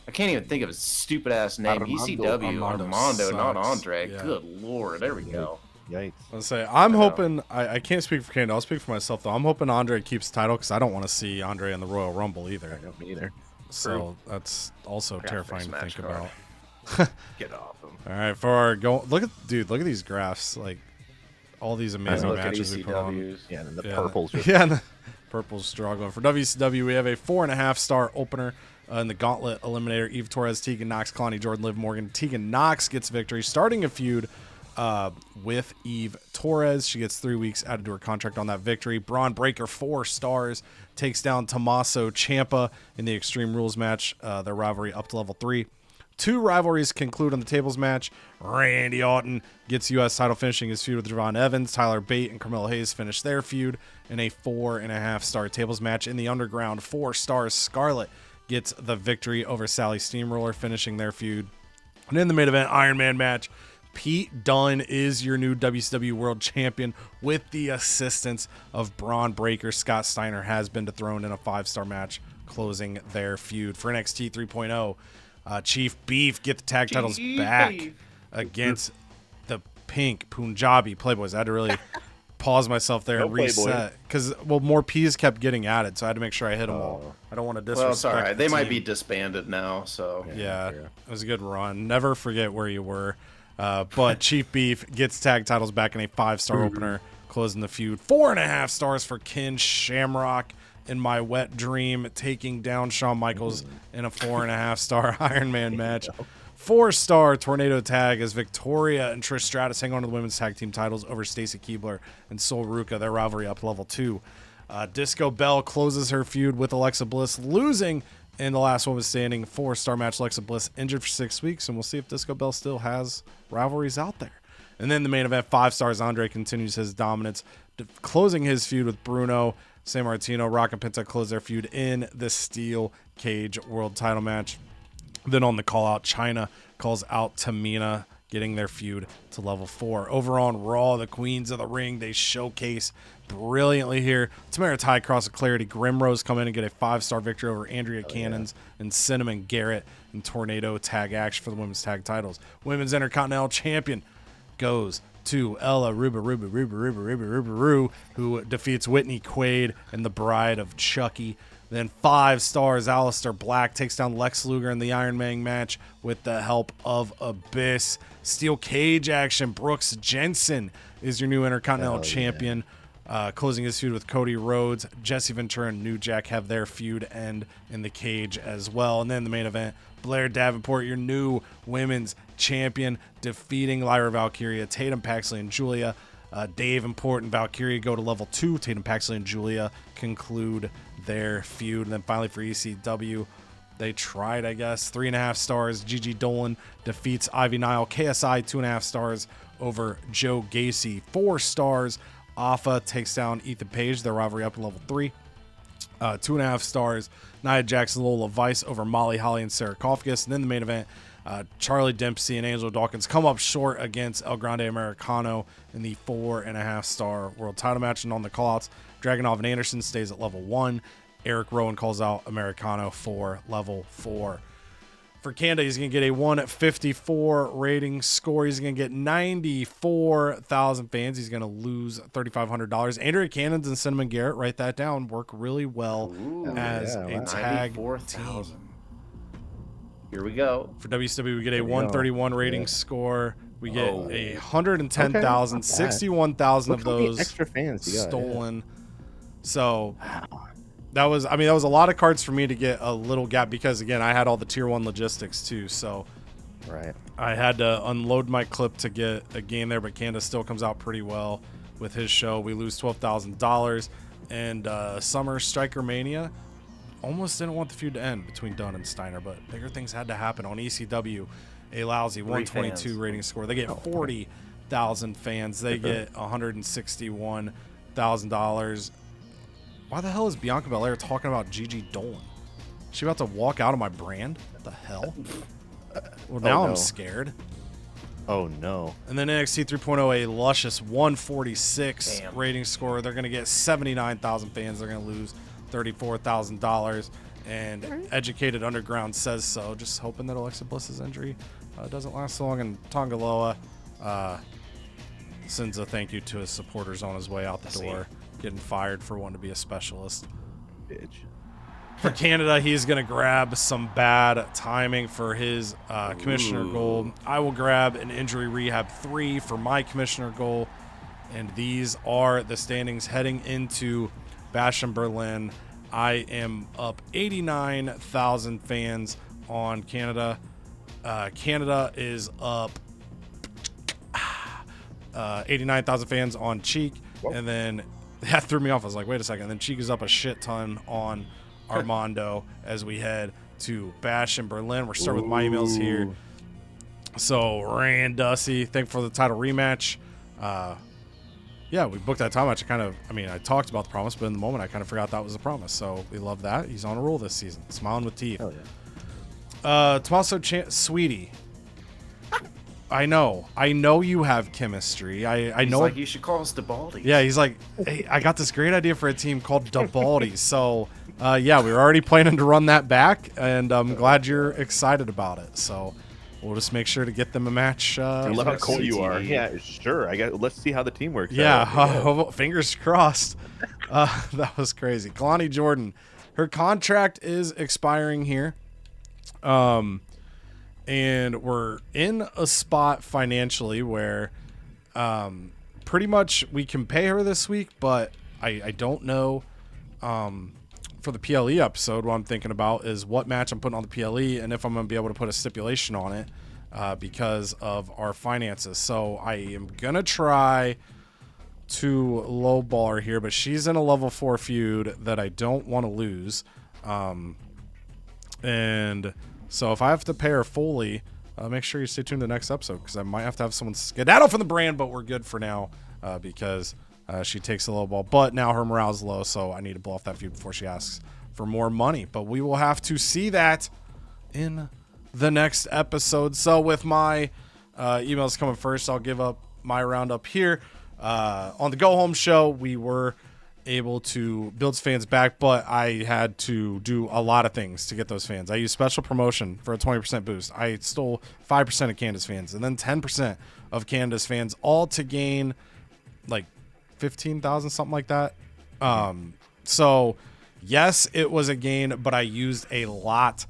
I can't even think of his stupid ass name. ECW, Armando, not Andre. Yeah. Good Lord. There we go. Yikes. Let's say I'm hoping. I can't speak for Canada. I'll speak for myself though. I'm hoping Andre keeps the title because I don't want to see Andre in the Royal Rumble either. I don't either. So that's also terrifying to think about. Get off him. All right, for our look at these graphs, like all these amazing Look at matches we put on. ECWs. Yeah, and the purple's just Yeah, and the purple's struggling. For WCW, we have a 4.5-star opener in the Gauntlet Eliminator. Eve Torres, Tegan Knox, Kalani Jordan, Liv Morgan. Tegan Knox gets victory, starting a feud with Eve Torres. She gets 3 weeks added to her contract on that victory. Braun Breaker, 4 stars, takes down Tommaso Ciampa in the Extreme Rules match. Their rivalry up to level 3. 2 rivalries conclude on the tables match. Randy Orton gets U.S. title, finishing his feud with Javon Evans. Tyler Bate and Carmelo Hayes finish their feud in a 4.5-star tables match. In the Underground, 4 stars. Scarlett gets the victory over Sally Steamroller, finishing their feud. And in the main event, Iron Man match, Pete Dunne is your new WCW World Champion with the assistance of Braun Breaker. Scott Steiner has been dethroned in a 5-star match, closing their feud. For NXT 3.0, Chief Beef get the tag titles back against the Pink Punjabi Playboys. I had to really pause myself there and reset because, well, more P's kept getting added, so I had to make sure I hit them all. I don't want to disrespect. Well, it's all right. the They might team. be disbanded now, so Yeah, it was a good run. Never forget where you were. But Chief Beef gets tag titles back in a 5-star opener, closing the feud. 4.5 stars for Ken Shamrock in My Wet Dream, taking down Shawn Michaels in a 4.5-star Iron Man match. 4-star tornado tag as Victoria and Trish Stratus hang on to the women's tag team titles over Stacy Keibler and Sol Ruka, their rivalry up level 2. Disco Bell closes her feud with Alexa Bliss, losing in the last woman standing 4-star match. Alexa Bliss injured for 6 weeks, and we'll see if Disco Bell still has rivalries out there. And then the main event, 5 stars. Andre continues his dominance, closing his feud with Bruno Sammartino. Rock and Penta close their feud in the Steel Cage World Title match. Then on the call out, China calls out Tamina, getting their feud to level 4. Over on Raw, the Queens of the Ring, they showcase brilliantly here. Tamara Ty Cross of Clarity Grimrose come in and get a 5-star victory over Andrea Cannons and Cinnamon Garrett in Tornado tag action for the women's tag titles. Women's Intercontinental Champion goes to Ella Ruba, who defeats Whitney Quaid and the Bride of Chucky. Then 5 stars, Aleister Black takes down Lex Luger in the Iron Man match with the help of Abyss. Steel Cage action, Brooks Jensen is your new Intercontinental Champion, closing his feud with Cody Rhodes. Jesse Ventura and New Jack have their feud end in the cage as well. And then the main event, Blair Davenport, your new Women's Champion, defeating Lyra Valkyria, Tatum Paxley, and Julia. Dave Import and Valkyria go to level 2. Tatum Paxley and Julia conclude their feud. And then finally for ECW, they tried, I guess. 3.5 stars. Gigi Dolan defeats Ivy Nile. KSI, 2.5 stars over Joe Gacy. 4 stars. Alpha takes down Ethan Page. Their rivalry up to level 3. 2.5 stars. Nia Jackson, Lola Vice over Molly Holly and Sarah Kofkis. And then the main event, Charlie Dempsey and Angelo Dawkins come up short against El Grande Americano in the 4.5-star world title match. And on the callouts, Dragunov and Anderson stays at level 1. Eric Rowan calls out Americano for level 4. For Canada, he's going to get a 154 rating score. He's going to get 94,000 fans. He's going to lose $3,500. Andrea Cannons and Cinnamon Garrett, write that down, work really well as a tag team. Here we go. For WCW, we get a 131 rating score. We get 110,000, 61,000 of those extra fans stolen. So that was a lot of cards for me to get a little gap because, again, I had all the tier 1 logistics too. So I had to unload my clip to get a game there, but Canada still comes out pretty well with his show. We lose $12,000. And Summer Striker Mania almost didn't want the feud to end between Dunn and Steiner, but bigger things had to happen. On ECW, a lousy 122 rating score. They get 40,000 fans. They get $161,000. Why the hell is Bianca Belair talking about Gigi Dolan? Is she about to walk out of my brand? What the hell? Well, now I'm scared. Oh, no. And then NXT 3.0, a luscious 146 rating score. They're going to get 79,000 fans. They're going to lose $34,000. And Educated Underground says so. Just hoping that Alexa Bliss's injury doesn't last long. And Tongaloa sends a thank you to his supporters on his way out the door, getting fired for wanting to be a specialist. Bitch. For Canada, he's going to grab some bad timing for his commissioner goal. I will grab an injury rehab 3 for my commissioner goal. And these are the standings heading into Bash in Berlin. I am up 89,000 fans on Canada. Canada is up 89,000 fans on Cheek. And then that threw me off. I was like, wait a second. And then Cheek is up a shit ton on Armando as we head to Bash in Berlin. We're starting with my emails here. So, Rand Dusty, thankful for the title rematch. Yeah, we booked that time match. I talked about the promise, but in the moment, I kind of forgot that was the promise. So, we love that. He's on a roll this season. Smiling with teeth. Oh, yeah. Tommaso Sweetie. I know you have chemistry. I know. He's like, you should call us the Baldies. Yeah, he's like, hey, I got this great idea for a team called the Baldies. So, yeah, we were already planning to run that back, and I'm glad you're excited about it. So, we'll just make sure to get them a match. I love how cool you are. Yeah, sure. Let's see how the team works. Yeah, fingers crossed. That was crazy. Kalani Jordan, her contract is expiring here. And we're in a spot financially where pretty much we can pay her this week, but I don't know for the PLE episode. What I'm thinking about is what match I'm putting on the PLE and if I'm going to be able to put a stipulation on it because of our finances. So I am going to try to lowball her here, but she's in a level 4 feud that I don't want to lose. And so if I have to pay her fully, make sure you stay tuned to the next episode because I might have to have someone skedaddle from the brand, but we're good for now because she takes a low ball. But now her morale's low, so I need to blow off that feud before she asks for more money. But we will have to see that in the next episode. So with my emails coming first, I'll give up my roundup here. On the Go Home show, we were able to build fans back, but I had to do a lot of things to get those fans. I used special promotion for a 20% boost. I stole 5% of Canada's fans and then 10% of Canada's fans, all to gain like 15,000, something like that. So yes, it was a gain, but I used a lot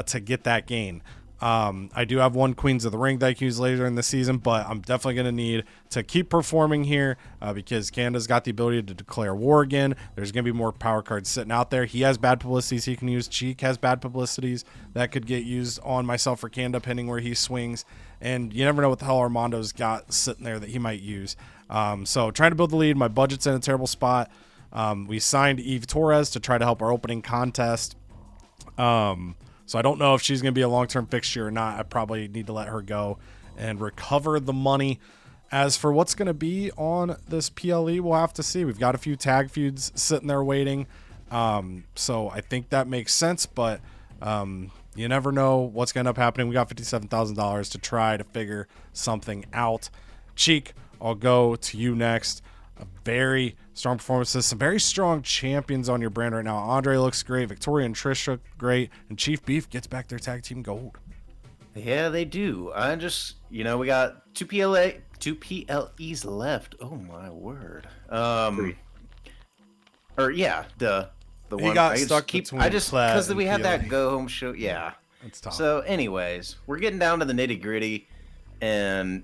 to get that gain. I do have one Queens of the Ring that I can use later in the season, but I'm definitely going to need to keep performing here because Canada's got the ability to declare war again. There's going to be more power cards sitting out there. He has bad publicities he can use. Cheek has bad publicities that could get used on myself for Canada, depending where he swings. And you never know what the hell Armando's got sitting there that he might use. So trying to build the lead. My budget's in a terrible spot. We signed Eve Torres to try to help our opening contest. So I don't know if she's going to be a long-term fixture or not. I probably need to let her go and recover the money. As for what's going to be on this PLE, we'll have to see. We've got a few tag feuds sitting there waiting. So I think that makes sense, but you never know what's going to end up happening. We got $57,000 to try to figure something out. Cheek, I'll go to you next. A very strong performances, some very strong champions on your brand right now. Andre looks great. Victoria and Trish look great. And Chief Beef gets back their tag team gold. Yeah, they do. I just, we got two PLEs left. Oh my word. The He one got stuck between because we had PLE. that go home show. Yeah, It's tough. So, anyways, we're getting down to the nitty gritty, and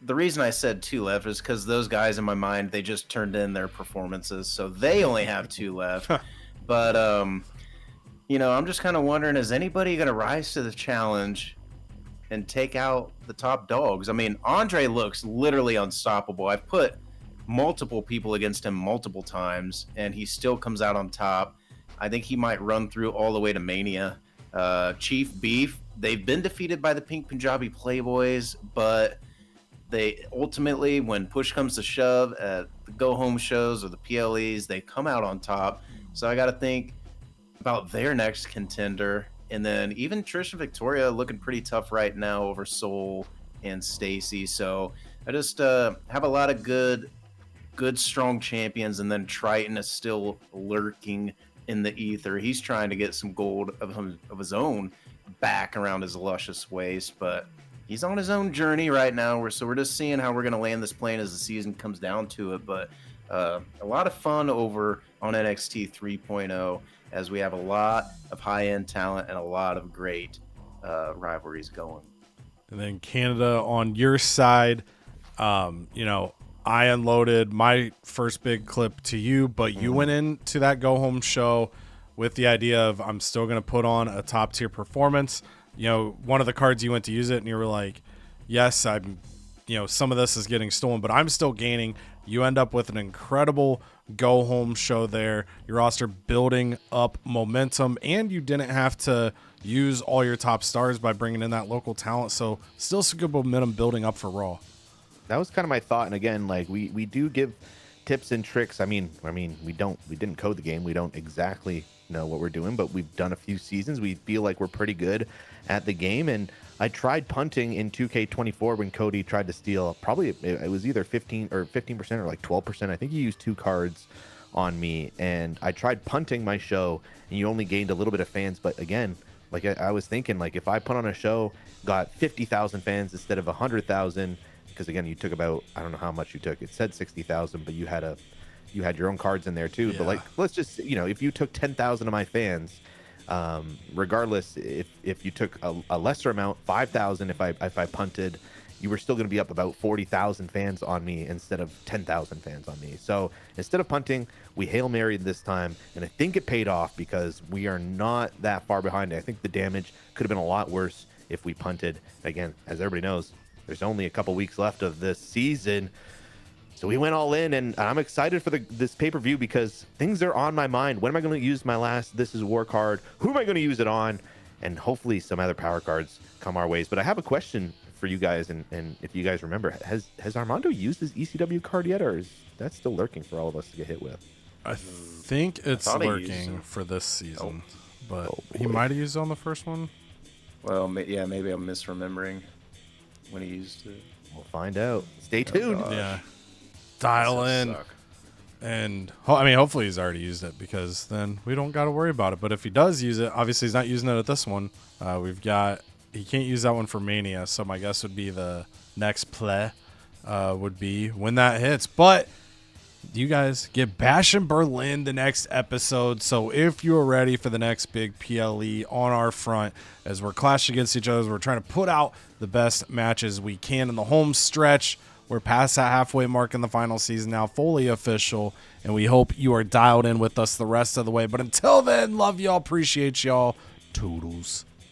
the reason I said 2 left is because those guys in my mind, they just turned in their performances, so they only have 2 left. But I'm just kind of wondering, is anybody going to rise to the challenge and take out the top dogs? I mean, Andre looks literally unstoppable. I've put multiple people against him multiple times, and he still comes out on top. I think he might run through all the way to Mania. Chief Beef, they've been defeated by the Pink Punjabi Playboys, but they ultimately, when push comes to shove at the go-home shows or the PLEs, they come out on top. So I got to think about their next contender. And then even Trish and Victoria looking pretty tough right now over Soul and Stacy. So I just have a lot of good, strong champions. And then Triton is still lurking in the ether. He's trying to get some gold of his own back around his luscious waist. But he's on his own journey right now. So we're just seeing how we're going to land this plane as the season comes down to it. But A lot of fun over on NXT 3.0 as we have a lot of high-end talent and a lot of great rivalries going. And then Canada on your side, you know, I unloaded my first big clip to you, but you went into that go home show with the idea of I'm still going to put on a top tier performance. You know, one of the cards you went to use it and you were like, yes, I'm, you know, some of this is getting stolen, but I'm still gaining. You end up with an incredible go home show there. Your roster building up momentum, and you didn't have to use all your top stars by bringing in that local talent. So still some good momentum building up for Raw. That was kind of my thought. And again, like we do give tips and tricks. I mean, we didn't code the game. We don't exactly know what we're doing, but we've done a few seasons. We feel like we're pretty good at the game. And I tried punting in 2K24 when Cody tried to steal. Probably it was either 15% or like 12%. I think he used 2 cards on me, and I tried punting my show, and you only gained a little bit of fans. But again, like I was thinking, like if I put on a show, got 50,000 fans instead of 100,000. Because again, you took about, I don't know how much you took. It said 60,000, but you had your own cards in there too. Yeah. But like, let's just, you know, if you took 10,000 of my fans, regardless, if you took a lesser amount, 5,000, if I punted, you were still going to be up about 40,000 fans on me instead of 10,000 fans on me. So instead of punting, we Hail Married this time, and I think it paid off because we are not that far behind. I think the damage could have been a lot worse if we punted. Again, as everybody knows, there's only a couple weeks left of this season. So we went all in, and I'm excited for this pay-per-view because things are on my mind. When am I going to use my last This Is War card? Who am I going to use it on? And hopefully some other power cards come our ways. But I have a question for you guys, and if you guys remember, has Armando used his ECW card yet, or is that still lurking for all of us to get hit with? I think it's lurking for this season, but he might have used it on the first one. Well, yeah, maybe I'm misremembering when he used it. We'll find out. Stay tuned. Yeah. Dial in. And I mean, hopefully he's already used it because then we don't got to worry about it. But if he does use it, obviously he's not using it at this one. He can't use that one for Mania. So my guess would be the next play would be when that hits. But you guys get Bash in Berlin the next episode. So if you're ready for the next big PLE on our front, as we're clashing against each other, we're trying to put out the best matches we can in the home stretch. We're past that halfway mark in the final season now, fully official, and we hope you are dialed in with us the rest of the way. But until then, love y'all, appreciate y'all. Toodles.